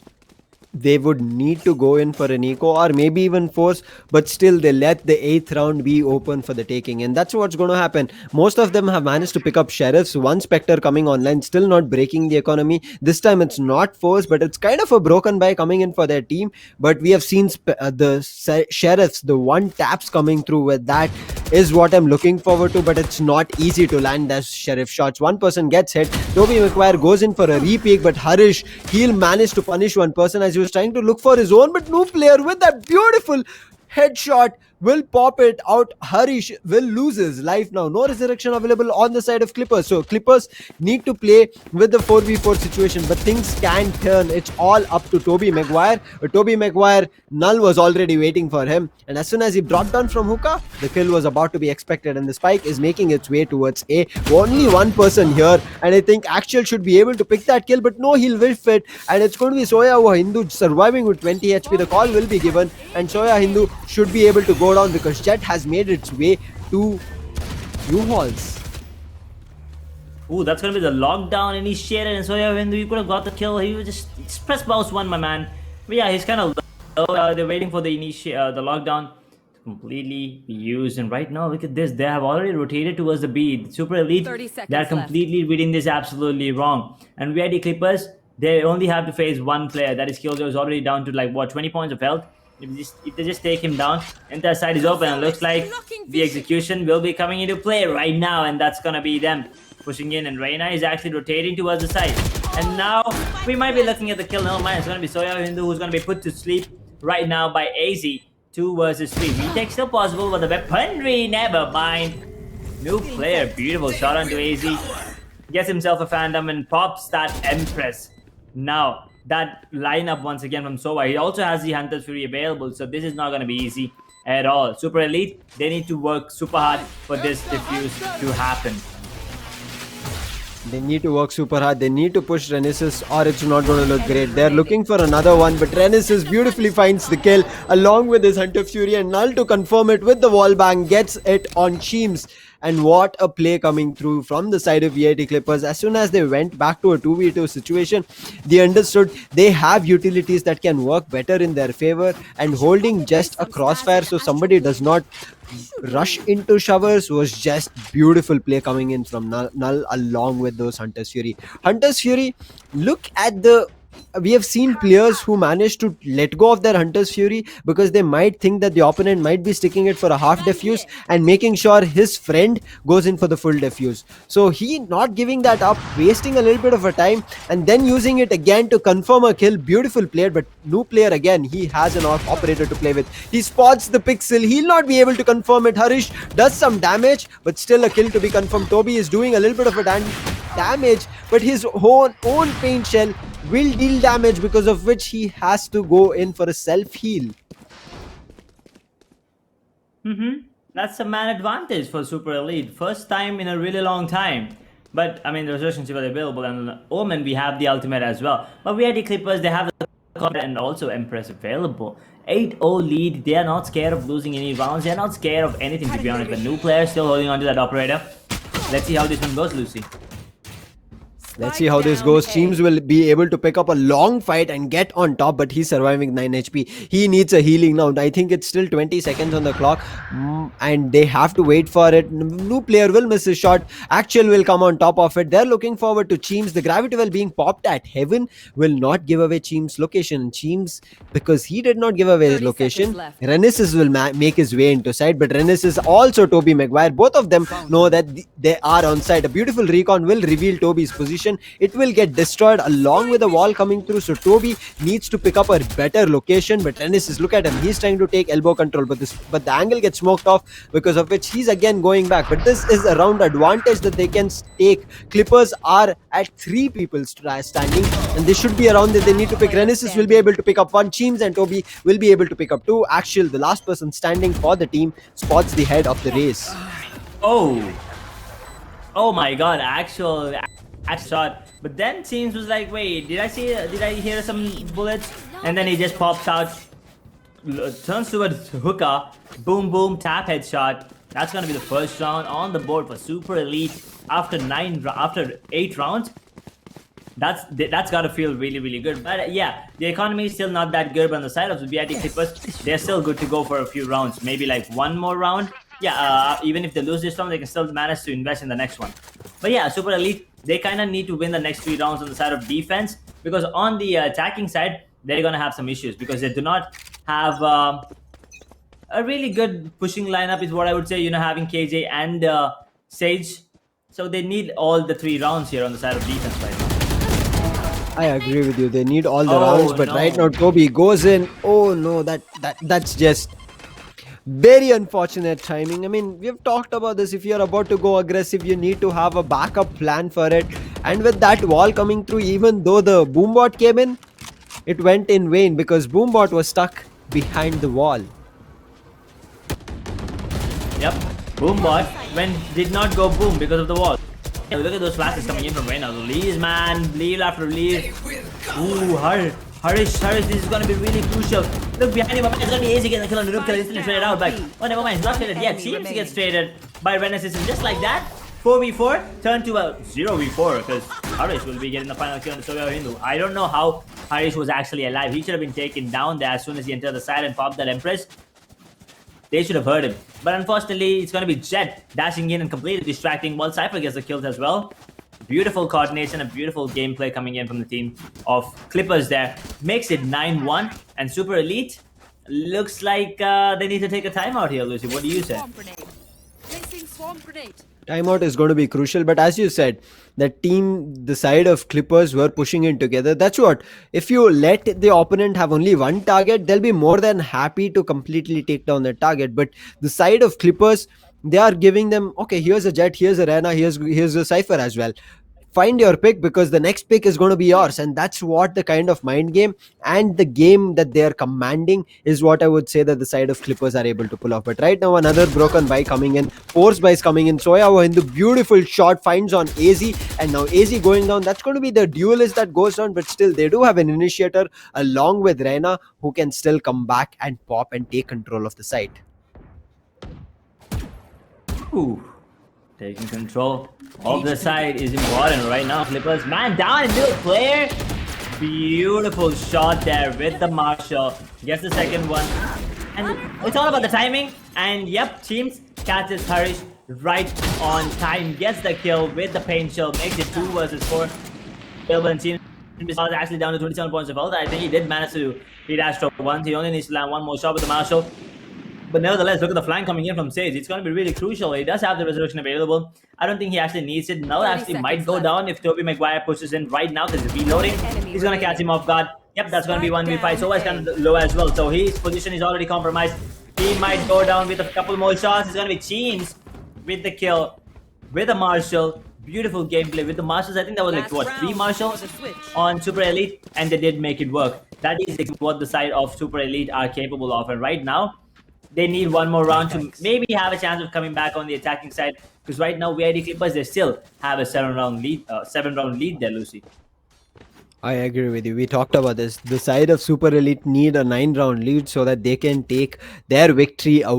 they would need to go in for an eco or maybe even force, but still they let the 8th round be open for the taking, and that's what's going to happen. Most of them have managed to pick up sheriffs. One Spectre coming online, still not breaking the economy. This time it's not force, but it's kind of a broken buy coming in for their team. But we have seen the sheriffs, the one taps coming through with that is what I'm looking forward to, but it's not easy to land as sheriff shots. One person gets hit. Toby McQuire goes in for a repeat, but Harish, he'll manage to punish one person as he was trying to look for his own, but no player with that beautiful headshot will pop it out. Harish will lose his life now. No resurrection available on the side of Clippers. So Clippers need to play with the 4v4 situation, but things can turn. It's all up to Toby Maguire. Toby Maguire, Null was already waiting for him, and as soon as he dropped down from hookah, the kill was about to be expected, and the spike is making its way towards A. Only one person here, and I think Actual should be able to pick that kill, but no, he'll whiff it, and it's going to be Soya Hindu surviving with 20 HP. The call will be given, and Soya Hindu should be able to go down because Jet has made its way to U-Halls. Ooh, that's gonna be the lockdown initiated, and so yeah, when you could have got the kill, he was just press mouse one, my man. But yeah, he's kind of low. They're waiting for the the lockdown to completely be used, and right now, look at this. They have already rotated towards the B. The Super Elite, 30 seconds they're completely reading this absolutely wrong. And VID Clippers, they only have to face one player. That is Killjoy, is already down to like what 20 points of health. If they just take him down, entire side is open. It looks like the execution will be coming into play right now, and that's gonna be them pushing in. And Reina is actually rotating towards the side. And now we might be looking at the kill. Never mind, it's gonna be Soya Hindu who's gonna be put to sleep right now by AZ. 2 versus 3. Retake still possible, but the weaponry, never mind. New player, beautiful shot onto AZ. Gets himself a Phantom and pops that Empress. Now, that lineup once again from Sova. He also has the Hunter's Fury available, so this is not going to be easy at all. Super Elite, they need to work super hard for this defuse to happen. They need to work super hard. They need to push Renesis or it's not going to look great. They're looking for another one, but Renesis beautifully finds the kill along with his Hunter Fury, and Null to confirm it with the wall bang gets it on Cheems. And what a play coming through from the side of VIT Clippers. As soon as they went back to a 2v2 situation, they understood they have utilities that can work better in their favor, and holding just a crossfire so somebody does not rush into showers was just beautiful play coming in from Null along with those Hunter's Fury. Hunter's Fury, look at the... We have seen players who manage to let go of their Hunter's Fury because they might think that the opponent might be sticking it for a half defuse and making sure his friend goes in for the full defuse. So he not giving that up, wasting a little bit of a time and then using it again to confirm a kill. Beautiful player, but new player again. He has an operator to play with. He spots the pixel. He'll not be able to confirm it. Harish does some damage, but still a kill to be confirmed. Toby is doing a little bit of a damage, but his own paint shell will deal damage, because of which he has to go in for a self-heal. That's a man advantage for Super Elite. First time in a really long time. But, I mean, the resurrections were available, and Omen, we have the ultimate as well. But we had the Clippers, they have the combat and also Empress available. 8-0 lead, they are not scared of losing any rounds. They are not scared of anything, to be honest. But new player still holding on to that operator. Let's see how this one goes, Lucy. Let's see how this goes. Teams will be able to pick up a long fight and get on top, but he's surviving 9 HP. He needs a healing now. I think it's still 20 seconds on the clock, and they have to wait for it. New player will miss his shot. Actual will come on top of it. They're looking forward to Cheems. The gravity well being popped at Heaven will not give away Cheems' location. Cheems, because he did not give away his location, Renesis will make his way into side, but Renesis also Toby Maguire. Both of them know that they are on side. A beautiful recon will reveal Toby's position. It will get destroyed along with the wall coming through, so Toby needs to pick up a better location. But Renesis, look at him, he's trying to take elbow control, but the angle gets smoked off, because of which he's again going back. But this is a round advantage that they can take. Clippers are at 3 people standing, and they should be around that. They need to pick. Renesis will be able to pick up 1, Cheems and Toby will be able to pick up 2. Actual, the last person standing for the team, spots the head of the race. Oh my god, actual shot. But then Cheems was like, wait, did I hear some bullets? And then he just pops out, turns towards hookah, boom boom, tap headshot. That's gonna be the first round on the board for Super Elite after 8 rounds. That's gotta feel really good. But yeah, the economy is still not that good, but on the side of the VIT Clippers, they're still good to go for a few rounds, maybe like one more round. Yeah, even if they lose this round, they can still manage to invest in the next one. But yeah, Super Elite, they kind of need to win the next 3 rounds on the side of defense, because on the attacking side, they're going to have some issues, because they do not have a really good pushing lineup is what I would say, you know, having KJ and Sage. So they need all the 3 rounds here on the side of defense right now. I agree with you. They need all the rounds, but right now Toby goes in. Oh no, that's just... Very unfortunate timing. I mean, we've talked about this. If you're about to go aggressive, you need to have a backup plan for it. And with that wall coming through, even though the boombot came in, it went in vain because boombot was stuck behind the wall. Yep. Boombot did not go boom because of the wall. Yeah, look at those flashes coming in from Reina. Release, man. Leave after release. Ooh, Harish, this is gonna be really crucial. Look behind him, it's gonna be easy getting the kill on the noob kill, instantly traded out, but oh never mind, he's not traded yet. Seems to get traded by Renaissance, and just like that, 4v4 turned to a 0v4 because Harish will be getting the final kill on the Soya Hindu. I don't know how Harish was actually alive. He should have been taken down there as soon as he entered the side and popped that Empress. They should have heard him. But unfortunately, it's going to be Jet dashing in and completely distracting while Cypher gets the kills as well. Beautiful coordination and beautiful gameplay coming in from the team of Clippers there. Makes it 9-1. And Super Elite looks like they need to take a timeout here, Lucy. What do you say? Swarm grenade. Placing swarm grenade. Timeout is going to be crucial, but as you said, the side of Clippers were pushing in together. That's what, if you let the opponent have only one target, they'll be more than happy to completely take down the target. But the side of Clippers, they are giving them, okay, here's a Jet, here's a Rena, here's a Cypher as well. Find your pick because the next pick is going to be yours, and that's what the kind of mind game and the game that they are commanding is what I would say that the side of Clippers are able to pull off. But right now, another broken buy coming in, force buys coming in. Soya in the beautiful shot finds on AZ, and now AZ going down. That's going to be the duelist that goes down, but still they do have an initiator along with Reina who can still come back and pop and take control of the site. Ooh. Taking control of the side is important right now. Clippers, man, down and middle player. Beautiful shot there with the Marshall. Gets the second one. And it's all about the timing. And yep, teams catches Harish right on time. Gets the kill with the paint shell. Makes it 2 versus 4. Bilbon team is actually down to 27 points of health. I think he did manage to redash top once. He only needs to land one more shot with the Marshall. But nevertheless, look at the flank coming in from Sage. It's going to be really crucial. He does have the resurrection available. I don't think he actually needs it. Now actually might go down if Toby Maguire pushes in right now because he's reloading. He's going to catch him off guard. Yep, that's going to be 1v5. So he's kind of low as well. So his position is already compromised. He might go down with a couple more shots. It's going to be Cheens with the kill, with a Marshall. Beautiful gameplay with the Marshals. I think that was like, what, 3 Marshals on Super Elite? And they did make it work. That is what the side of Super Elite are capable of. And right now, they need one more round to maybe have a chance of coming back on the attacking side. Because right now, VID Clippers, they still have a 7-round lead there, Lucy. I agree with you. We talked about this. The side of Super Elite need a 9-round lead so that they can take their victory a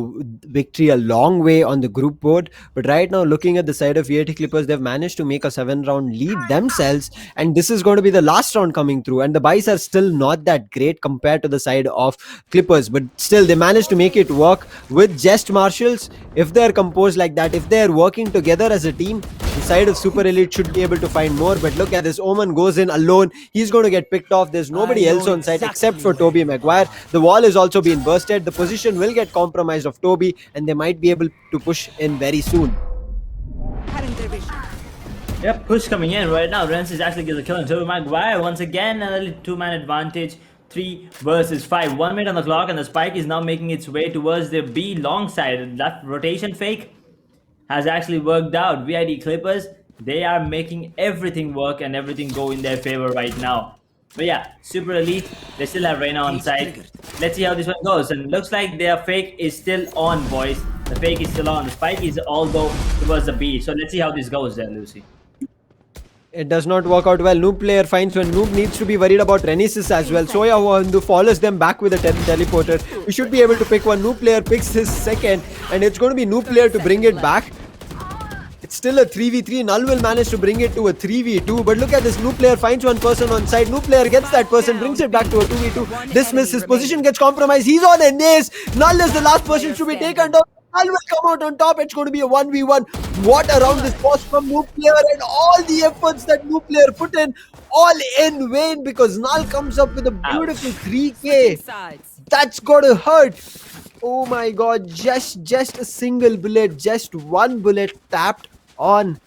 long way on the group board. But right now, looking at the side of VIT Clippers, they've managed to make a 7-round lead themselves. And this is going to be the last round coming through. And the buys are still not that great compared to the side of Clippers. But still, they managed to make it work with just Marshals. If they're composed like that, if they're working together as a team, the side of Super Elite should be able to find more. But look at this. Omen goes in alone. He's going to get picked off. There's nobody else on site except for Toby Maguire. The wall is also being bursted. The position will get compromised of Toby, and they might be able to push in very soon. Yep, push coming in right now. Renz is actually gets a kill on Toby Maguire. Once again, another 2-man advantage. 3 versus 5. 1 minute on the clock, and the spike is now making its way towards the B long side. That rotation fake has actually worked out. VID Clippers, they are making everything work and everything go in their favor right now. But yeah, Super Elite, they still have Reina on side. Let's see how this one goes. And looks like their fake is still on, boys. The fake is still on. The spike is all go towards the B. So let's see how this goes there, Lucy. It does not work out well. Noob player finds when Noob needs to be worried about Renesis as well. Soya follows them back with a teleporter. We should be able to pick one. Noob player picks his second, and it's going to be Noob player to bring it back. It's still a 3v3. Null will manage to bring it to a 3v2. But look at this. Noob player finds one person on side. Noob player gets that person, brings it back to a 2v2. Dismiss. His position gets compromised. He's on a ace. Null is the last person to be taken down. Null will come out on top. It's going to be a 1v1. What a round this was from Noob player, and all the efforts that Noob player put in, all in vain because Null comes up with a beautiful 3k. That's got to hurt. Oh my god, just a single bullet, just one bullet tapped on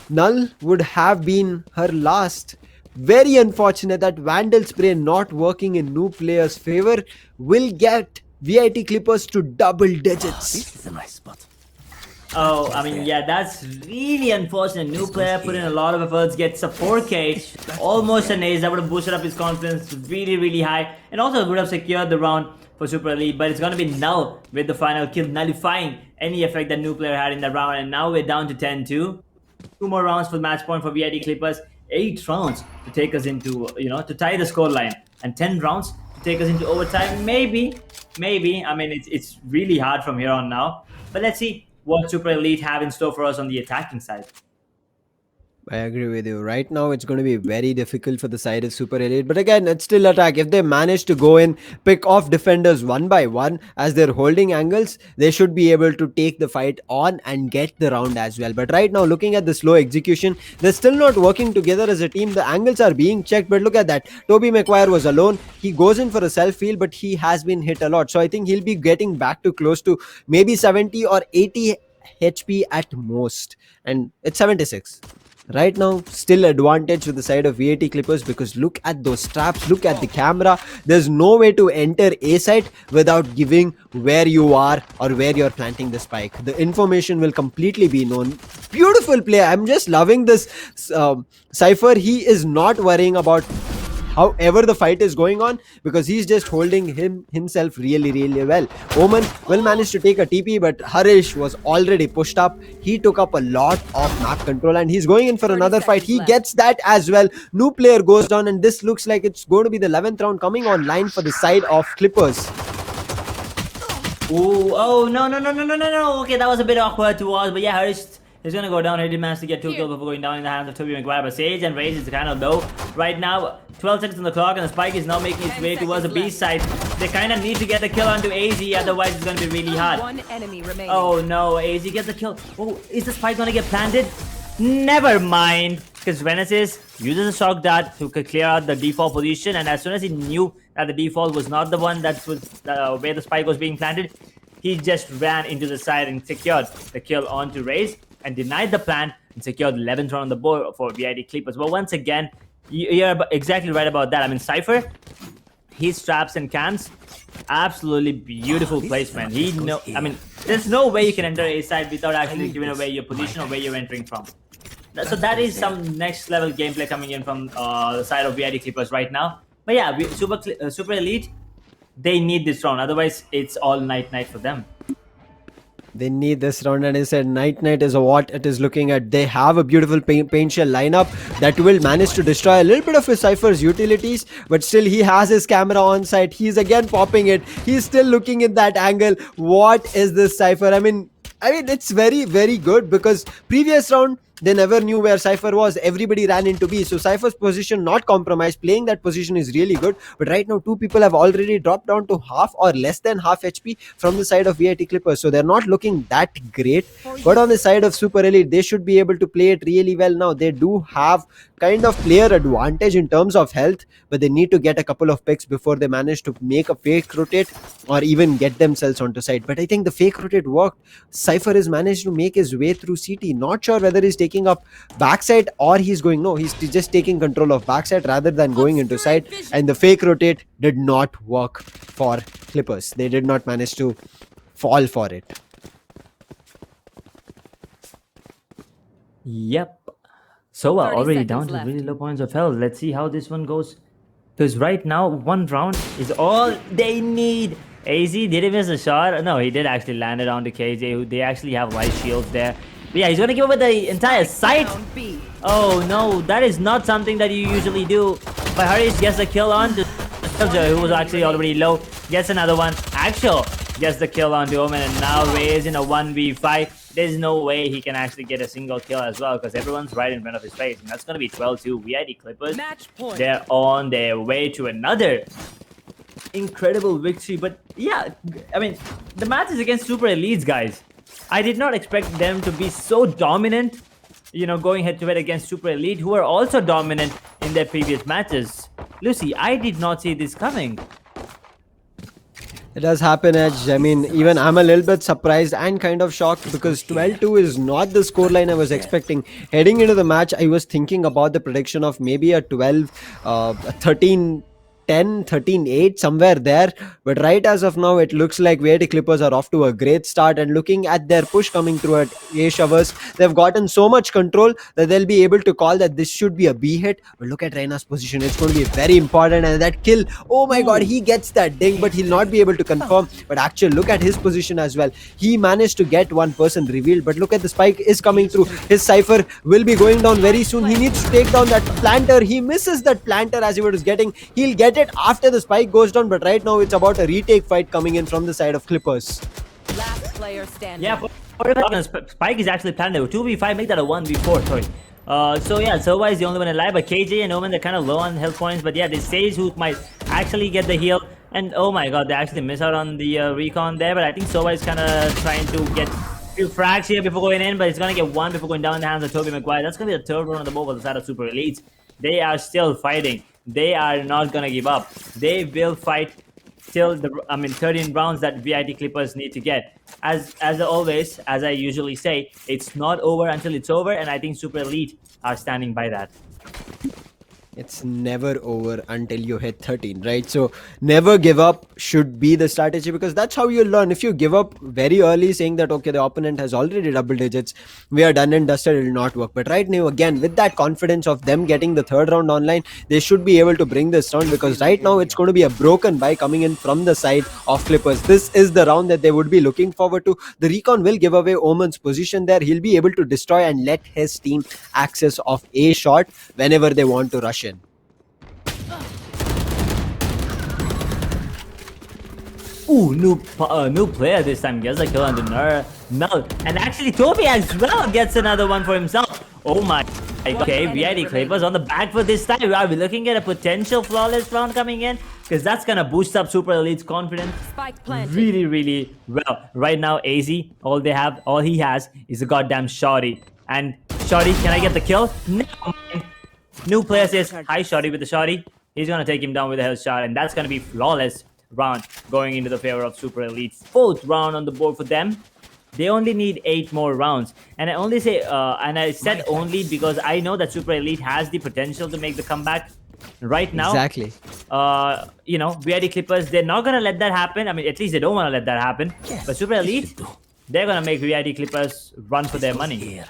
Null would have been her last. Very unfortunate that Vandal Spray not working in Noob player's favor will get VIT Clippers to double digits. Oh, I mean, yeah, that's really unfortunate. New player put in a lot of efforts, gets a 4K, almost an ace. That would have boosted up his confidence really, really high, and also would have secured the round for Super Elite. But it's gonna be null with the final kill, nullifying any effect that new player had in that round. And now we're down to 10-2. Two more rounds for match point for VIT Clippers. 8 rounds to take us into, to tie the scoreline, and 10 rounds to take us into overtime. Maybe. I mean, it's really hard from here on now. But let's see what Super Elite have in store for us on the attacking side. I agree with you. Right now, it's going to be very difficult for the side of Super Elite. But again, it's still attack. If they manage to go in, pick off defenders one by one as they're holding angles, they should be able to take the fight on and get the round as well. But right now, looking at the slow execution, they're still not working together as a team. The angles are being checked. But look at that. Toby Maguire was alone. He goes in for a self-heal, but he has been hit a lot. So I think he'll be getting back to close to maybe 70 or 80 HP at most. And it's 76. Right now, still advantage with the side of VIT Clippers, because look at those traps, look at the camera. There's no way to enter A site without giving where you are or where you're planting the spike. The information will completely be known. Beautiful play. I'm just loving this Cypher. He is not worrying about however the fight is going on, because he's just holding himself really well. Omen will manage to take a TP, but Harish was already pushed up. He took up a lot of map control and he's going in for another fight. He gets that as well. New player goes down, and this looks like it's going to be the 11th round coming online for the side of Clippers. Ooh, oh, no. Okay, that was a bit awkward to watch, but yeah, Harish is gonna go down. He did manage to get 2 kills before going down in the hands of Toby Maguire. But Sage and Raze is kind of low right now. 12 seconds on the clock, and the spike is now making its way towards the B side. They kind of need to get the kill onto AZ, otherwise it's gonna be really hard. One enemy remaining. Oh no, AZ gets the kill. Oh, is the spike gonna get planted? Never mind, because Renesis uses a shock dart to clear out the default position, and as soon as he knew that the default was not the one that was where the spike was being planted, he just ran into the side and secured the kill onto Raze and denied the plan and secured the 11th round on the board for VIT Clippers. But once again, you're exactly right about that. I mean, Cypher, his traps and cams, absolutely beautiful placement. I mean, there's no way you can enter A side without actually giving away your position or where you're entering from. So that is some next level gameplay coming in from the side of VIT Clippers right now. But yeah, Super Elite, they need this round. Otherwise, it's all night for them. They need this round, and I said night is what it is looking at. They have a beautiful paint shell lineup that will manage to destroy a little bit of his Cypher's utilities, but still he has his camera on site. He's again popping it. He's still looking at that angle. What is this Cypher? I mean it's very good, because previous round they never knew where Cypher was. Everybody ran into B. So Cypher's position not compromised. Playing that position is really good. But right now, 2 people have already dropped down to half or less than half HP from the side of VIT Clippers. So they're not looking that great. But on the side of Super Elite, they should be able to play it really well now. They do have kind of player advantage in terms of health, but they need to get a couple of picks before they manage to make a fake rotate or even get themselves onto side. But I think the fake rotate worked. Cypher has managed to make his way through CT. Not sure whether he's taking up backside or he's just taking control of backside rather than going into side. And the fake rotate did not work for Clippers. They did not manage to fall for it. Yep. So we're 30 already down seconds to really left. low points of health. Let's see how this one goes. Because right now, 1 round is all they need. AZ, did he miss a shot? No, he did actually land it onto KJ, who they actually have light shields there. But yeah, he's going to give away the entire site. Down B. Oh no, that is not something that you usually do. But Harish gets the kill on to Soldier, who was actually already low. Gets another one. Actual gets the kill on to Omen, and now Raze in a 1v5. There's no way he can actually get a single kill as well, because everyone's right in front of his face. And that's going to be 12-2. VIT Clippers, Match point. they're on their way to another incredible victory. But yeah, I mean, the match is against Super Elites, guys. I did not expect them to be so dominant, going head to head against Super Elite, who are also dominant in their previous matches. Lucy, I did not see this coming. It does happen, Edge. I mean, even I'm a little bit surprised and kind of shocked, because 12-2 is not the scoreline I was expecting. Heading into the match, I was thinking about the prediction of maybe a 12, a 13 10, 13, 8, somewhere there. But right as of now, it looks like VIT Clippers are off to a great start. And looking at their push coming through at A Showers, they've gotten so much control that they'll be able to call that this should be a B hit. But look at Reina's position. It's going to be very important. And that kill, oh my god, he gets that ding, but he'll not be able to confirm. But actually, look at his position as well. He managed to get one person revealed. But look at the spike is coming through. His Cypher will be going down very soon. He needs to take down that planter. He misses that planter as he was getting. He'll get it after the spike goes down. But right now, it's about a retake fight coming in from the side of Clippers. Last player standing. Yeah, Spike is actually planned. 2v5, make that a 1v4, sorry. So yeah, Sova is the only one alive, but KJ and Omen, they're kind of low on health points. But yeah, this Sage who might actually get the heal. And oh my god, they actually miss out on the recon there. But I think Sova is kind of trying to get a few frags here before going in. But he's going to get one before going down in the hands of Toby Maguire. That's going to be the third one on the board for the side of Super Elites. They are still fighting. They are not going to give up. They will fight till the 13 rounds that VIT Clippers need to get. As always, as I usually say, it's not over until it's over, and I think Super Elite are standing by that. It's never over until you hit 13, right? So never give up should be the strategy, because that's how you learn. If you give up very early saying that, okay, the opponent has already double digits, we are done and dusted, it will not work. But right now, again, with that confidence of them getting the third round online, they should be able to bring this round, because right now it's going to be a broken by coming in from the side of Clippers. This is the round that they would be looking forward to. The recon will give away Omen's position there. He'll be able to destroy and let his team access of a shot whenever they want to rush in. Ooh, new player this time gets a kill on the Null. And actually Toby as well gets another one for himself. Oh my. Okay, VIT Clippers on the back for this time. Are we looking at a potential flawless round coming in? Because that's gonna boost up Super Elite's confidence Spike planted. really, really well. Right now, AZ, all he has is a goddamn shotty. And shotty, can I get the kill? No. New player says, hi shotty with the shotty. He's gonna take him down with a health shot, and that's gonna be flawless round going into the favor of Super Elite. Fourth round on the board for them. They only need 8 more rounds, and I only say and I said only because I know that Super Elite has the potential to make the comeback right now. Exactly. You know, VIT Clippers, they're not gonna let that happen. I mean, at least they don't want to let that happen. But Super Elite, they're gonna make VIT Clippers run for their money.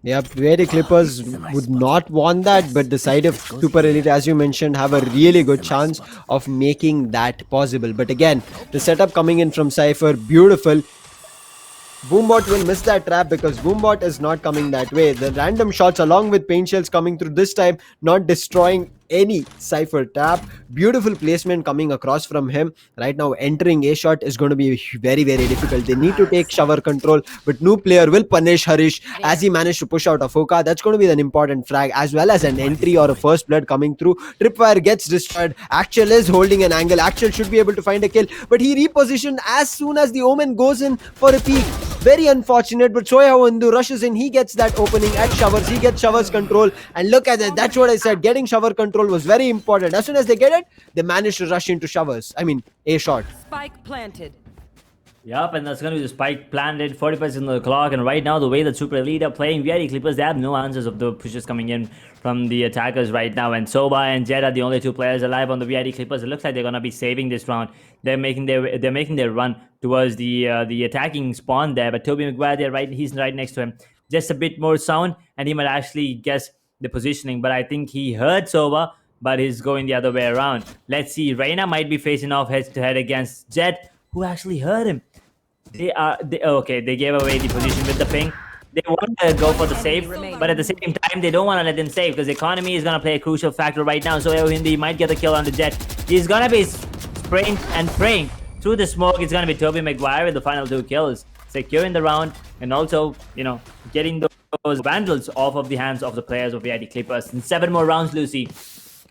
Yep, VIT Clippers would not want that, but the side of Super Elite, as you mentioned, have a really good chance of making that possible. But again, the setup coming in from Cypher, beautiful. Boombot will miss that trap because Boombot is not coming that way. The random shots along with paint shells coming through this time, not destroying any Cypher trap. Beautiful placement coming across from him. Right now, entering a shot is going to be very, very difficult. They need to take shower control, but new player will punish Harish as he managed to push out Afoka. That's going to be an important frag, as well as an entry or a first blood coming through. Tripwire gets destroyed. Actual is holding an angle. Actual should be able to find a kill, but he repositioned as soon as the Omen goes in for a peek. Very unfortunate, but Soya Wandu rushes in. He gets that opening at Showers. He gets Showers control, and look at that. That's what I said. Getting shower control was very important. As soon as they get it, they manage to rush into Showers. I mean, a shot. Spike planted. Yup, and that's going to be the spike planted, 40% on the clock. And right now, the way that Super Elite are playing, VIT Clippers, they have no answers of the pushes coming in from the attackers right now. And Soba and Jed are the only 2 players alive on the VIT Clippers. It looks like they're going to be saving this round. They're making their run towards the attacking spawn there. But Toby Maguire, he's right next to him. Just a bit more sound, and he might actually guess the positioning. But I think he heard Soba, but he's going the other way around. Let's see. Reina might be facing off head-to-head against Jed, who actually heard him. Okay, they gave away the position with the ping. They want to go for the save, but at the same time, they don't want to let them save because the economy is going to play a crucial factor right now. So Hindi might get the kill on the Jet. He's going to be spraying and praying through the smoke. It's going to be Toby Maguire with the final 2 kills, securing the round and also, you know, getting those vandals off of the hands of the players of VIT Clippers. And 7 more rounds, Lucy.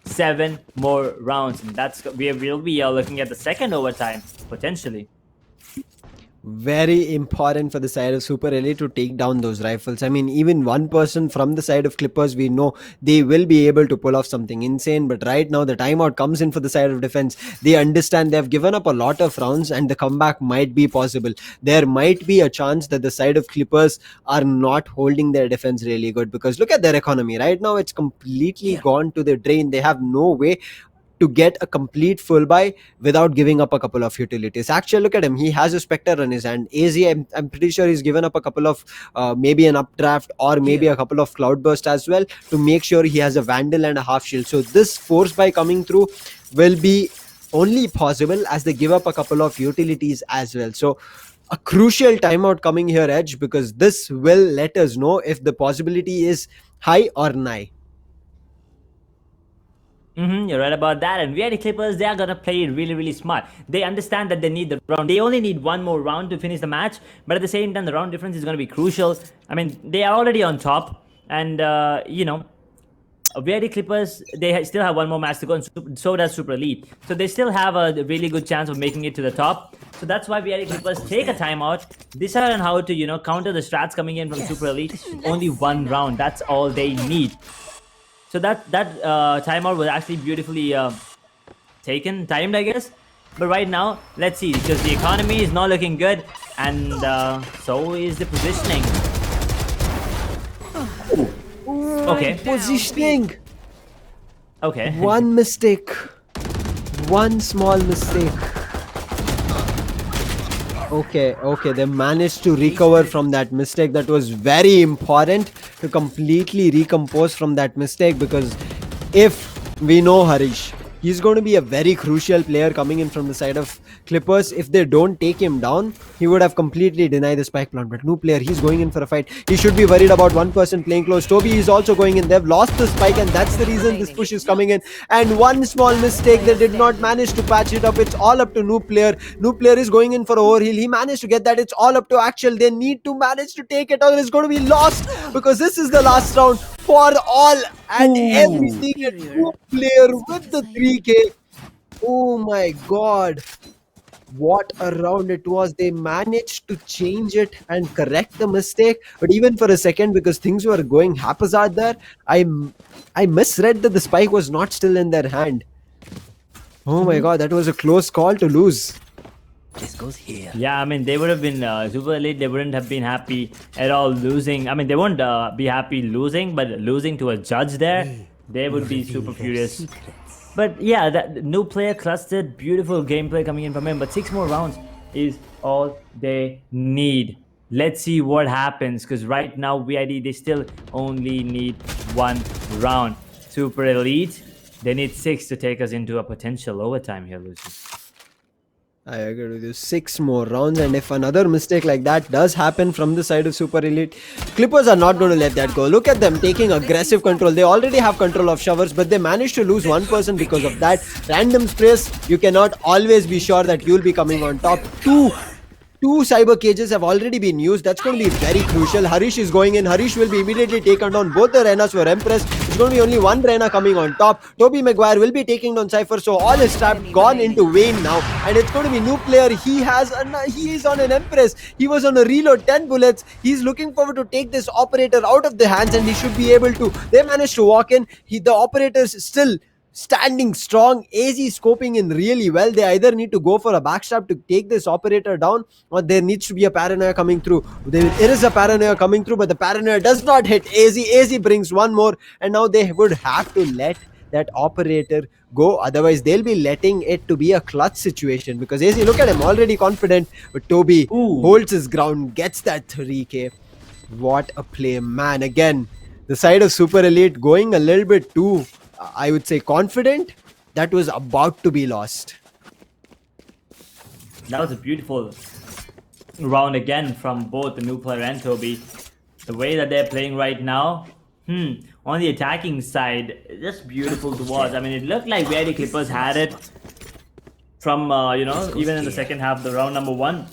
7 more rounds, and we'll be looking at the second overtime potentially. Very important for the side of Super Elite to take down those rifles. I mean, even one person from the side of Clippers, we know they will be able to pull off something insane. But right now, the timeout comes in for the side of defense. They understand they've given up a lot of rounds and the comeback might be possible. There might be a chance that the side of Clippers are not holding their defense really good, because look at their economy. Right now, it's completely gone to the drain. They have no way to get a complete full buy without giving up a couple of utilities. Actually, look at him. He has a Spectre on his hand. AZ, I'm pretty sure he's given up a couple of maybe an updraft or maybe a couple of Cloudburst as well to make sure he has a Vandal and a half shield. So this force buy coming through will be only possible as they give up a couple of utilities as well. So a crucial timeout coming here, Edge, because this will let us know if the possibility is high or nigh. You're right about that. And VID Clippers, they are gonna play it really, really smart. They understand that they need the round. They only need one more round to finish the match, but at the same time, the round difference is gonna be crucial. I mean, they are already on top, and you know, VID Clippers, they still have one more match to go, and so does Super Elite. So they still have a really good chance of making it to the top. So that's why VID Clippers take a timeout, decide on how to, you know, counter the strats coming in from Super Elite. Only one round. That's all they need. So that timeout was actually beautifully timed, I guess. But right now, let's see, because the economy is not looking good, and so is the positioning. Okay. Positioning. Okay. One mistake. One small mistake. Okay, they managed to recover from that mistake. That was very important to completely recompose from that mistake, because if we know Harish, he's going to be a very crucial player coming in from the side of Clippers. If they don't take him down, he would have completely denied the spike plant. But new player, he's going in for a fight. He should be worried about one person playing close. Toby is also going in. They've lost the spike, and that's the reason this push is coming in. And one small mistake, they did not manage to patch it up. It's all up to new player. New player is going in for overheal. He managed to get that. It's all up to Actual. They need to manage to take it, or it's going to be lost, because this is the last round for all and everything. A new player with the 3K. Oh my god. What a round it was. They managed to change it and correct the mistake. But even for a second, because things were going haphazard there, I misread that the spike was not still in their hand. Oh my god, that was a close call to lose. This goes here. Yeah, I mean, they would have been Super Elite. They wouldn't have been happy at all losing. I mean, they won't be happy losing, but losing to a judge there, they would be super furious. But yeah, that new player clustered, beautiful gameplay coming in from him. But 6 more rounds is all they need. Let's see what happens, because right now VID, they still only need 1 round. Super Elite, they need 6 to take us into a potential overtime here, Lucy. I agree with you. 6 more rounds, and if another mistake like that does happen from the side of Super Elite, Clippers are not going to let that go. Look at them taking aggressive control. They already have control of showers, but they managed to lose one person because of that. Random sprays, you cannot always be sure that you'll be coming on top. Two cyber cages have already been used. That's going to be very crucial. Harish is going in. Harish will be immediately taken down. Both the Renas were Empress. It's going to be only one Rena coming on top. Toby Maguire will be taking down Cypher. So all his trap gone into Vayne now. And it's going to be new player. He is on an Empress. He was on a reload, 10 bullets. He's looking forward to take this operator out of the hands, and he should be able to. They managed to walk in. The operator's still standing strong. AZ scoping in really well. They either need to go for a backstab to take this operator down, or there needs to be a paranoia coming through. There is a paranoia coming through, but the paranoia does not hit AZ. AZ brings one more, and now they would have to let that operator go. Otherwise, they'll be letting it to be a clutch situation, because AZ, look at him, already confident. But Toby holds his ground, gets that 3K. What a play, man. Again, the side of Super Elite going a little bit too, I would say, confident. That was about to be lost. That was a beautiful round again from both the new player and Toby. The way that they're playing right now, on the attacking side, just beautiful to watch. I mean, it looked like VID Clippers had it from, even in the second half, the round number 1.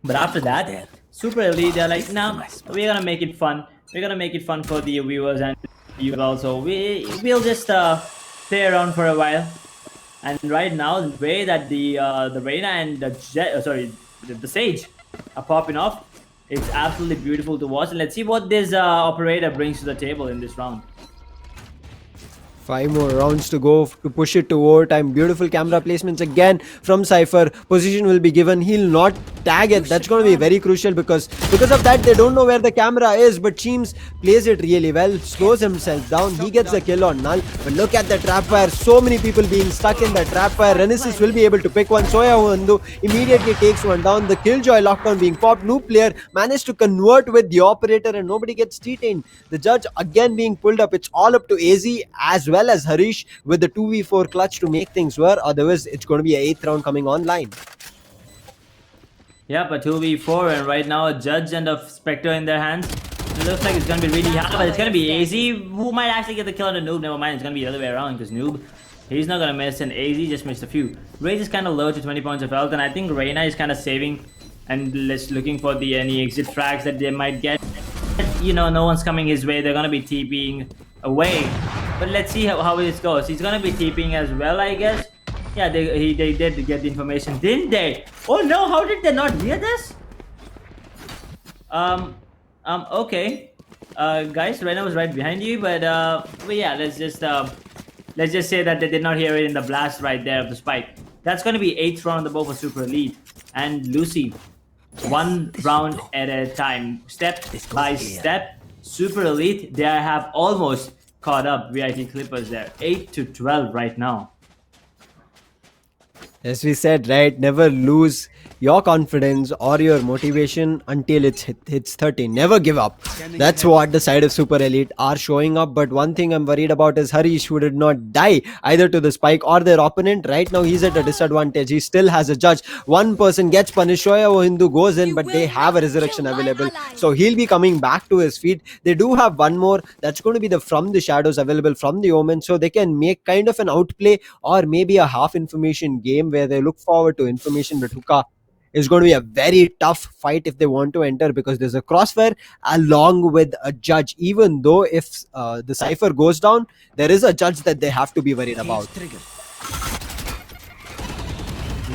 But after that, Super Elite, they're like, nah, we're gonna make it fun. We're gonna make it fun for the viewers and you also. We'll just play around for a while. And right now, the way that the Reyna and the Sage are popping off, it's absolutely beautiful to watch. And let's see what this operator brings to the table in this round. 5 more rounds to go to push it to overtime. Beautiful camera placements again from Cypher. Position will be given. He'll not tag it. That's going to be very crucial because of that they don't know where the camera is. But Cheems plays it really well. Slows himself down. He gets the kill on Null. But look at the trap fire. So many people being stuck in the trap fire. Renesis will be able to pick one. Soya Hundu immediately takes one down. The Killjoy lockdown being popped. New player managed to convert with the operator and nobody gets detained. The judge again being pulled up. It's all up to AZ as well as Harish with the 2v4 clutch to make things work. Otherwise, it's going to be an 8th round coming online. Yep, a 2v4, and right now a Judge and a Spectre in their hands. It looks like it's going to be really hard, but it's going to be AZ who might actually get the kill on the Noob. Never mind, it's going to be the other way around because Noob, he's not going to miss, and AZ just missed a few. Raze is kind of low to 20 points of health, and I think Reyna is kind of saving and looking for the any exit frags that they might get. You know, no one's coming his way. They're going to be TPing away. But let's see how this goes. He's going to be TPing as well, I guess. Yeah, they did get the information, didn't they? Oh no, how did they not hear this? Okay. Guys, Reyna was right behind you, but yeah, let's just say that they did not hear it in the blast right there of the spike. That's going to be 8th round on the bow for Super Elite. And Lucy, one round at a time, step by step. Super Elite, they have almost caught up VIP Clippers there. 8-12 right now. As we said, right, never lose your confidence or your motivation until it hits 30. Never give up. That's what the side of Super Elite are showing up. But one thing I'm worried about is Harish, who did not die either to the spike or their opponent. Right now, he's at a disadvantage. He still has a judge. One person gets punished. Shoya Hindu goes in, but they have a resurrection available. So he'll be coming back to his feet. They do have one more. That's going to be the From the Shadows available from the Omen. So they can make kind of an outplay or maybe a half information game where they look forward to information. But Huka is going to be a very tough fight if they want to enter because there's a crossfire along with a judge. Even though if the Cypher goes down, there is a judge that they have to be worried about.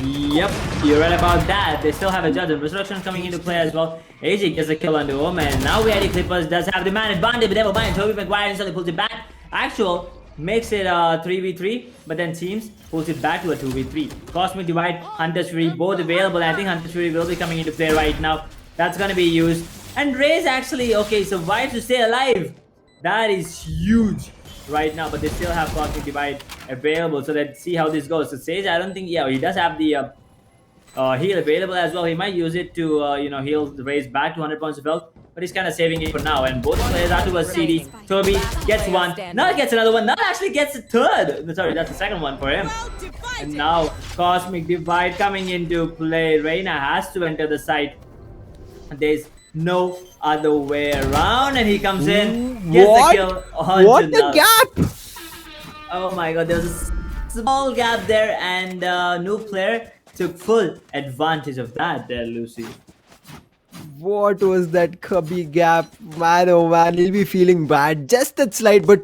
Yep, you're right about that. They still have a judge. And Resurrection coming into play as well. AJ gets a kill on the Omen. Now VIP Clippers does have the man advantage, but never mind. Toby Maguire instantly pulls it back. Actual makes it a 3v3, but then Teams pulls it back to a 2v3. Cosmic Divide, Hunter's Fury, both available. I think Hunter's Fury will be coming into play right now. That's gonna be used. And Raze actually, okay, survives to stay alive. That is huge right now, but they still have Cosmic Divide available. So let's see how this goes. So Sage, I don't think, yeah, he does have the heal available as well. He might use it to, you know, heal the Raze back to 100 points of health. But he's kind of saving it for now. And both players are towards CD. Toby gets one. Null gets another one. Null actually gets a third. Sorry, that's the second one for him. And now Cosmic Divide coming into play. Reyna has to enter the site. There's no other way around. And he comes in. Gets the kill. What the gap? Oh my god, there's a small gap there. And new player took full advantage of that there, Lucy. What was that cubby gap? Man, oh man, he'll be feeling bad. Just that slide, but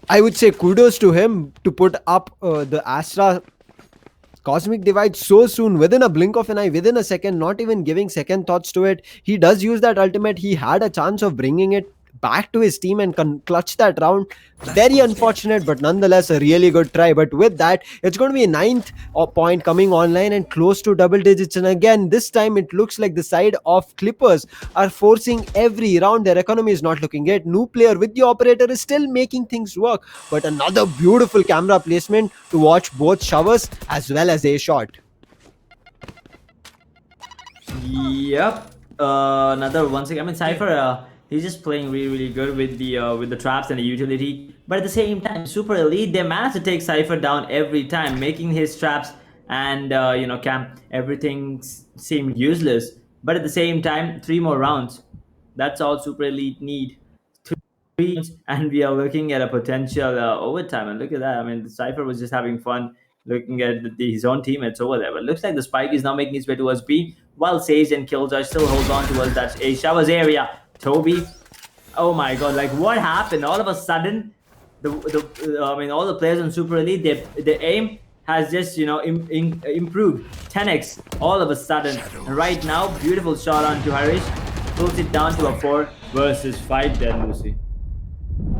I would say kudos to him to put up the Astra Cosmic Divide so soon, within a blink of an eye, within a second, not even giving second thoughts to it. He does use that ultimate. He had a chance of bringing it back to his team and clutch that round. Very unfortunate, but nonetheless a really good try. But with that, it's going to be a 9th point coming online and close to double digits. And again, this time it looks like the side of Clippers are forcing every round. Their economy is not looking great. New player with the operator is still making things work. But another beautiful camera placement to watch both showers as well as a shot. Yep. Another once again. I mean, Cypher. He's just playing really good with the traps and the utility. But at the same time, Super Elite, they manage to take Cypher down every time, making his traps and you know, camp, everything seem useless. But at the same time, 3 more rounds. That's all Super Elite need. 3 rounds, and we are looking at a potential overtime. And look at that. I mean, the Cypher was just having fun looking at his own teammates over there. But it looks like the spike is now making its way towards B, while Sage and Killjoy still hold on towards that A showers area. Toby, oh my god, like what happened? All of a sudden, I mean, all the players on Super Elite, the aim has just, you know, improved 10x all of a sudden. And right now, beautiful shot onto Harish, pulls it down to a 4 versus 5 there, Lucy.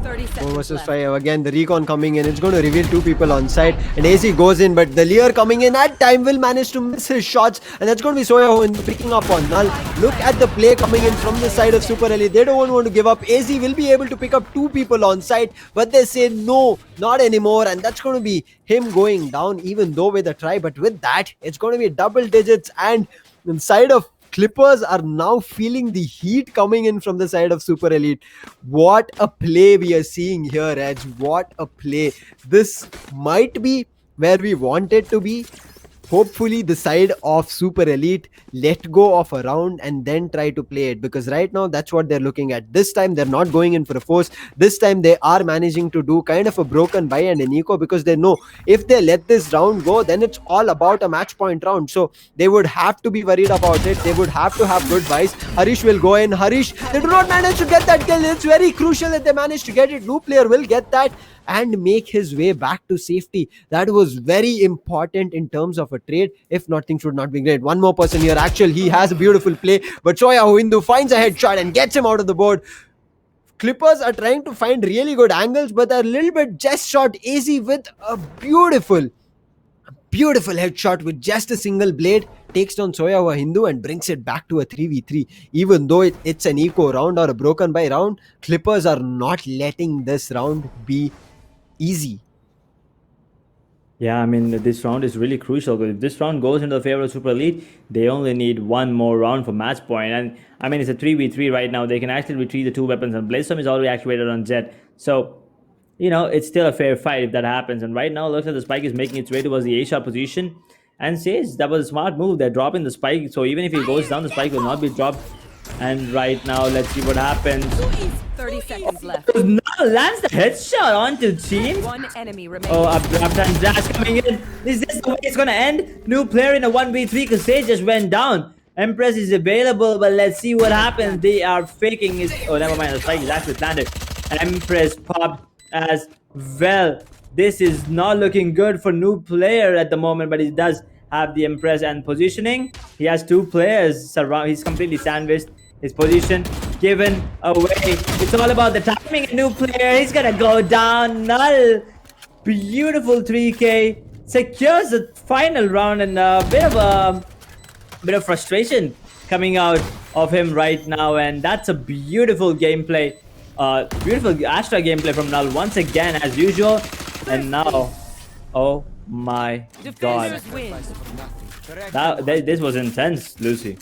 30 4 seconds versus left. 5. Again, the recon coming in. It's going to reveal 2 people on site. And AC goes in, but the Lear coming in at time will manage to miss his shots. And that's going to be Soya picking up on Null. Look at the play coming in from the side of Super Elite. They don't want to give up. AC will be able to pick up 2 people on site, but they say no, not anymore. And that's going to be him going down, even though with a try. But with that, it's going to be double digits. And inside of Clippers are now feeling the heat coming in from the side of Super Elite. What a play we are seeing here, Edge. What a play. This might be where we want it to be. Hopefully the side of Super Elite let go of a round and then try to play it, because right now that's what they're looking at. This time they're not going in for a force. This time they are managing to do kind of a broken buy and an eco, because they know if they let this round go, then it's all about a match point round. So they would have to be worried about it. They would have to have good buys. Harish will go in. Harish, they do not manage to get that kill. It's very crucial that they manage to get it. New player will get that and make his way back to safety. That was very important in terms of a trade. If not, things would not be great. One more person here. Actually, he has a beautiful play, but Soya Hindu finds a headshot and gets him out of the board. Clippers are trying to find really good angles, but they're a little bit just short. Easy with a beautiful headshot with just a single blade, takes down Soya Hindu and brings it back to a 3v3. Even though it's an eco round or a broken by round, Clippers are not letting this round be easy. Yeah, I mean, this round is really crucial, because if this round goes into the favor of Super Elite, they only need one more round for match point. And I mean, it's a 3v3 right now. They can actually retrieve the 2 weapons, and Blazestorm is already activated on Jet. So, you know, it's still a fair fight if that happens. And right now, looks like the spike is making its way towards the A-shot position. And Sage, that was a smart move. They're dropping the spike. So even if he goes down, the spike will not be dropped. And right now, let's see what happens. 30 seconds left. Now lands the headshot onto team. One enemy remaining. Oh, Upton Dash coming in. Is this the way it's gonna end? New player in a 1v3, because Sage just went down. Empress is available, but let's see what happens. They are faking his. Oh, never mind. The spike is actually planted. Empress popped as well. This is not looking good for new player at the moment, but he does have the Empress and positioning. He has 2 players surround. He's completely sandwiched. His position given away. It's all about the timing. A new player. He's gonna go down. Null. Beautiful 3K. Secures the final round, and a bit of frustration coming out of him right now. And that's a beautiful gameplay. Beautiful Astra gameplay from Null once again, as usual. And now, oh my god. Defenders win. This was intense, Lucy.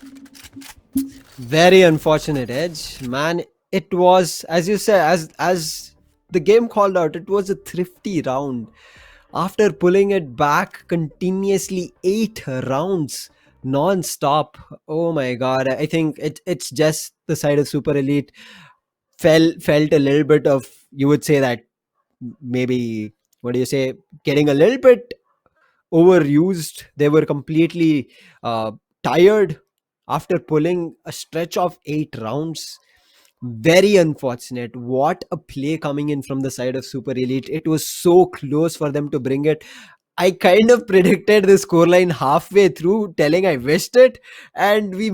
Very unfortunate, Edge. Man, it was, as you said, as the game called out, it was a thrifty round. After pulling it back continuously 8 rounds non-stop. Oh my god. I think it's just the side of Super Elite felt a little bit of, you would say that maybe, what do you say, getting a little bit overused. They were completely tired after pulling a stretch of 8 rounds. Very unfortunate. What a play coming in from the side of Super Elite. It was so close for them to bring it. I kind of predicted the scoreline halfway through, telling I wished it, and we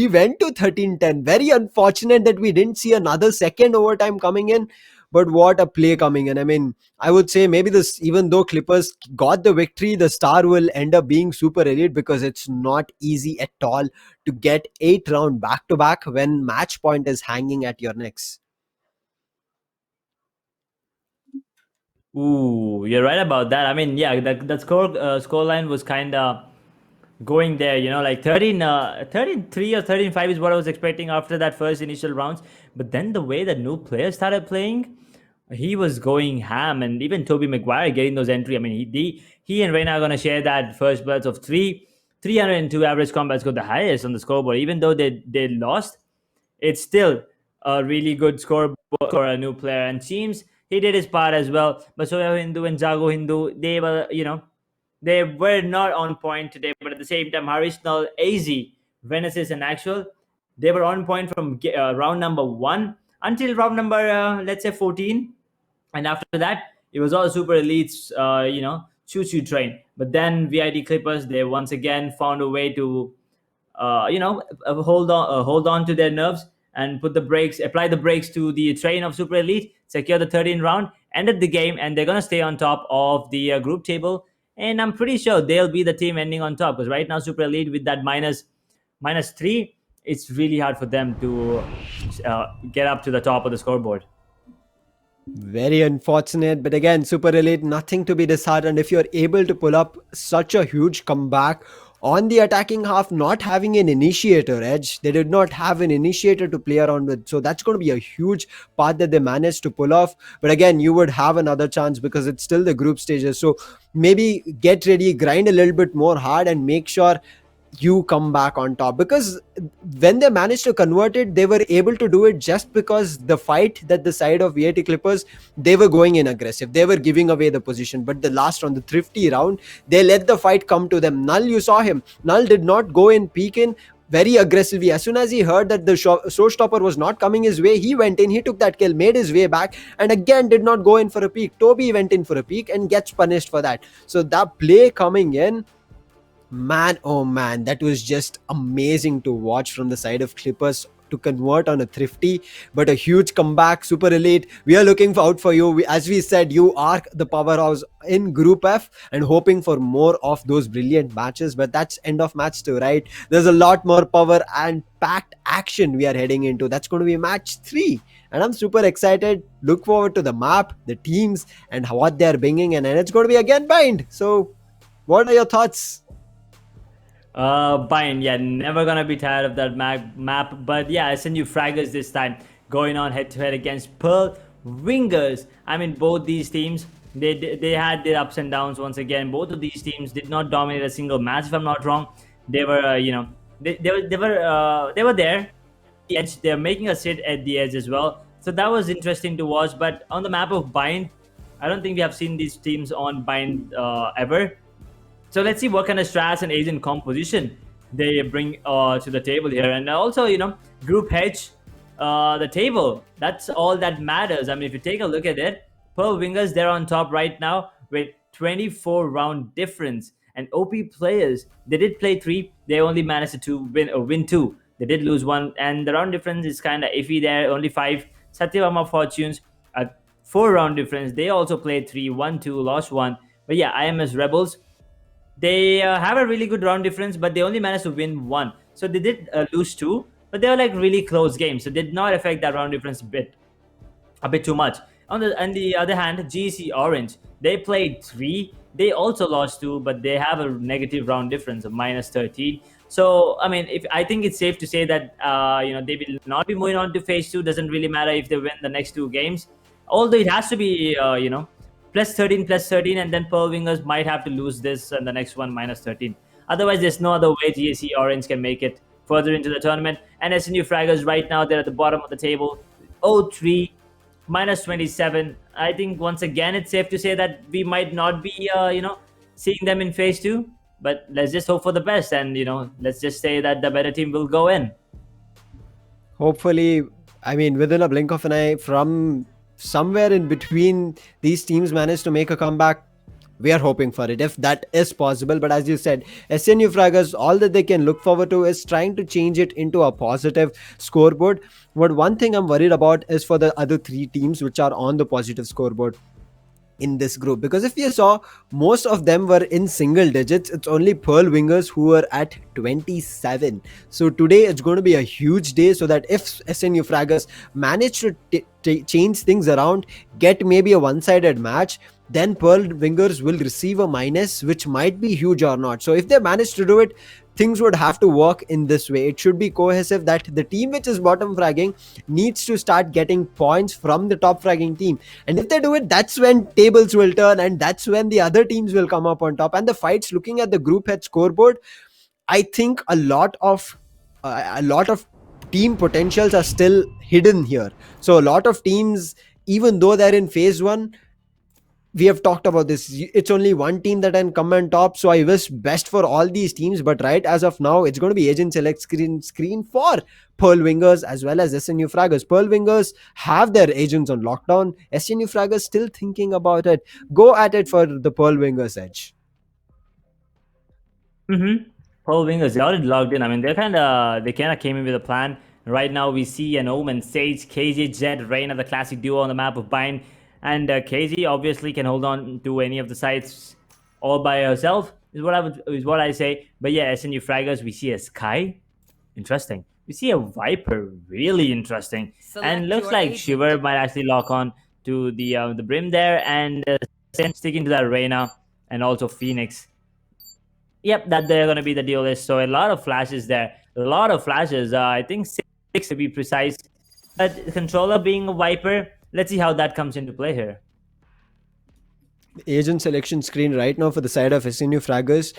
went to 13-10. Very unfortunate that we didn't see another second overtime coming in, but what a play coming in. I mean, I would say maybe this, even though Clippers got the victory, the star will end up being Super Elite, because it's not easy at all to get 8 round back to back when match point is hanging at your necks. Ooh, you're right about that. I mean, yeah, that score line was kind of going there, you know, like 13-3 or 13-5 is what I was expecting after that first initial rounds. But then the way that new players started playing, he was going ham, and even Toby Maguire getting those entry. I mean, he and Reina are going to share that first bloods of 302 average combat score, the highest on the scoreboard. Even though they lost, it's still a really good scoreboard for a new player. And seems he did his part as well. But Soya Hindu and Jago Hindu, they were, you know, they were not on point today. But at the same time, Harish Null, AZ, Venesis, and Actual, they were on point from round number 1 until round number, let's say, 14. And after that, it was all Super Elites, you know, choo-choo train. But then VID Clippers, they once again found a way to, you know, hold on to their nerves and apply the brakes to the train of Super Elite, secure the 13th round, ended the game, and they're gonna stay on top of the group table. And I'm pretty sure they'll be the team ending on top, because right now Super Elite with that minus 3, it's really hard for them to get up to the top of the scoreboard. Very unfortunate, but again, Super Elite, nothing to be disheartened if you're able to pull up such a huge comeback on the attacking half, not having an initiator edge. They did not have an initiator to play around with, so that's going to be a huge part that they managed to pull off. But again, you would have another chance because it's still the group stages, so maybe get ready, grind a little bit more hard, and make sure you come back on top, because when they managed to convert it, they were able to do it just because the fight that the side of VAT Clippers, they were going in aggressive, they were giving away the position. But the last round, the thrifty round, they let the fight come to them. Null, you saw him, Null did not go in peek in very aggressively. As soon as he heard that the showstopper was not coming his way, he went in, he took that kill, made his way back, and again did not go in for a peek. Toby went in for a peek and gets punished for that. So that play coming in, man, oh man, that was just amazing to watch from the side of Clippers to convert on a thrifty, but a huge comeback. Super Elite, we are looking out for you. As we said, you are the powerhouse in Group F and hoping for more of those brilliant matches. But that's end of match 2, right? There's a lot more power and packed action we are heading into. That's going to be match 3. And I'm super excited. Look forward to the map, the teams, and what they're bringing. And it's going to be again Bind. So, what are your thoughts? Bind, yeah, never gonna be tired of that map. But yeah, SNU Fraggers this time going on head to head against Pearl Wingers. I mean, both these teams, they had their ups and downs once again. Both of these teams did not dominate a single match, if I'm not wrong. They were, they were there. The edge, they're making us sit at the edge as well. So that was interesting to watch. But on the map of Bind, I don't think we have seen these teams on Bind ever. So let's see what kind of strats and agent composition they bring to the table here. And also, Group H, the table, that's all that matters. I mean, if you take a look at it, Pearl Wingers, they're on top right now with 24 round difference. And OP players, they did play 3, they only managed to win 2. They did lose 1, and the round difference is kind of iffy there, only 5. Satyabama Fortunes, a 4 round difference, they also played 3, won 2, lost 1. But yeah, IMS Rebels, they have a really good round difference, but they only managed to win 1. So they did lose 2, but they were like really close games. So did not affect that round difference a bit too much. On the other hand, GC Orange, they played 3. They also lost 2, but they have a negative round difference of -13. So I mean, I think it's safe to say that they will not be moving on to phase 2. Doesn't really matter if they win the next 2 games, although it has to be +13, and then Pearl Wingers might have to lose this and the next one -13. Otherwise, there's no other way GAC Orange can make it further into the tournament. And SNU Fraggers right now, they're at the bottom of the table, 0-3, -27. I think once again, it's safe to say that we might not be, seeing them in phase 2. But let's just hope for the best, and let's just say that the better team will go in. Hopefully, I mean, within a blink of an eye, from somewhere in between, these teams manage to make a comeback. We are hoping for it if that is possible. But as you said, SNU Fraggers, all that they can look forward to is trying to change it into a positive scoreboard. But one thing I'm worried about is for the other 3 teams which are on the positive scoreboard in this group, because if you saw, most of them were in single digits. It's only Pearl Wingers who were at 27. So today it's going to be a huge day, so that if SNU Fraggers manage to change things around, get maybe a one-sided match, then Pearl Wingers will receive a minus, which might be huge or not. So if they manage to do it, things would have to work in this way. It should be cohesive, that the team which is bottom fragging needs to start getting points from the top fragging team. And if they do it, that's when tables will turn, and that's when the other teams will come up on top. And the fights, looking at the group head scoreboard, I think a lot of team potentials are still hidden here. So a lot of teams, even though they're in phase 1, we have talked about this, it's only one team that can come on top. So I wish best for all these teams, but right as of now, it's going to be agent select screen for Pearl Wingers as well as SNU Fraggers. Pearl Wingers have their agents on lockdown. SNU Fraggers still thinking about it. Go at it for the Pearl Wingers edge. Pearl Wingers, they already logged in. I mean, they kind of came in with a plan. Right now, we see an Omen, Sage, KJ, Jet, Reyna, the classic duo on the map of Bind. And KJ obviously can hold on to any of the sites all by herself, is what I say. But yeah, SNU Fraggers, we see a Sky. Interesting. We see a Viper, really interesting. Select and looks your like agent. Shiver might actually lock on to the Brim there, and sticking to that Reyna and also Phoenix. Yep, that they're going to be the duelist. So a lot of flashes there. A lot of flashes. I think six to be precise. But controller being a Viper, let's see how that comes into play here. Agent selection screen right now for the side of SNU Fraggers.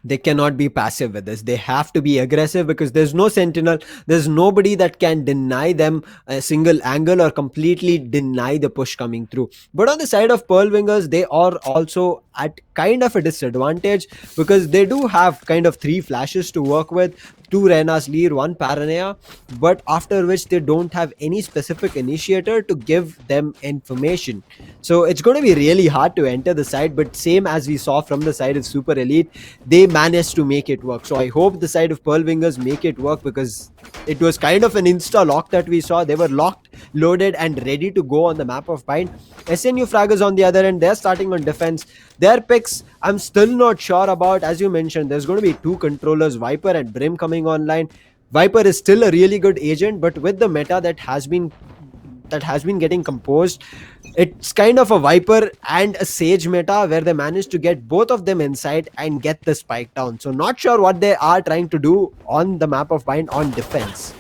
They cannot be passive with this. They have to be aggressive because there's no sentinel. There's nobody that can deny them a single angle or completely deny the push coming through. But on the side of Pearl Wingers, they are also at kind of a disadvantage because they do have kind of 3 flashes to work with. 2 Rena's Leer, 1 Paranoia, but after which they don't have any specific initiator to give them information. So it's going to be really hard to enter the side, but same as we saw from the side of Super Elite, they managed to make it work. So I hope the side of Pearl Wingers make it work because it was kind of an insta lock that we saw. They were locked, loaded and ready to go on the map of Bind. SNU Fraggers on the other end, they're starting on defense. Their picks, I'm still not sure about. As you mentioned, there's going to be 2 controllers, Viper and Brim, coming online. Viper is still a really good agent, but with the meta that has been getting composed, it's kind of a Viper and a Sage meta where they managed to get both of them inside and get the spike down. So not sure what they are trying to do on the map of Bind on defense.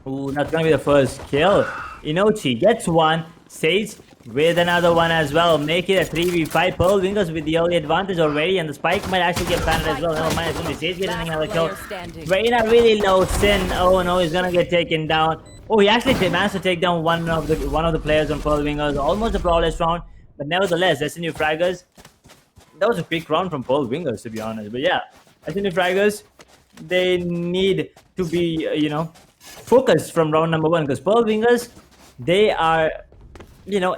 Ooh, that's gonna be the first kill. Inochi gets one. Sage with another one as well. Make it a 3v5. Pearl Wingers with the early advantage already, and the spike might actually get planted as well. Never mind, it's gonna be Sage getting another kill. Reyna really low. Sin. Oh no, he's gonna get taken down. Oh, he actually managed to take down one of the players on Pearl Wingers. Almost a flawless round, but nevertheless, SNU Fraggers. That was a quick round from Pearl Wingers, to be honest. But yeah, SNU Fraggers, they need to be focused from round number 1 because Pearl Wingers, they are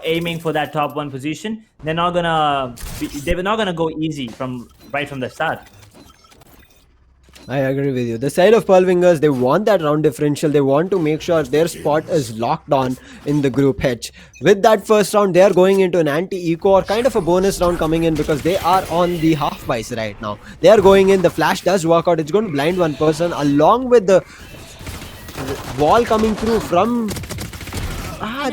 aiming for that top 1 position. They were not gonna go easy right from the start. I agree with you. The side of Pearl Wingers, they want that round differential. They want to make sure their spot is locked on in the group H. With that first round, they are going into an anti-eco or kind of a bonus round coming in because they are on the half buys right now. They are going in. The flash does work out. It's going to blind one person along with the wall coming through from...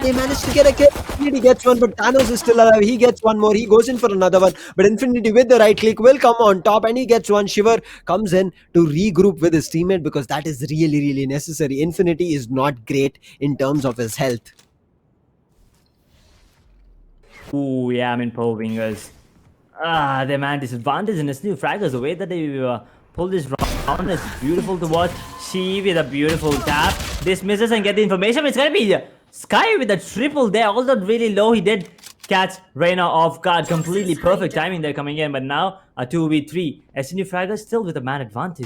they managed to get a kill. Infinity gets one, but Thanos is still alive. He gets one more. He goes in for another one. But Infinity with the right click will come on top and he gets one. Shiver comes in to regroup with his teammate because that is really, really necessary. Infinity is not great in terms of his health. Ooh, yeah, Pearl Wingers. They man disadvantage in SNU Fraggers. The way that they pull this round is beautiful to watch. She with a beautiful tap. Dismisses and get the information. It's gonna be Sky with a triple there, although really low. He did catch Reyna off guard. Completely perfect timing there coming in, but now a 2v3. SNU Fraggers still with a man advantage.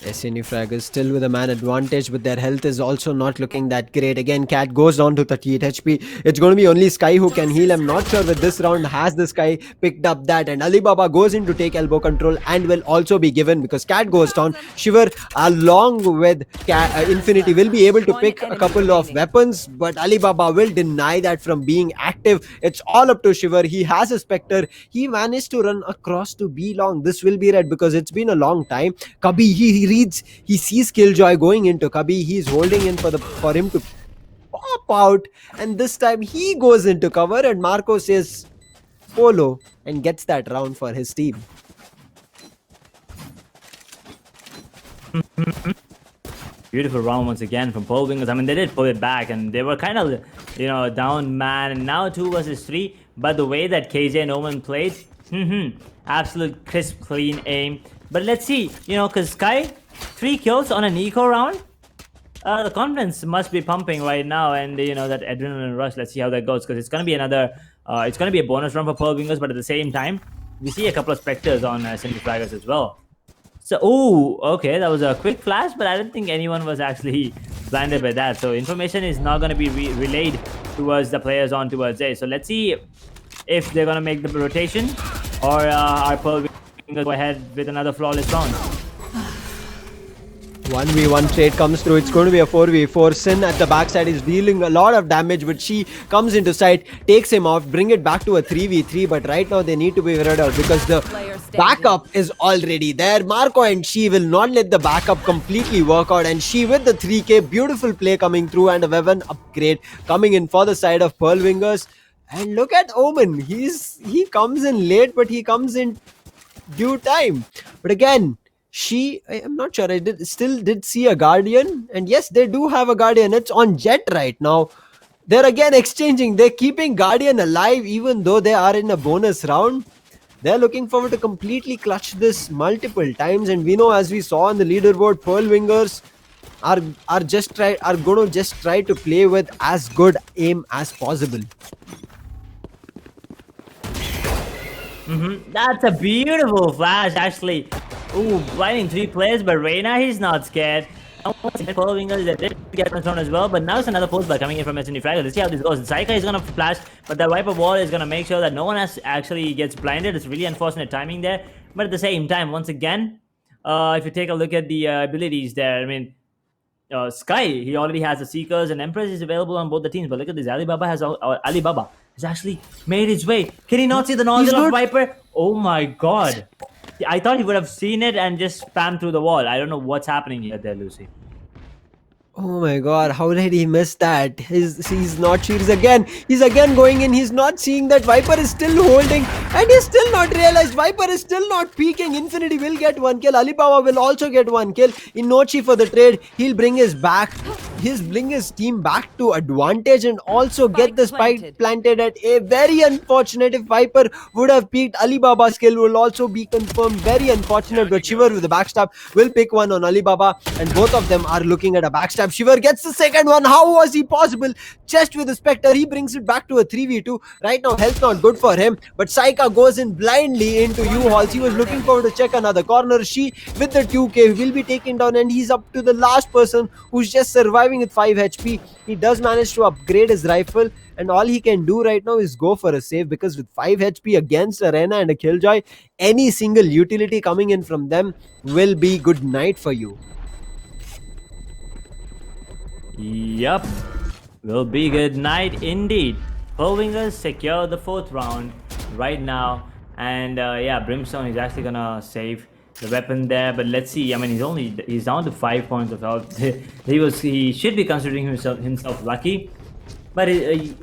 SNU Fraggers still with a man advantage, but their health is also not looking that great. Again, Cat goes down to 38 HP. It's going to be only Sky who can heal. I'm not sure with this round has the Sky picked up that, and Alibaba goes in to take elbow control and will also be given because Cat goes down. Shiver along with Infinity will be able to pick a couple of weapons, but Alibaba will deny that from being active. It's all up to Shiver. He has a Spectre. He managed to run across to B long. This will be red because it's been a long time. Kabi, he sees Killjoy going into Kabi. He's holding in for him to pop out, and this time he goes into cover and Marco says Polo and gets that round for his team. Beautiful round once again from Pearl Wingers. They did pull it back and they were kind of down man, and now 2 versus 3, but the way that KJ and Omen played, absolute crisp clean aim. But let's see, because Sky 3 kills on an eco round, the confidence must be pumping right now, and that adrenaline rush. Let's see how that goes because it's gonna be it's gonna be a bonus round for Pearl Wingers, but at the same time we see a couple of Spectres on SNU Fraggers as well. So okay, that was a quick flash, but I don't think anyone was actually blinded by that. So information is not gonna be relayed towards the players on towards A. So let's see if they're gonna make the rotation or are Pearl Wingers go ahead with another flawless round. 1v1 trade comes through. It's going to be a 4v4. Sin at the backside is dealing a lot of damage, but she comes into sight, takes him off, bring it back to a 3v3. But right now they need to be worried out because the backup is already there. Marco and she will not let the backup completely work out. And she with the 3k, beautiful play coming through and a weapon upgrade coming in for the side of Pearl Wingers. And look at Omen. He comes in late, but he comes in due time. But again, I'm not sure, still did see a Guardian, and yes, they do have a Guardian. It's on Jet right now. They're again exchanging. They're keeping Guardian alive even though they are in a bonus round. They're looking forward to completely clutch this multiple times, and we know, as we saw on the leaderboard, Pearl Wingers are going to just try to play with as good aim as possible. That's a beautiful flash, actually. Ooh, blinding 3 players, but Reyna, he's not scared. And once again, Pearl Wingers, they did get thrown as well, but now it's another post by coming in from SND Fraggle. Let's see how this goes. Saika is going to flash, but that Viper wall is going to make sure that no one actually gets blinded. It's really unfortunate timing there, but at the same time, once again, if you take a look at the abilities there, I mean, Sky, he already has the Seekers, and Empress is available on both the teams, but look at this. Alibaba has actually made his way. Can he not see the nozzle of Viper? Oh my god. I thought he would have seen it and just spammed through the wall. I don't know what's happening here there, Lucy. Oh my god, how did he miss that? He's again going in. He's not seeing that Viper is still holding, and he's still not realized Viper is still not peeking. Infinity will get 1 kill. Alibaba will also get 1 kill. Inochi for the trade. He'll bring his team back to advantage and also get the spike planted at A. Very unfortunate. If Viper would have peeked, Alibaba's kill will also be confirmed. Very unfortunate, but Shiver with the backstab will pick one on Alibaba, and both of them are looking at a backstab. Shiver gets the second one. How was he possible? Just with the Spectre, he brings it back to a 3v2. Right now, health not good for him, but Saika goes in blindly into U-Halls. He was looking forward to check another corner. She, with the 2k, will be taken down, and he's up to the last person who's just surviving with 5 HP. He does manage to upgrade his rifle, and all he can do right now is go for a save, because with 5 HP against Arena and a Killjoy, any single utility coming in from them will be good night for you. Yup, will be good night indeed. Pearl Wingers secure the 4th round right now, and yeah, Brimstone is actually gonna save the weapon there, but let's see. I mean, he's down to 5 points of health. he should be considering himself lucky, but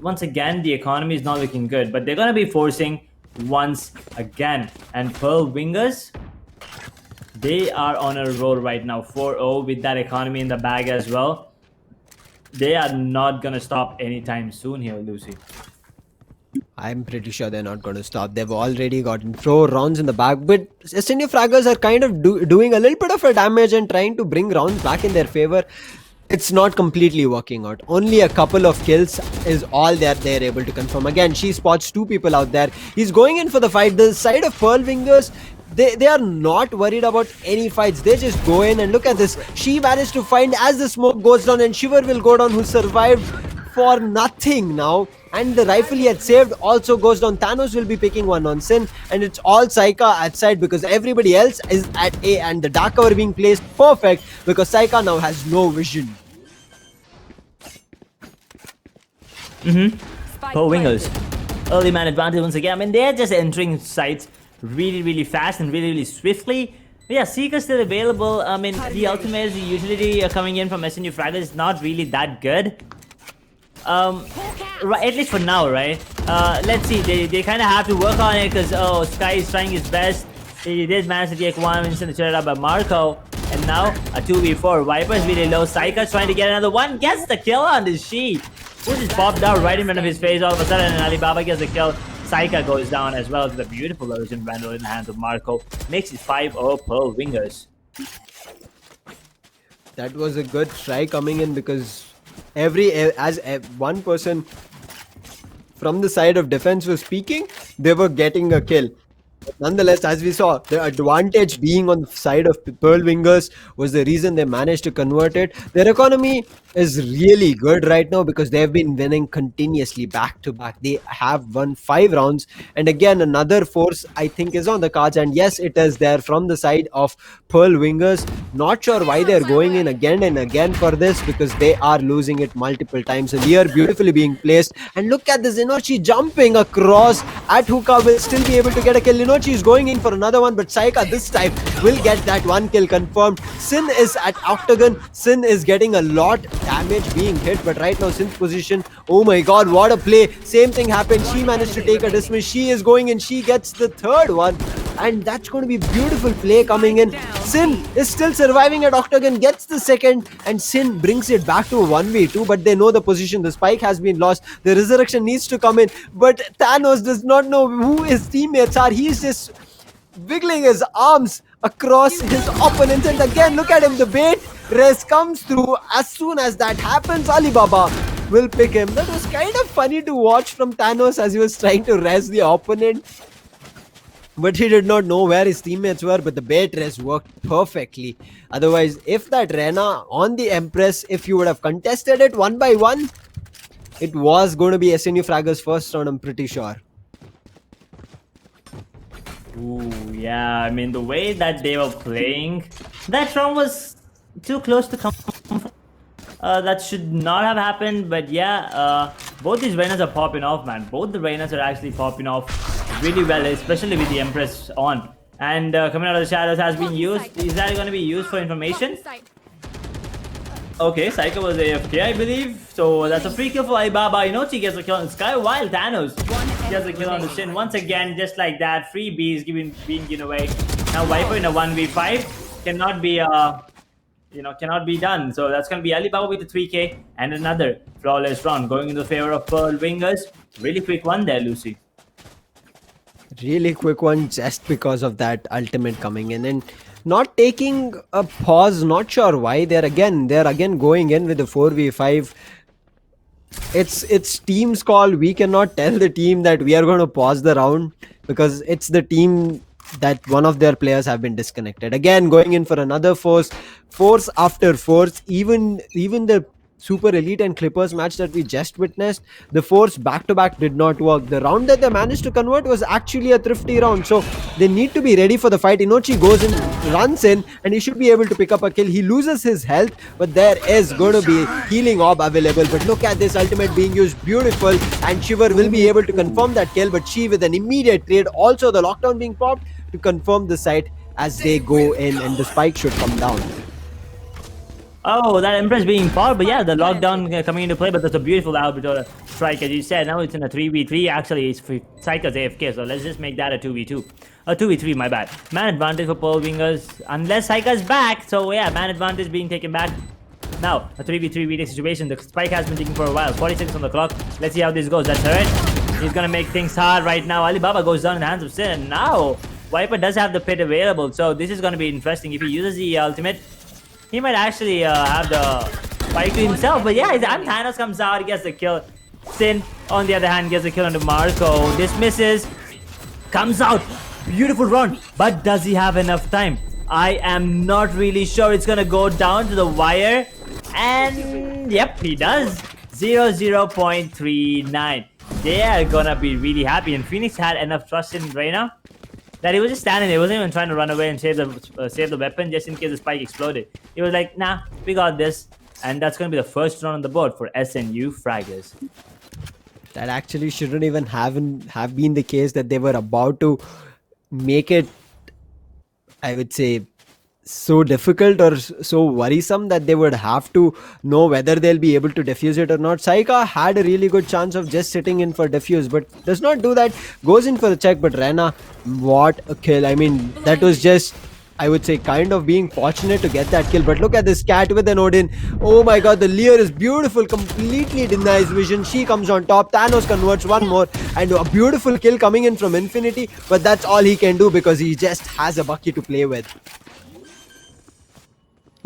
once again, the economy is not looking good. But they're gonna be forcing once again, and Pearl Wingers, they are on a roll right now, 4-0 with that economy in the bag as well. They are not gonna stop anytime soon here, Lucy. I'm pretty sure they're not going to stop. They've already gotten 4 rounds in the back, but SNU Fraggers are kind of doing a little bit of a damage and trying to bring rounds back in their favor. It's not completely working out. Only a couple of kills is all that they're able to confirm. Again, she spots 2 people out there. He's going in for the fight. The side of Pearl Wingers, they are not worried about any fights. They just go in, and look at this. She managed to find as the smoke goes down, and Shiver will go down, who survived for nothing now. And the rifle he had saved also goes down. Thanos will be picking one on Sin, and it's all Saika at side because everybody else is at A, and the dark cover being placed perfect because Saika now has no vision. Pearl Wingers, early man advantage once again. I mean, they're just entering sites really fast and really swiftly. But yeah, Seeker still available. I mean, the ultimate utility coming in from SNU Fraggle is not really that good. Right, at least for now, right? Let's see. They kind of have to work on it because Sky is trying his best. He did manage to get one instant shut out by Marco, and now a 2v4. Viper is really low. Saika trying to get another one. Gets the kill on this sheet. Who just popped out right in front of his face all of a sudden, and Alibaba gets the kill. Saika goes down as well as the beautiful Origin Vandal in the hands of Marco. Makes it 5-0 Pearl Wingers. That was a good try coming in because one person from the side of defense was speaking, they were getting a kill. nonetheless, as we saw, the advantage being on the side of Pearl Wingers was the reason they managed to convert it. Their economy is really good right now because they've been winning continuously back to back. They have won 5 rounds, and again, another force I think is on the cards. And yes, it is there from the side of Pearl Wingers. Not sure why they're going in again and again for this because they are losing it multiple times. A Lear beautifully being placed, and look at this Inochi jumping across at Hookah will still be able to get a kill. Inochi is going in for another one, but Saika this time will get that one kill confirmed. Sin is at Octagon. Sin is getting a lot damage being hit, but right now Sin's position, oh my god, what a play. Same thing happened. She managed to take a dismiss. She is going in. She gets the third one, and that's going to be beautiful play coming in. Sin is still surviving at Octagon, gets the second, and Sin brings it back to a 1v2, but they know the position. The spike has been lost. The resurrection needs to come in, but Thanos does not know who his teammates are. He's just wiggling his arms across his opponent, and again, look at him. The bait res comes through. As soon as that happens, Alibaba will pick him. That was kind of funny to watch from Thanos as he was trying to res the opponent, but he did not know where his teammates were. But the bait res worked perfectly. Otherwise, if that Rena on the Empress, if you would have contested it 1-by-1, it was going to be SNU Fragger's first round, I'm pretty sure. Ooh, yeah. I mean, the way that they were playing, that round was too close to come. That should not have happened, but yeah, both these Reynas are popping off, man. Both the Reynas are actually popping off really well, especially with the Empress on. And coming out of the shadows has been used. Is that going to be used for information? Okay, Saika was AFK, I believe. So that's a free kill for Alibaba. Inochi gets a kill on the sky, while Thanos gets a kill on the Shin. Once again, just like that, free Bs being given away. Now Viper in a 1v5 cannot be cannot be done. So that's going to be Alibaba with the 3k and another flawless round going in the favor of Pearl Wingers. Really quick one there, Lucy. Really quick one just because of that ultimate coming in and not taking a pause. Not sure why they're again going in with the 4v5. It's team's call. We cannot tell the team that we are going to pause the round because it's the team that one of their players have been disconnected. Again going in for another force after force. Even the Super Elite and Clippers match that we just witnessed, the force back-to-back did not work. The round that they managed to convert was actually a thrifty round, so they need to be ready for the fight. Inochi goes in, runs in, and he should be able to pick up a kill. He loses his health, but there is going to be healing orb available. But look at this ultimate being used, beautiful, and Shiver will be able to confirm that kill, but she with an immediate trade. Also the lockdown being popped to confirm the site as they go in, and the spike should come down. Oh, that Empress being powered, but yeah, the lockdown coming into play, but that's a beautiful Alberto strike, as you said. Now it's in a 3v3, actually, it's for Saika's AFK, so let's just make that a 2v2. A 2v3, my bad. Man advantage for Pearl Wingers, unless Saika's back, so yeah, man advantage being taken back. Now, a 3v3 retake situation, the spike has been taking for a while, 46 on the clock. Let's see how this goes. That's turret. He's gonna make things hard right now. Alibaba goes down in the hands of Sin, and now Viper does have the pit available, so this is gonna be interesting. If he uses the ultimate, he might actually have the fight to himself. But yeah, Thanos comes out, he gets the kill. Sin, on the other hand, gets the kill onto Marco. Dismisses, comes out. Beautiful run. But does he have enough time? I am not really sure. It's going to go down to the wire. And yep, he does. 0.39. They are going to be really happy. And Phoenix had enough trust in Reyna that he was just standing there. He wasn't even trying to run away and save the weapon just in case the spike exploded. He was like, nah, we got this. And that's going to be the first round on the board for SNU Fraggers. That actually shouldn't even have been the case, that they were about to make it, I would say, so difficult or so worrisome that they would have to know whether they'll be able to defuse it or not. Saika had a really good chance of just sitting in for defuse, but does not do that. Goes in for the check, but Rena, what a kill. I mean, that was just, I would say, kind of being fortunate to get that kill. But look at this cat with an Odin. Oh my god, the Lear is beautiful, completely denies vision. She comes on top. Thanos converts one more, and a beautiful kill coming in from Infinity, but that's all he can do because he just has a Bucky to play with.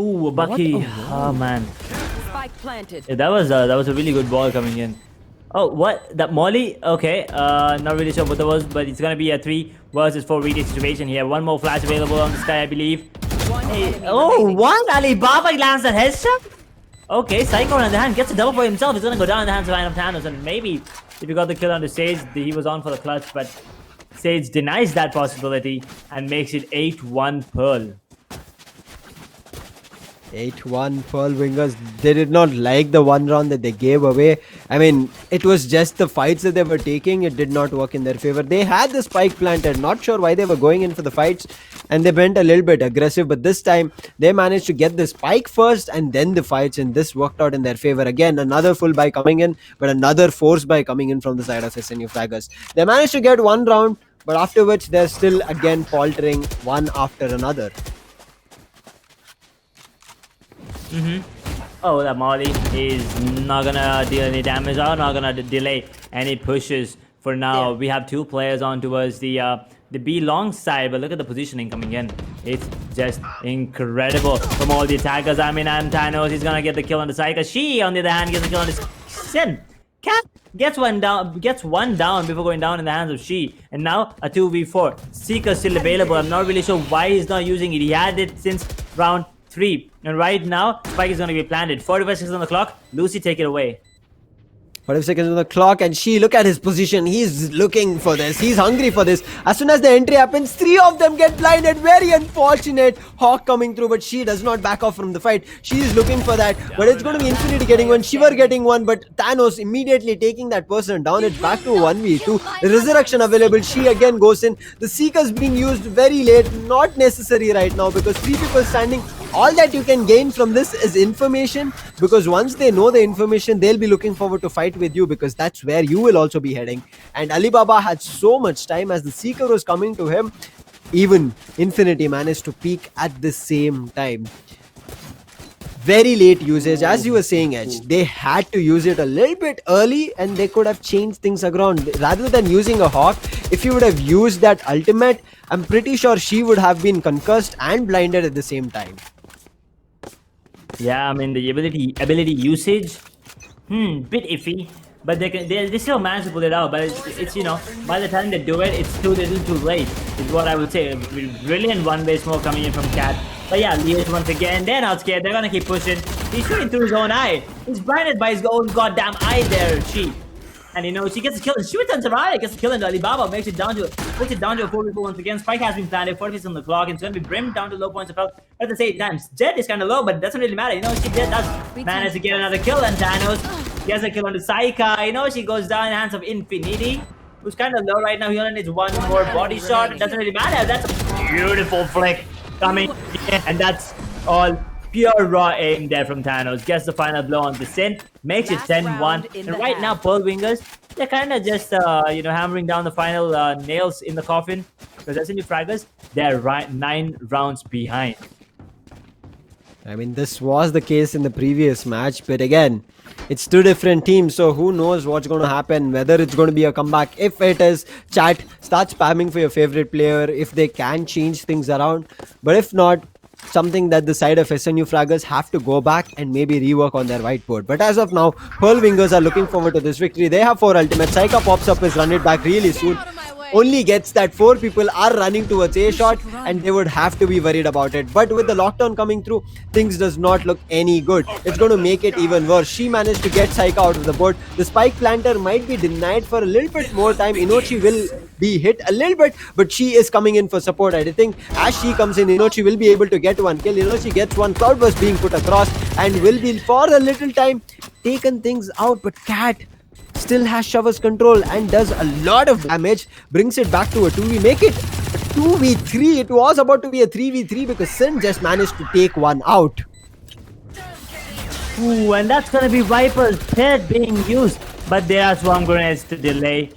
Ooh, Bucky. Oh man. Spike planted. Yeah, that was a really good ball coming in. Oh, what? That Molly? Okay, not really sure what that was, but it's gonna be a 3 versus 4 retake situation here. One more flash available on the sky, I believe. One enemy Oh, remaining. one Alibaba lands that headshot? Okay, Psycho on the hand gets a double for himself. He's gonna go down in the hands of Ryan of Thanos, and maybe if he got the kill on the Sage, he was on for the clutch, but Sage denies that possibility and makes it 8-1 Pearl. 8-1 Pearl Wingers. They did not like the one round that they gave away. I mean, it was just the fights that they were taking. It did not work in their favor. They had the spike planted. Not sure why they were going in for the fights. And they went a little bit aggressive. But this time, they managed to get the spike first and then the fights. And this worked out in their favor. Again, another full buy coming in. But another force buy coming in from the side of SNU Fraggers. They managed to get one round. But afterwards, they're still again faltering one after another. Oh, that Molly is not gonna deal any damage or not gonna delay any pushes for now. We have 2 players on towards the B long side, but look at the positioning coming in. It's just incredible from all the attackers. I mean, Thanos, he's gonna get the kill on the Psycho. She, on the other hand, gets the kill on the Sin. Cat gets one down before going down in the hands of She. And now a 2v4. Seeker still available. I'm not really sure why he's not using it. He had it since round 3. And right now, Spike is going to be planted. 45 seconds on the clock. Lucy, take it away. 45 seconds on the clock, and She, look at his position. He's looking for this. He's hungry for this. As soon as the entry happens, 3 of them get blinded. Very unfortunate. Hawk coming through, but She does not back off from the fight. She is looking for that, but it's going to be Infinity getting one, Shiver getting one, but Thanos immediately taking that person down. It's back to 1v2. The Resurrection available. She again goes in. The Seeker's being used very late. Not necessary right now because 3 people standing. All that you can gain from this is information, because once they know the information, they'll be looking forward to fight with you, because that's where you will also be heading. And Alibaba had so much time as the Seeker was coming to him. Even Infinity managed to peek at the same time. Very late usage, as you were saying, Edge. They had to use it a little bit early and they could have changed things around. Rather than using a Hawk, if you would have used that ultimate, I'm pretty sure She would have been concussed and blinded at the same time. Yeah, I mean, the ability usage, bit iffy. But they still manage to pull it out. But it's you know, by the time they do it, it's too little too late, is what I would say. Brilliant one-way smoke coming in from Cat. But yeah, Liège once again, they're not scared. They're gonna keep pushing. He's shooting through his own eye. He's blinded by his own goddamn eye there, She. And you know, she gets a kill and she returns around. Gets a kill into Alibaba, makes it down to a 4v4 once again. Spike has been planted, 40 on the clock, and it's gonna be brimmed down to low points of health at the same time. Jet is kinda low, but it doesn't really matter. You know, she does manage to get another kill, and Thanos gets a kill on the Saika. You know, she goes down in the hands of Infinity, who's kinda low right now. He only needs one more body shot. It doesn't really matter. That's a beautiful flick coming in, and that's all pure raw aim there from Thanos. Gets the final blow on the Sin, makes it 10-1. And right now, Pearl Wingers, they're kind of just, you know, hammering down the final nails in the coffin. Because SNU Fraggers, they're 9 rounds behind. I mean, this was the case in the previous match, but again, it's 2 different teams, so who knows what's going to happen, whether it's going to be a comeback. If it is, chat, start spamming for your favorite player if they can change things around. But if not, something that the side of SNU Fraggers have to go back and maybe rework on their whiteboard. But as of now, Pearl Wingers are looking forward to this victory. They have 4 ultimates. Saika pops up his run it back really soon. Only gets that 4 people are running towards A shot and they would have to be worried about it. But with the lockdown coming through, things does not look any good. It's going to make it even worse. She managed to get Saika out of the board. The spike planter might be denied for a little bit more time. Inochi will be hit a little bit, but She is coming in for support. I think as She comes in, Inochi will be able to get one kill. Inochi gets one. Cloudburst being put across and will be for a little time taken things out. But Cat still has Shover's control and does a lot of damage. Brings it back to a 2v. Make it a 2v3. It was about to be a 3v3 because Sin just managed to take one out. Ooh, and that's gonna be Viper's head being used. But there are swarm grenades to delay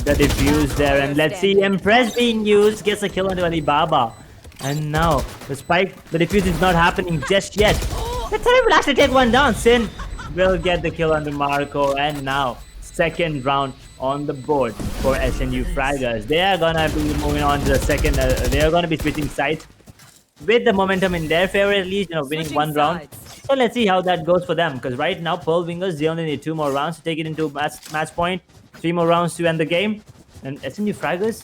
the defuse there. And let's see, Empress being used. Gets a kill onto Alibaba. And now, the spike, the defuse is not happening just yet. The Terry will actually take one down. Sin will get the kill onto Marco. And now, second round on the board for SNU Fraggers. They are gonna be moving on to the second. They are gonna be switching sides with the momentum in their favor, at least, you know, winning one round. So let's see how that goes for them. Because right now, Pearl Wingers, they only need 2 more rounds to take it into match point. 3 more rounds to end the game. And SMU Fraggers,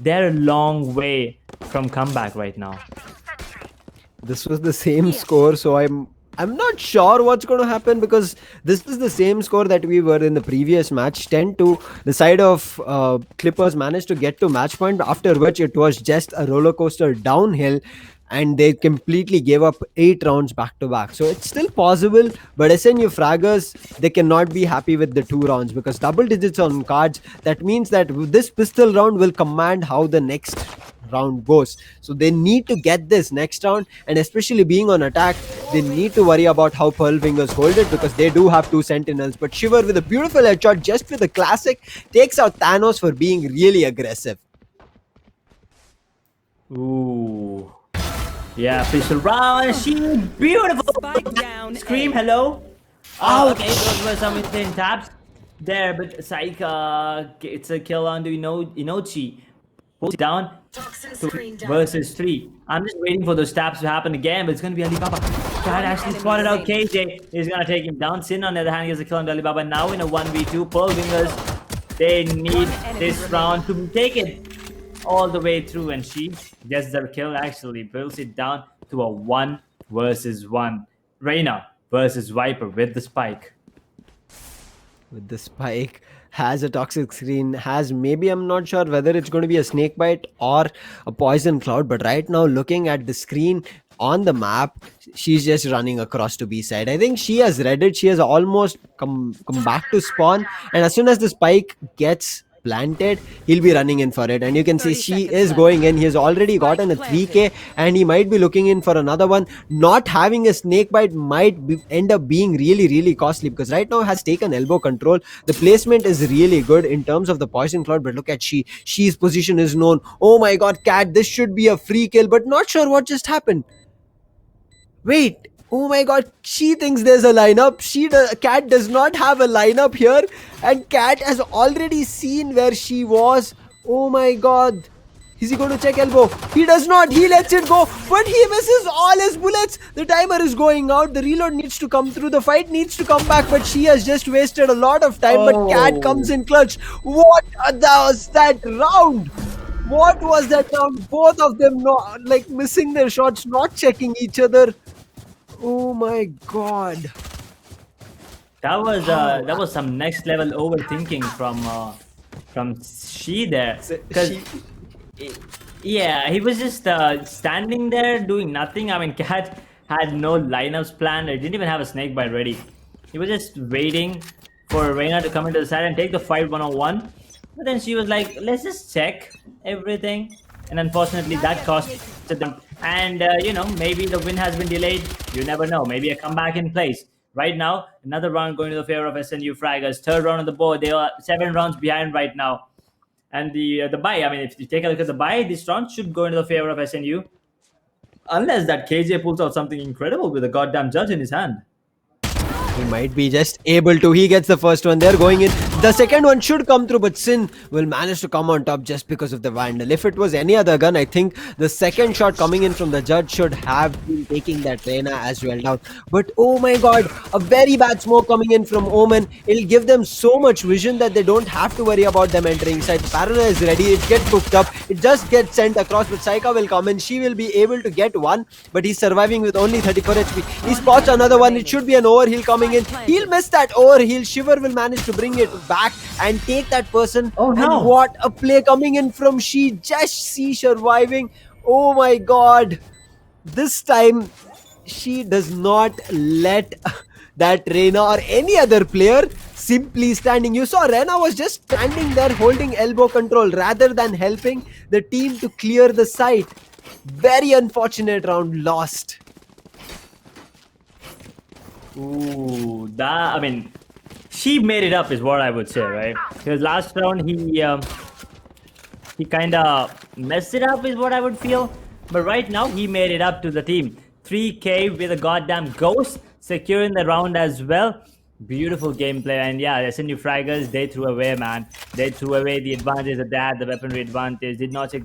they're a long way from comeback right now. This was the same score, so I'm not sure what's going to happen, because this is the same score that we were in the previous match. 10-2. The side of Clippers managed to get to match point, after which it was just a roller coaster downhill, and they completely gave up 8 rounds back to back. So it's still possible, but SNU Fraggers, they cannot be happy with the 2 rounds, because double digits on cards, that means that this pistol round will command how the next round goes. So they need to get this next round, and especially being on attack, they need to worry about how Pearl Wingers hold it, because they do have 2 sentinels. But Shiver with a beautiful headshot just with the classic takes out Thanos for being really aggressive. Ooh. Yeah, pistol round. She beautiful. Spike down. Scream, A. hello. Oh, okay, those were some insane taps there, but Saika gets a kill on to Inochi. Pulls it down versus 3. I'm just waiting for those taps to happen again, but it's going to be Alibaba. Cat actually spotted out KJ. He's going to take him down. Sin, on the other hand, gets a kill on Alibaba. Now in a 1v2. Pearl Wingers, they need this round to take it all the way through, and she gets the kill, actually builds it down to a 1 versus 1. Reina versus Viper with the spike. With the spike, has a toxic screen, has maybe, I'm not sure whether it's going to be a snake bite or a poison cloud, but right now looking at the screen on the map, she's just running across to B side. I think she has read it. She has almost come back to spawn, and as soon as the spike gets planted, he'll be running in for it, and you can see 30 she seconds is left. going in. He has already gotten a 3k, and he might be looking in for another one. Not having a snake bite might end up being really costly, because right now has taken elbow control. The placement is really good in terms of the poison cloud, but look at she's position is known. Oh my god, Cat, this should be a free kill, but not sure what just happened. Wait, oh my god, she thinks there's a lineup. Cat does not have a lineup here, and Cat has already seen where she was. Oh my god. Is he going to check elbow? He does not. He lets it go, but he misses all his bullets. The timer is going out. The reload needs to come through. The fight needs to come back, but she has just wasted a lot of time. But Cat comes in clutch. What was that round? What was that round? Both of them not, like, missing their shots, not checking each other. Oh my god. That was some next level overthinking from she there, because yeah, he was just standing there doing nothing. I mean, Cat had no lineups planned. He didn't even have a snake bite ready. He was just waiting for Reina to come into the side and take the fight 1-on-1. But then she was like, let's just check everything. And unfortunately, that cost them. And, maybe the win has been delayed. You never know. Maybe a comeback in place. Right now, another round going to the favor of SNU Fraggers. Third round on the board. They are 7 rounds behind right now. And the bye, I mean, if you take a look at the bye, this round should go into the favor of SNU. Unless that KJ pulls out something incredible with a goddamn judge in his hand. He might be just able to. He gets the first one. They're going in. The second one should come through, but Sin will manage to come on top just because of the Vandal. If it was any other gun, I think the second shot coming in from the judge should have been taking that Reina as well down. But oh my god, a very bad smoke coming in from Omen. It'll give them so much vision that they don't have to worry about them entering inside. Paranoia is ready. It gets cooked up. It just gets sent across, but Saika will come in. She will be able to get one, but he's surviving with only 34 HP. He spots another one. It should be an overheal coming in. He'll miss that overheal. Shiver will manage to bring it back and take that person. Oh no. And what a play coming in from She. Just see surviving. Oh my god. This time, she does not let that Reina or any other player simply standing. You saw Reina was just standing there holding elbow control rather than helping the team to clear the site. Very unfortunate round lost. Ooh, I mean, she made it up is what I would say, right? Because last round he kind of messed it up is what I would feel. But right now, he made it up to the team. 3k with a goddamn ghost, securing the round as well. Beautiful gameplay. And yeah, the SNU Fraggers, they threw away, man. They threw away the advantage that they had, the weaponry advantage. Did not check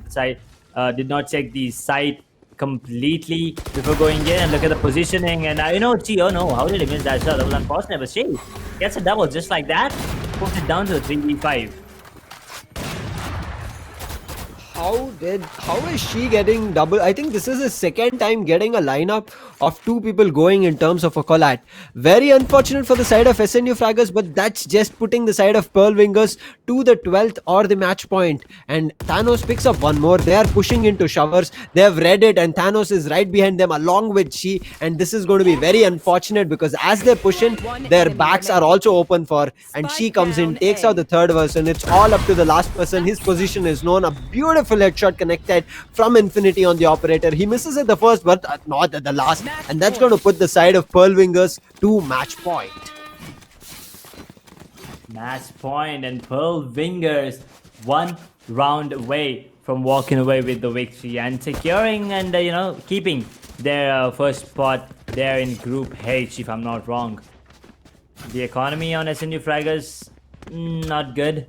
the site. completely before going in, and look at the positioning. And you know, Chi, oh no, how did he miss that shot? That was unfortunate, but she gets a double just like that, puts it down to a 3v5. How is she getting double? I think this is the second time getting a lineup of two people going in terms of a collat. Very unfortunate for the side of SNU Fraggers, but that's just putting the side of Pearl Wingers to the 12th or the match point. And Thanos picks up one more. They are pushing into showers. They have read it, and Thanos is right behind them along with She. And this is going to be very unfortunate because as they push in, their backs are also open for. And She comes in, takes out the third person. It's all up to the last person. His position is known. A beautiful headshot connected from Infinity on the operator. He misses at the first, but not at the last. And that's going to put the side of Pearl Wingers to match point. Match point, and Pearl Wingers 1 round away from walking away with the victory and securing and keeping their first spot there in Group H, if I'm not wrong. The economy on SNU Fraggers, not good.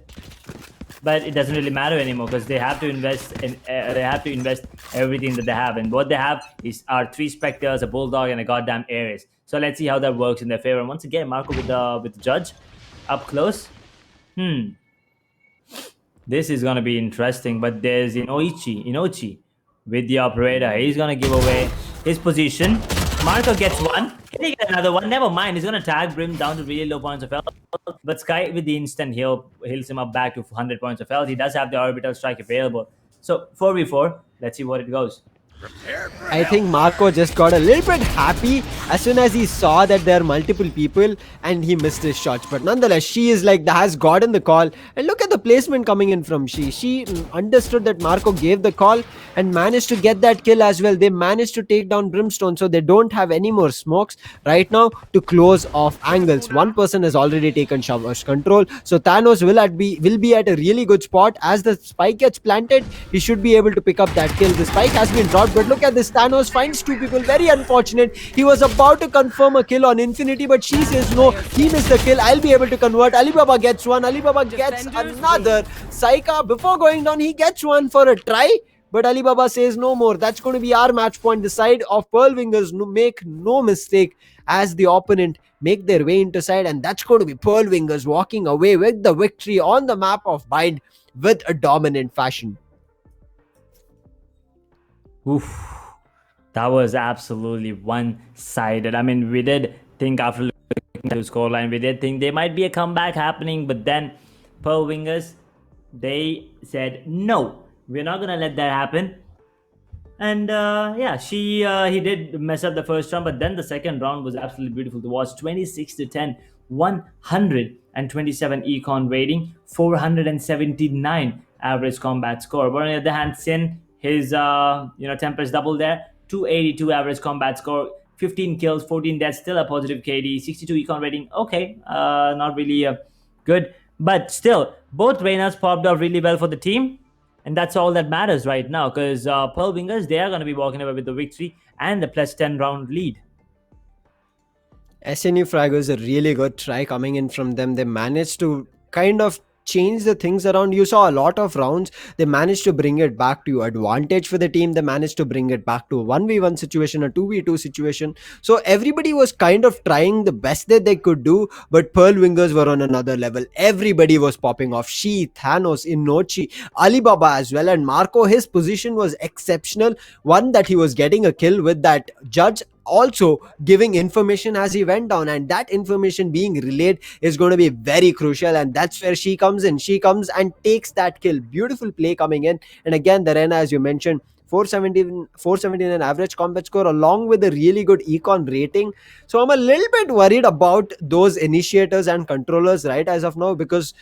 But it doesn't really matter anymore because they have to invest in everything that they have, and what they have are 3 Spectres, a Bulldog, and a goddamn Ares. So let's see how that works in their favor. And once again, Marco with the judge up close. This is gonna be interesting. But there's Inochi with the operator. He's gonna give away his position. Marco gets one. Can he get another one? Never mind. He's gonna tag Brim down to really low points of health. But Sky with the instant heal heals him up back to 100 points of health. He does have the orbital strike available. So 4v4. Let's see what it goes. I think Marco just got a little bit happy as soon as he saw that there are multiple people and he missed his shots. But nonetheless, She is has gotten the call. And look at the placement coming in from She. She understood that Marco gave the call and managed to get that kill as well. They managed to take down Brimstone, so they don't have any more smokes right now to close off angles. One person has already taken Shower's control. So Thanos will be at a really good spot. As the spike gets planted, he should be able to pick up that kill. The spike has been dropped. But look at this, Thanos finds 2 people. Very unfortunate. He was about to confirm a kill on Infinity, but She says no. He missed the kill. I'll be able to convert. Alibaba gets one. Alibaba gets another. Saika, before going down, he gets one for a try. But Alibaba says no more. That's going to be our match point. The side of Pearl Wingers make no mistake as the opponent make their way into side. And that's going to be Pearl Wingers walking away with the victory on the map of Bind with a dominant fashion. Oof, that was absolutely one-sided. I mean, we did think after looking at the scoreline, we did think there might be a comeback happening, but then Pearl Wingers, they said, no, we're not going to let that happen. And he did mess up the first round, but then the second round was absolutely beautiful to watch. 26-10, 127 econ rating, 479 average combat score. But on the other hand, Sin, his Tempest double there, 282 average combat score, 15 kills, 14 deaths, still a positive KD, 62 econ rating. Okay, not really good, but still both Reynars popped off really well for the team, and that's all that matters right now because Pearl Wingers, they are going to be walking away with the victory and the +10 round lead. SNU Fraggers, a really good try coming in from them. They managed to kind of change the things around. You saw a lot of rounds. They managed to bring it back to advantage for the team. They managed to bring it back to a 1v1 situation, a 2v2 situation. So everybody was kind of trying the best that they could do, but Pearl Wingers were on another level. Everybody was popping off. She, Thanos, Inochi, Alibaba as well, and Marco, his position was exceptional. One, that he was getting a kill with that judge, also giving information as he went down, and that information being relayed is going to be very crucial, and that's where She comes in. She comes and takes that kill. Beautiful play coming in, and again the Rena, as you mentioned, 417 average combat score along with a really good econ rating. So I'm a little bit worried about those initiators and controllers right as of now, because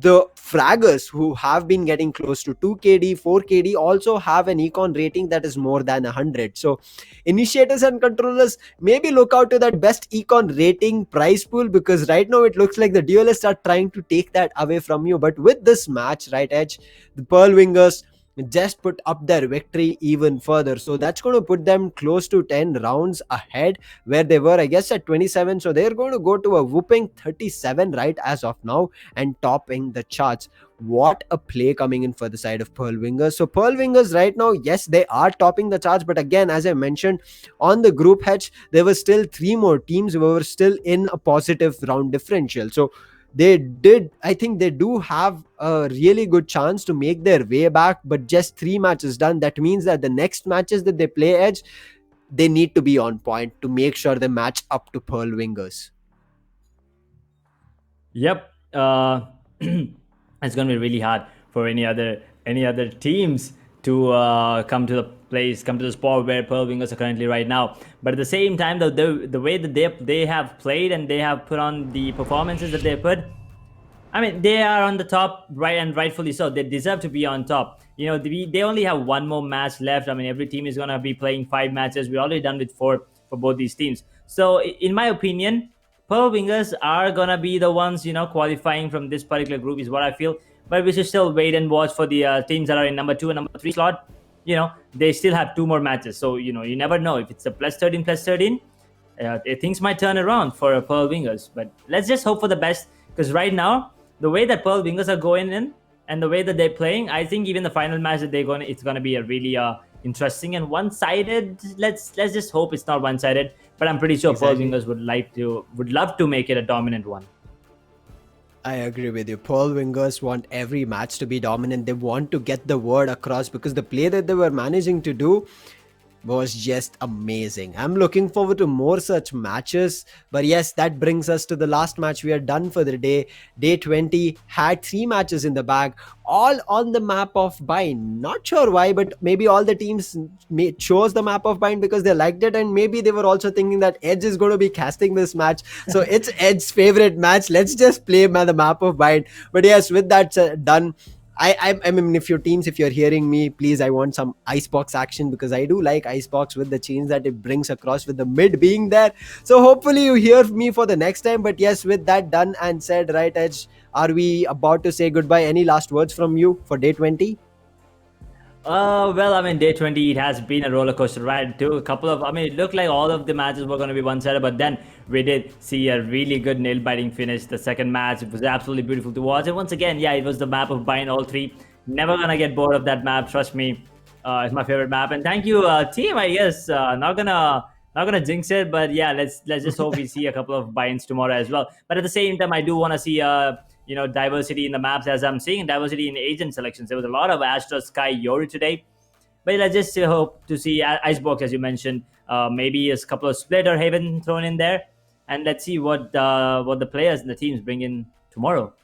the fraggers who have been getting close to 2KD, 4KD also have an econ rating that is more than 100. So initiators and controllers, maybe look out to that best econ rating prize pool, because right now it looks like the duelists are trying to take that away from you. But with this match, right, Edge, the Pearl Wingers just put up their victory even further. So that's going to put them close to 10 rounds ahead, where they were, I guess, at 27. So they're going to go to a whooping 37 right as of now, and topping the charts. What a play coming in for the side of Pearl Wingers. So Pearl Wingers right now, yes, they are topping the charts, but again, as I mentioned, on the group H, there were still three more teams who were still in a positive round differential. So I think they do have a really good chance to make their way back, but just three matches done. That means that the next matches that they play Edge, they need to be on point to make sure they match up to Pearl Wingers. Yep. It's going to be really hard for any other teams to come to the spot where Pearl Wingers are currently right now. But at the same time, the way that they have played and they have put on the performances that they put, I mean, they are on the top, right, and rightfully so. They deserve to be on top. You know, they only have one more match left. I mean, every team is going to be playing 5 matches. We're already done with 4 for both these teams. So, in my opinion, Pearl Wingers are going to be the ones, qualifying from this particular group is what I feel. But we should still wait and watch for the teams that are in number 2 and number 3 slot. They still have 2 more matches. So, you never know. If it's a plus 13, things might turn around for Pearl Wingers. But let's just hope for the best, because right now, the way that Pearl Wingers are going in and the way that they're playing, I think even the final match that it's gonna be a really interesting and one-sided. Let's just hope it's not one-sided, but I'm pretty sure Exactly. Pearl Wingers would love to make it a dominant one. I agree with you. Pearl Wingers want every match to be dominant. They want to get the word across, because the play that they were managing to do was just amazing. I'm looking forward to more such matches. But yes, that brings us to the last match. We are done for the day. Day 20 had 3 matches in the bag, all on the map of Bind. Not sure why, but maybe all the teams chose the map of Bind because they liked it, and maybe they were also thinking that Edge is going to be casting this match, so it's Edge's favorite match. Let's just play the map of Bind. But yes, with that done, I mean, if you're hearing me, please, I want some icebox action, because I do like icebox with the change that it brings across with the mid being there. So hopefully you hear me for the next time. But yes, with that done and said, right, Edge, are we about to say goodbye? Any last words from you for day 20? Well, I mean, day 20, it has been a roller coaster ride too. It looked like all of the matches were going to be one-sided, but then we did see a really good nail-biting finish. The second match, it was absolutely beautiful to watch. And once again, yeah, it was the map of Bind, all 3. Never going to get bored of that map, trust me. It's my favorite map. And thank you, team, I guess. Not gonna jinx it, but yeah, let's just hope we see a couple of binds tomorrow as well. But at the same time, I do want to see diversity in the maps, as I'm seeing diversity in agent selections. There was a lot of Astra, Sky, Yori today, but let's just hope to see Icebox, as you mentioned. Maybe a couple of Split or Haven thrown in there, and let's see what the players and the teams bring in tomorrow.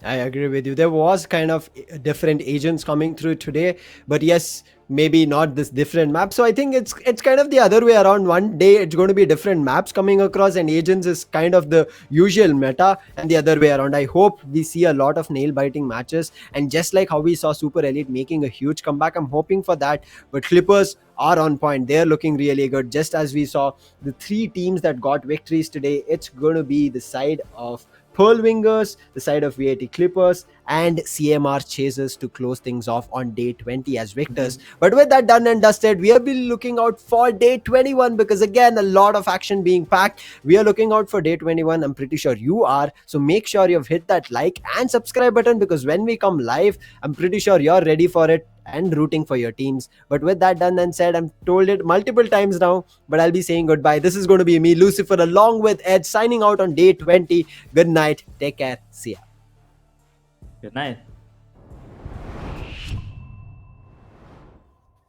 I agree with you. There was kind of different agents coming through today, but yes, maybe not this different map. So I think it's kind of the other way around. One day it's going to be different maps coming across, and agents is kind of the usual meta, and the other way around. I hope we see a lot of nail biting matches, and just like how we saw Super Elite making a huge comeback, I'm hoping for that. But Clippers are on point. They're looking really good. Just as we saw the 3 teams that got victories today, it's going to be the side of Pearl Wingers, the side of VAT Clippers, and CMR Chasers to close things off on day 20 as victors. But with that done and dusted, we have been looking out for day 21, because again, a lot of action being packed. We are looking out for day 21. I'm pretty sure you are. So make sure you've hit that like and subscribe button, because when we come live, I'm pretty sure you're ready for it and rooting for your teams. But with that done and said, I'm told it multiple times now, but I'll be saying goodbye. This is going to be me, Lucifer, along with Ed, signing out on day 20. Good night. Take care. See ya. Good night.